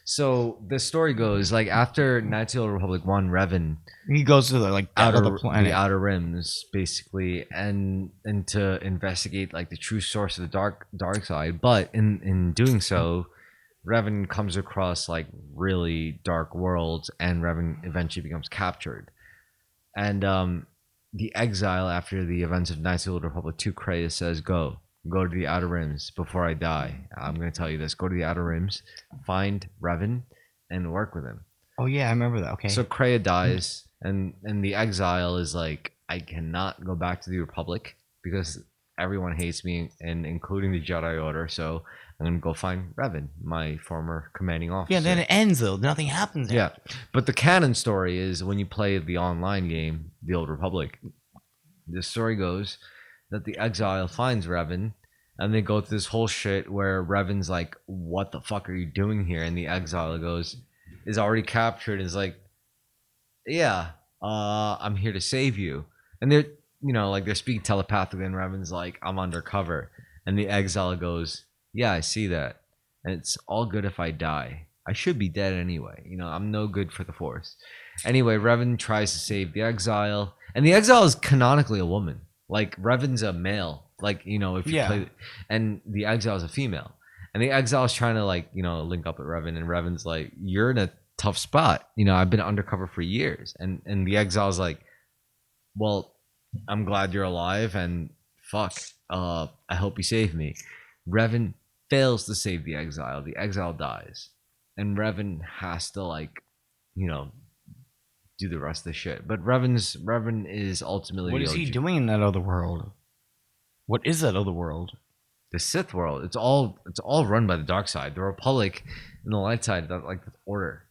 So the story goes after Knights of the Old Republic 1, Revan he goes to the outer planet, the outer rims, basically, and to investigate the true source of the dark side. But in doing so, Revan comes across really dark worlds, and Revan eventually becomes captured. And the exile after the events of Knights of the Old Republic 2, Kreia says, Go to the Outer Rims before I die. I'm going to tell you this. Go to the Outer Rims, find Revan, and work with him. Oh, yeah, I remember that. Okay. So Kreia dies, and the exile is I cannot go back to the Republic because everyone hates me, and including the Jedi Order, so I'm going to go find Revan, my former commanding officer. Yeah, then it ends, though. Nothing happens. Yeah, but the canon story is when you play the online game, The Old Republic, The story goes that the exile finds Revan, and they go through this whole shit where Revan's like, "What the fuck are you doing here?" And the exile is already captured. And is like, "Yeah, I'm here to save you." And they're like they're speaking telepathically, and Revan's like, "I'm undercover," and the exile goes, "Yeah, I see that, and it's all good if I die. I should be dead anyway. I'm no good for the Force." Anyway, Revan tries to save the exile, and the exile is canonically a woman. Like Revan's a male. Like if you play, and the exile is a female, and the exile is trying to link up with Revan, and Revan's like, "You're in a tough spot. I've been undercover for years," and the exile's like, "Well, I'm glad you're alive, and fuck, I hope you save me." Revan fails to save the exile. The exile dies, and Revan has to do the rest of the shit. But Revan is ultimately What is he doing in that other world? What is that other world? The Sith world. It's all run by the dark side. The Republic and the light side, that the order.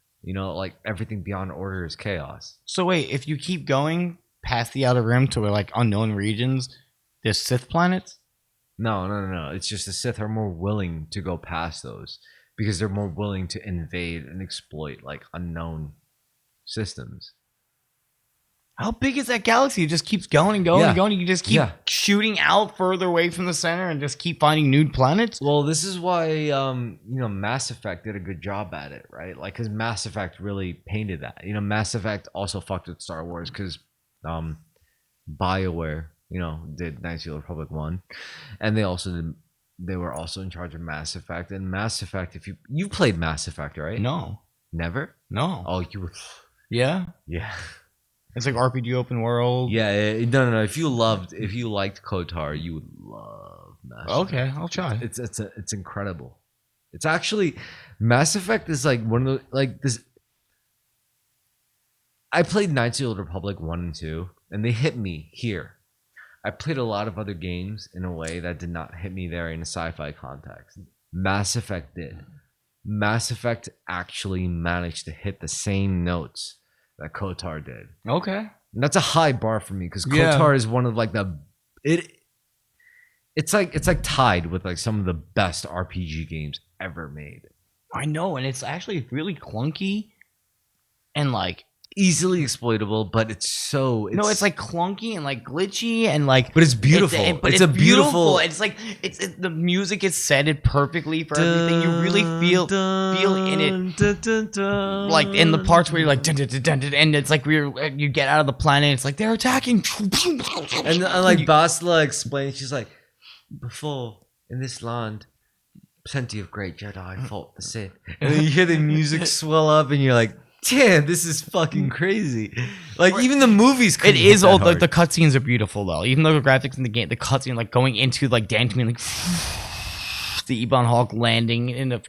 Everything beyond order is chaos. So wait, if you keep going past the Outer Rim to unknown regions, there's Sith planets? No. It's just the Sith are more willing to go past those because they're more willing to invade and exploit unknown systems. How big is that galaxy? It just keeps going and going and going. You just keep shooting out further away from the center and just keep finding new planets? Well, this is why Mass Effect did a good job at it, right? Because Mass Effect really painted that. Mass Effect also fucked with Star Wars because BioWare, did Knights of the Old Republic 1, and they were also in charge of Mass Effect. And Mass Effect, if you played Mass Effect, right? No. Never? No. Oh, you were. Yeah? Yeah. It's like RPG open world. Yeah, no. If you liked KOTOR, you would love Mass Effect. Okay, I'll try. It's incredible. It's actually Mass Effect is one of the this. I played Knights of the Old Republic 1 and 2, and they hit me here. I played a lot of other games in a way that did not hit me there in a sci-fi context. Mass Effect did. Mass Effect actually managed to hit the same notes that KOTOR did. Okay. And that's a high bar for me because KOTOR is one of it's tied with some of the best RPG games ever made. I know, and it's actually really clunky and easily exploitable, but it's clunky and glitchy and but it's beautiful. It's beautiful. It's the music is set it perfectly for everything. You really feel in it, in the parts where you're dun, dun, dun, dun, dun, and it's you get out of the planet. It's they're attacking, and Bastila explains, she's like, "Before in this land, plenty of great Jedi fought the Sith," and then you hear the music swell up, and you're like, "Damn, this is fucking crazy!" Even the movies. It is old. The cutscenes are beautiful though. Even though the graphics in the game, the cutscene going into Dantooine, the Ebon Hawk landing in the,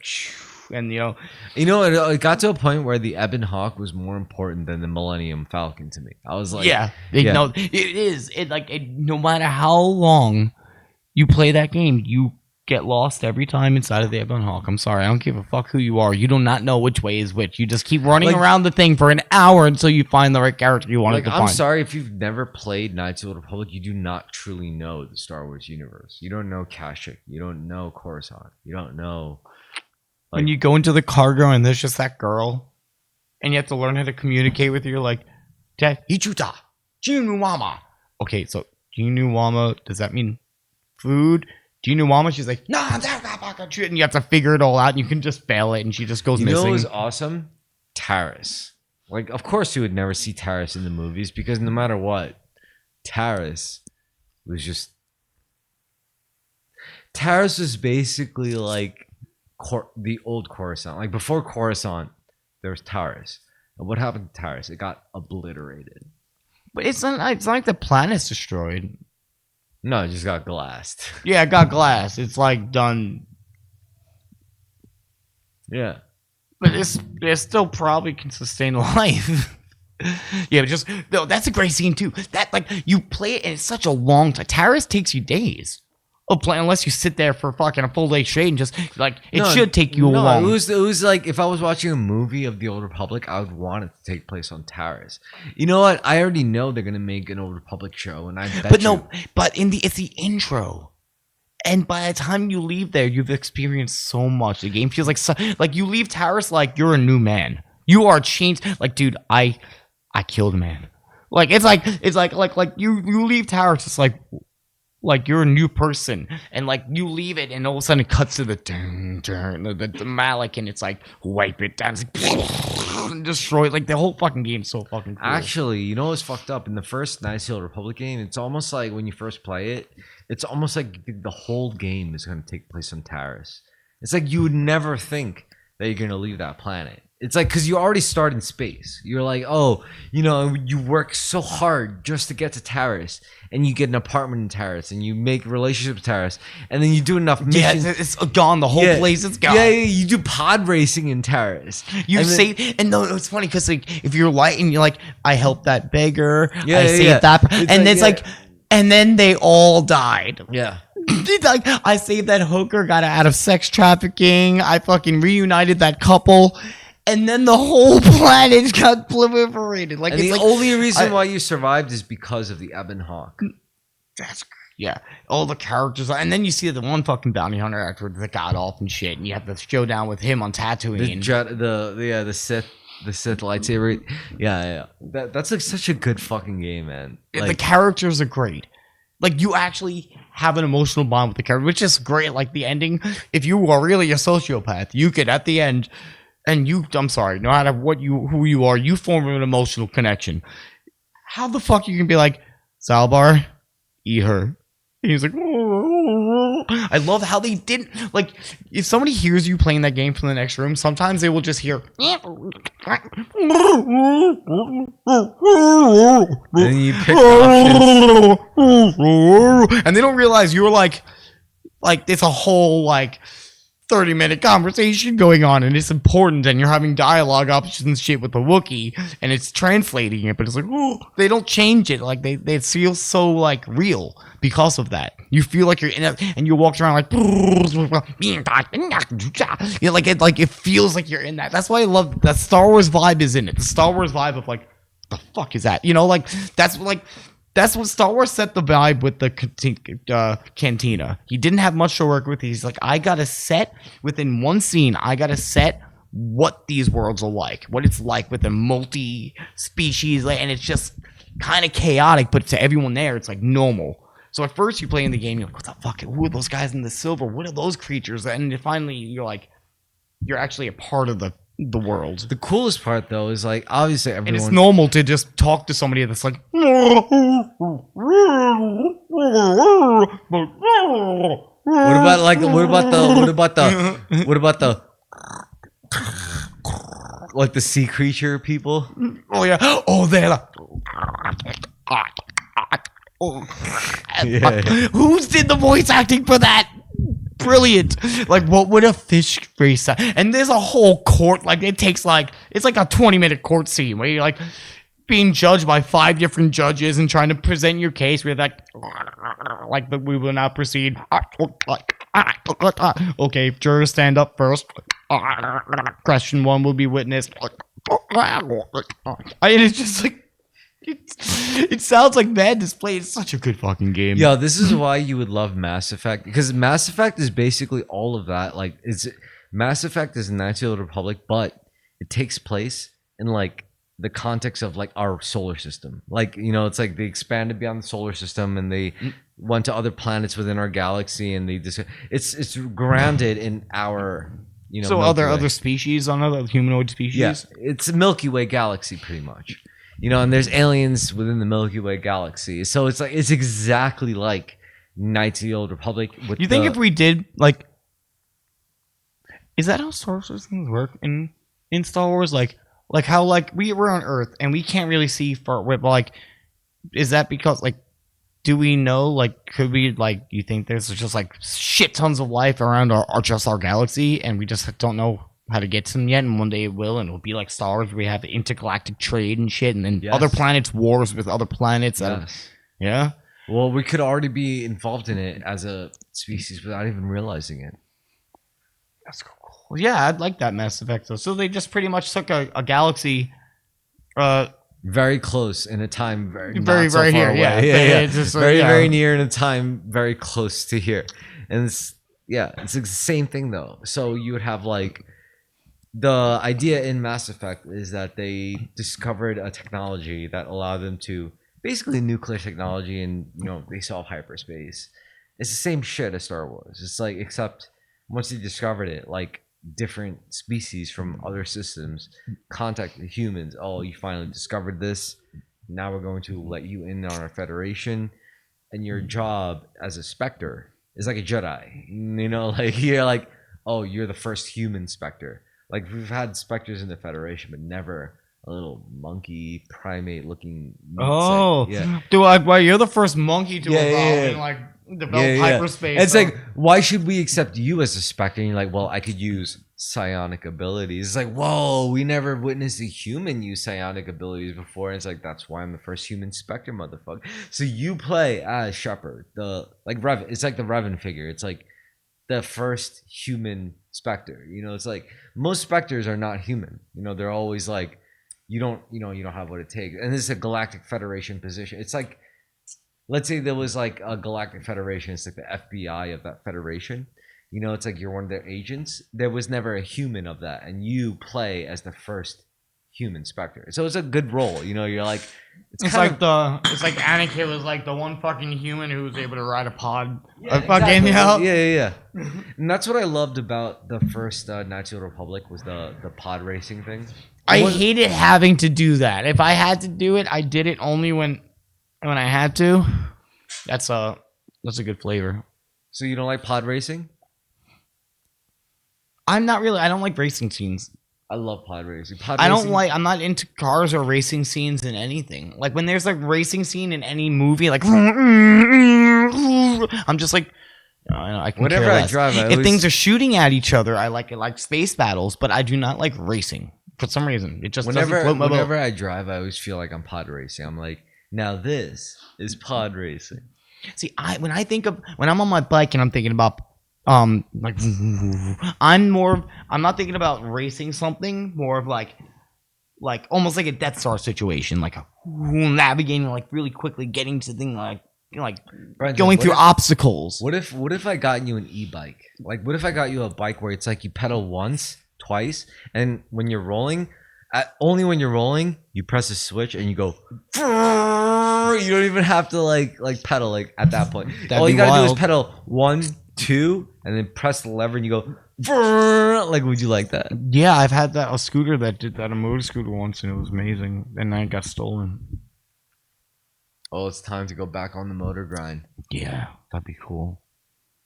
and it got to a point where the Ebon Hawk was more important than the Millennium Falcon to me. I was like, no, it is. No matter how long you play that game, you get lost every time inside of the Ebon Hawk. I'm sorry, I don't give a fuck who you are. You do not know which way is which. You just keep running around the thing for an hour until you find the right character you wanted to find. I'm sorry if you've never played Knights of the Republic, you do not truly know the Star Wars universe. You don't know Kashyyyk. You don't know Coruscant. You don't know. When you go into the cargo and there's just that girl, and you have to learn how to communicate with her, Hichuta, Jinuwama. Okay, so Jinuwama, does that mean food? Jinuwama, she's like, nah, and you have to figure it all out, and you can just fail it, and she just goes missing. You know what was awesome? Taris. Of course you would never see Taris in the movies, because no matter what, Taris was just... Taris was basically the old Coruscant. Before Coruscant, there was Taris. And what happened to Taris? It got obliterated. But it's not like the planet's destroyed. No, it just got glassed. Yeah, it got glass. It's done. Yeah. But it still probably can sustain life. Yeah, but that's a great scene too. That you play it and it's such a long time. Taris takes you days unless you sit there for fucking a full day straight and just like it should take you long. It was like if I was watching a movie of the Old Republic, I would want it to take place on Terrace. You know what? I already know they're gonna make an Old Republic show, and I bet it's the intro. And by the time you leave there, you've experienced so much. The game feels like you leave Terrace like you're a new man. You are changed. Like, dude, I killed a man. Like it's like you leave Terrace, it's like you're a new person, and like you leave it, and all of a sudden it cuts to the Malik, and it's like wipe it down, it's like, and destroy it. Like the whole fucking game's so fucking cool. Actually, you know what's fucked up in the first Knights of the Old Republic game? It's almost like when you first play it, it's almost like the whole game is going to take place on Terrace. It's like you would never think that you're going to leave that planet. It's like because you already start in space. You're like, oh, you know, you work so hard just to get to Terrace, and you get an apartment in Terrace, and you make relationships with Terrace, and then you do enough missions. Yeah, it's gone. The whole place is gone. Yeah, you do pod racing in Terrace. It's funny because like if you're light and you're like, I helped that beggar, I saved that, and it's like, and then they all died. Yeah. Like, I saved that hooker, got out of sex trafficking. I fucking reunited that couple. And then the whole planet got proliferated. Like, and it's the like, only reason why you survived is because of the Ebon Hawk. Yeah. All the characters. And then you see the one fucking bounty hunter afterwards that got off and shit. And you have the showdown with him on Tatooine. The Sith lightsaber. Yeah. That's like such a good fucking game, man. Like, the characters are great. Like, you actually have an emotional bond with the character, which is great. Like, the ending, if you are really a sociopath, you could, at the end... And I'm sorry, no matter who you are, you form an emotional connection. How the fuck you can be like, Salbar, eat her? And he's like, oh. I love how they didn't, like, if somebody hears you playing that game from the next room, sometimes they will just hear. And you pick options. And they don't realize you were like it's a whole, 30-minute conversation going on, and it's important, and you're having dialogue options and shit with the Wookiee, and it's translating it, but it's like, oh, they don't change it. Like, they feel so, real because of that. You feel like you're in it, and you walk around it feels like you're in that. That's why I love that Star Wars vibe is in it. The Star Wars vibe of, the fuck is that? You know, that's what Star Wars set the vibe with the cantina. He didn't have much to work with. He's like, I got to set within one scene. I got to set what these worlds are like, what it's like with a multi-species, and it's just kind of chaotic. But to everyone there, it's like normal. So at first you play in the game, you're like, what the fuck? Who are those guys in the silver? What are those creatures? And finally you're like, you're actually a part of the world. The coolest part though is obviously everyone. And it's normal to just talk to somebody that's like. What about the sea creature people? Oh yeah. Oh, they're like. Who's did the voice acting for that? Brilliant. What would a fish race sound? And there's a whole court, it takes it's like a 20-minute court scene where you're being judged by 5 different judges and trying to present your case with we will now proceed. Okay, jurors stand up first. Question 1 will be witnessed. And it's just it sounds like madness played. It's such a good fucking game. Yeah, this is why you would love Mass Effect, because Mass Effect is basically all of that. Mass Effect is Knights of the Old Republic, but it takes place in the context of our solar system. It's they expanded beyond the solar system and they went to other planets within our galaxy, and it's grounded in our so other species on other humanoid species. Yeah, it's a Milky Way galaxy pretty much. And there's aliens within the Milky Way galaxy. So it's exactly like Knights of the Old Republic. You think if we did is that how solar systems work in Star Wars? How we were on Earth and we can't really see far away, but is that because do we know could we you think there's just shit tons of life around our galaxy and we just don't know how to get to them yet, and one day it will, and it'll be like Star Wars where we have intergalactic trade and shit, and then other planets wars with other planets. Yes. Yeah. Well, we could already be involved in it as a species without even realizing it. That's cool. Yeah, I'd like that Mass Effect though. So they just pretty much took a galaxy, Very close in a time very very not so very far here. away. Yeah, Yeah. it's just, Very yeah. very near in a time very close to here, and it's the same thing though. So you would have like the idea in Mass Effect is that they discovered a technology that allowed them to basically nuclear technology, and they solve hyperspace. It's the same shit as Star Wars. It's like except once they discovered it, like different species from other systems contacted humans. Oh, you finally discovered this. Now we're going to let you in on our Federation, and your job as a Spectre is like a Jedi. Like you're like, oh, you're the first human Spectre. Like we've had Spectres in the Federation, but never a little monkey primate looking. Oh, yeah. dude, well, you're the first monkey to evolve yeah. and like develop hyperspace. And it's like, why should we accept you as a Spectre? And you're like, well, I could use psionic abilities. It's like, whoa, we never witnessed a human use psionic abilities before. And it's like, that's why I'm the first human Spectre, motherfucker. So you play as Shepard, Revan. It's like the Revan figure. It's like the first human Spectre. It's like most Spectres are not human. They're always like, you don't have what it takes. And this is a Galactic Federation position. It's like, let's say there was like a Galactic Federation. It's like the FBI of that federation. It's like you're one of their agents. There was never a human of that, and you play as the first human Spectre. So it's a good role. You're like, it's like Anakin was like the one fucking human who was able to ride a pod. Yeah, fucking yeah. And that's what I loved about the first Knights of the Republic was the pod racing thing. I hated having to do that. If I had to do it, I did it only when I had to. That's a good flavor. So you don't like pod racing? I don't like racing scenes. I love pod racing. I'm not into cars or racing scenes in anything. Like when there's like racing scene in any movie, like I'm just like, I can whenever care I less. drive, If things are shooting at each other, I like space battles, but I do not like racing for some reason. It just doesn't float my boat. Whenever I drive, I always feel like I'm pod racing. I'm like, now this is pod racing. See, when I'm on my bike and I'm thinking about I'm not thinking about racing something, more of like almost like a Death Star situation, like navigating like really quickly, getting to things like Brendan, going through obstacles. What if I got you an e-bike? Like what if I got you a bike where it's like you pedal once, twice, and when you're rolling, only when you're rolling, you press a switch and you go. You don't even have to like pedal like at that point. All you gotta do is pedal 1, 2, and then press the lever and you go. Like, would you like that? Yeah, I've had a scooter that did that, a motor scooter once, and it was amazing. And then it got stolen. Oh, it's time to go back on the motor grind. Yeah, that'd be cool.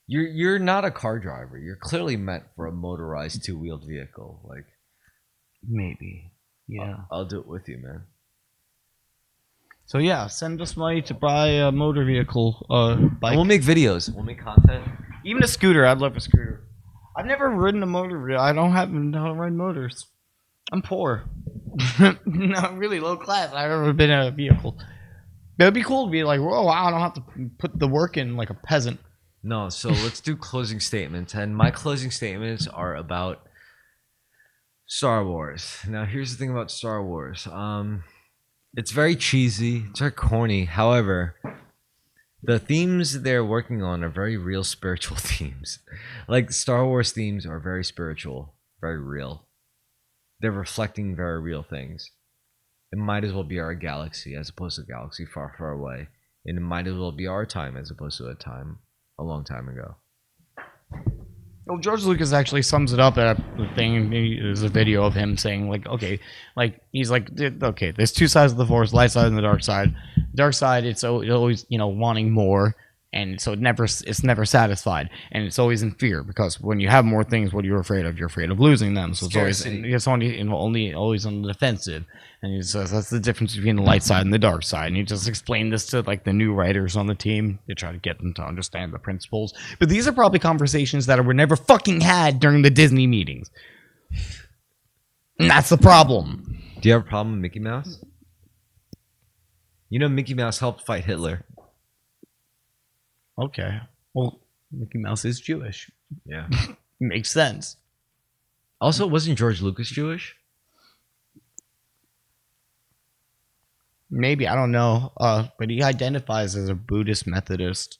You're not a car driver. You're clearly meant for a motorized 2-wheeled vehicle. Like maybe. Yeah. I'll do it with you, man. So yeah, send us money to buy a motor vehicle, bike. We'll make videos. We'll make content. Even a scooter. I'd love a scooter. I've never ridden a motor. I don't know how to ride motors. I'm poor. No, I'm really low class. I've never been in a vehicle. It'd be cool to be like, whoa, wow, I don't have to put the work in like a peasant. No, so let's do closing statements. And my closing statements are about Star Wars. Now, here's the thing about Star Wars. It's very cheesy. It's very corny. However, the themes they're working on are very real spiritual themes. Like Star Wars themes are very spiritual, very real. They're reflecting very real things. It might as well be our galaxy as opposed to a galaxy far, far away. And it might as well be our time as opposed to a long time ago. Well, George Lucas actually sums it up at the thing. There's a video of him saying, like, okay, like he's like, okay, there's two sides of the Force, light side and the dark side. Dark side, it's always wanting more, and so it's never satisfied, and it's always in fear because when you have more things, what are you afraid of? You're afraid of losing them. So it's always on the defensive. And he says that's the difference between the light side and the dark side. And he just explained this to like the new writers on the team to try to get them to understand the principles. But these are probably conversations that were never fucking had during the Disney meetings. And that's the problem. Do you have a problem with Mickey Mouse? Mickey Mouse helped fight Hitler. Okay. Well, Mickey Mouse is Jewish. Yeah. Makes sense. Also, wasn't George Lucas Jewish? Maybe, I don't know. But he identifies as a Buddhist Methodist.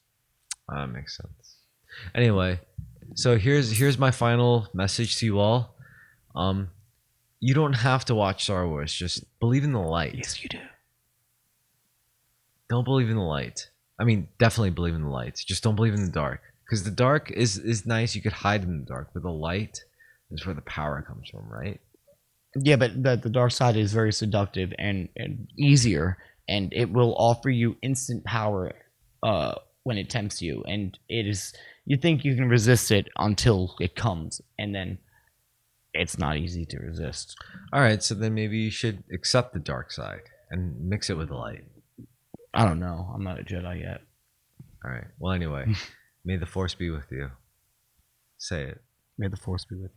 That makes sense. Anyway, so here's my final message to you all. You don't have to watch Star Wars. Just believe in the light. Yes, you do. Don't believe in the light. I mean, definitely believe in the light. Just don't believe in the dark. Because the dark is nice. You could hide in the dark, but the light is where the power comes from, right? Yeah, but the dark side is very seductive and easier, and it will offer you instant power when it tempts you, and it is, you think you can resist it until it comes, and then it's not easy to resist. All right, so then maybe you should accept the dark side and mix it with the light. I don't know. I'm not a Jedi yet. All right. Well, anyway, may the force be with you. Say it. May the force be with you.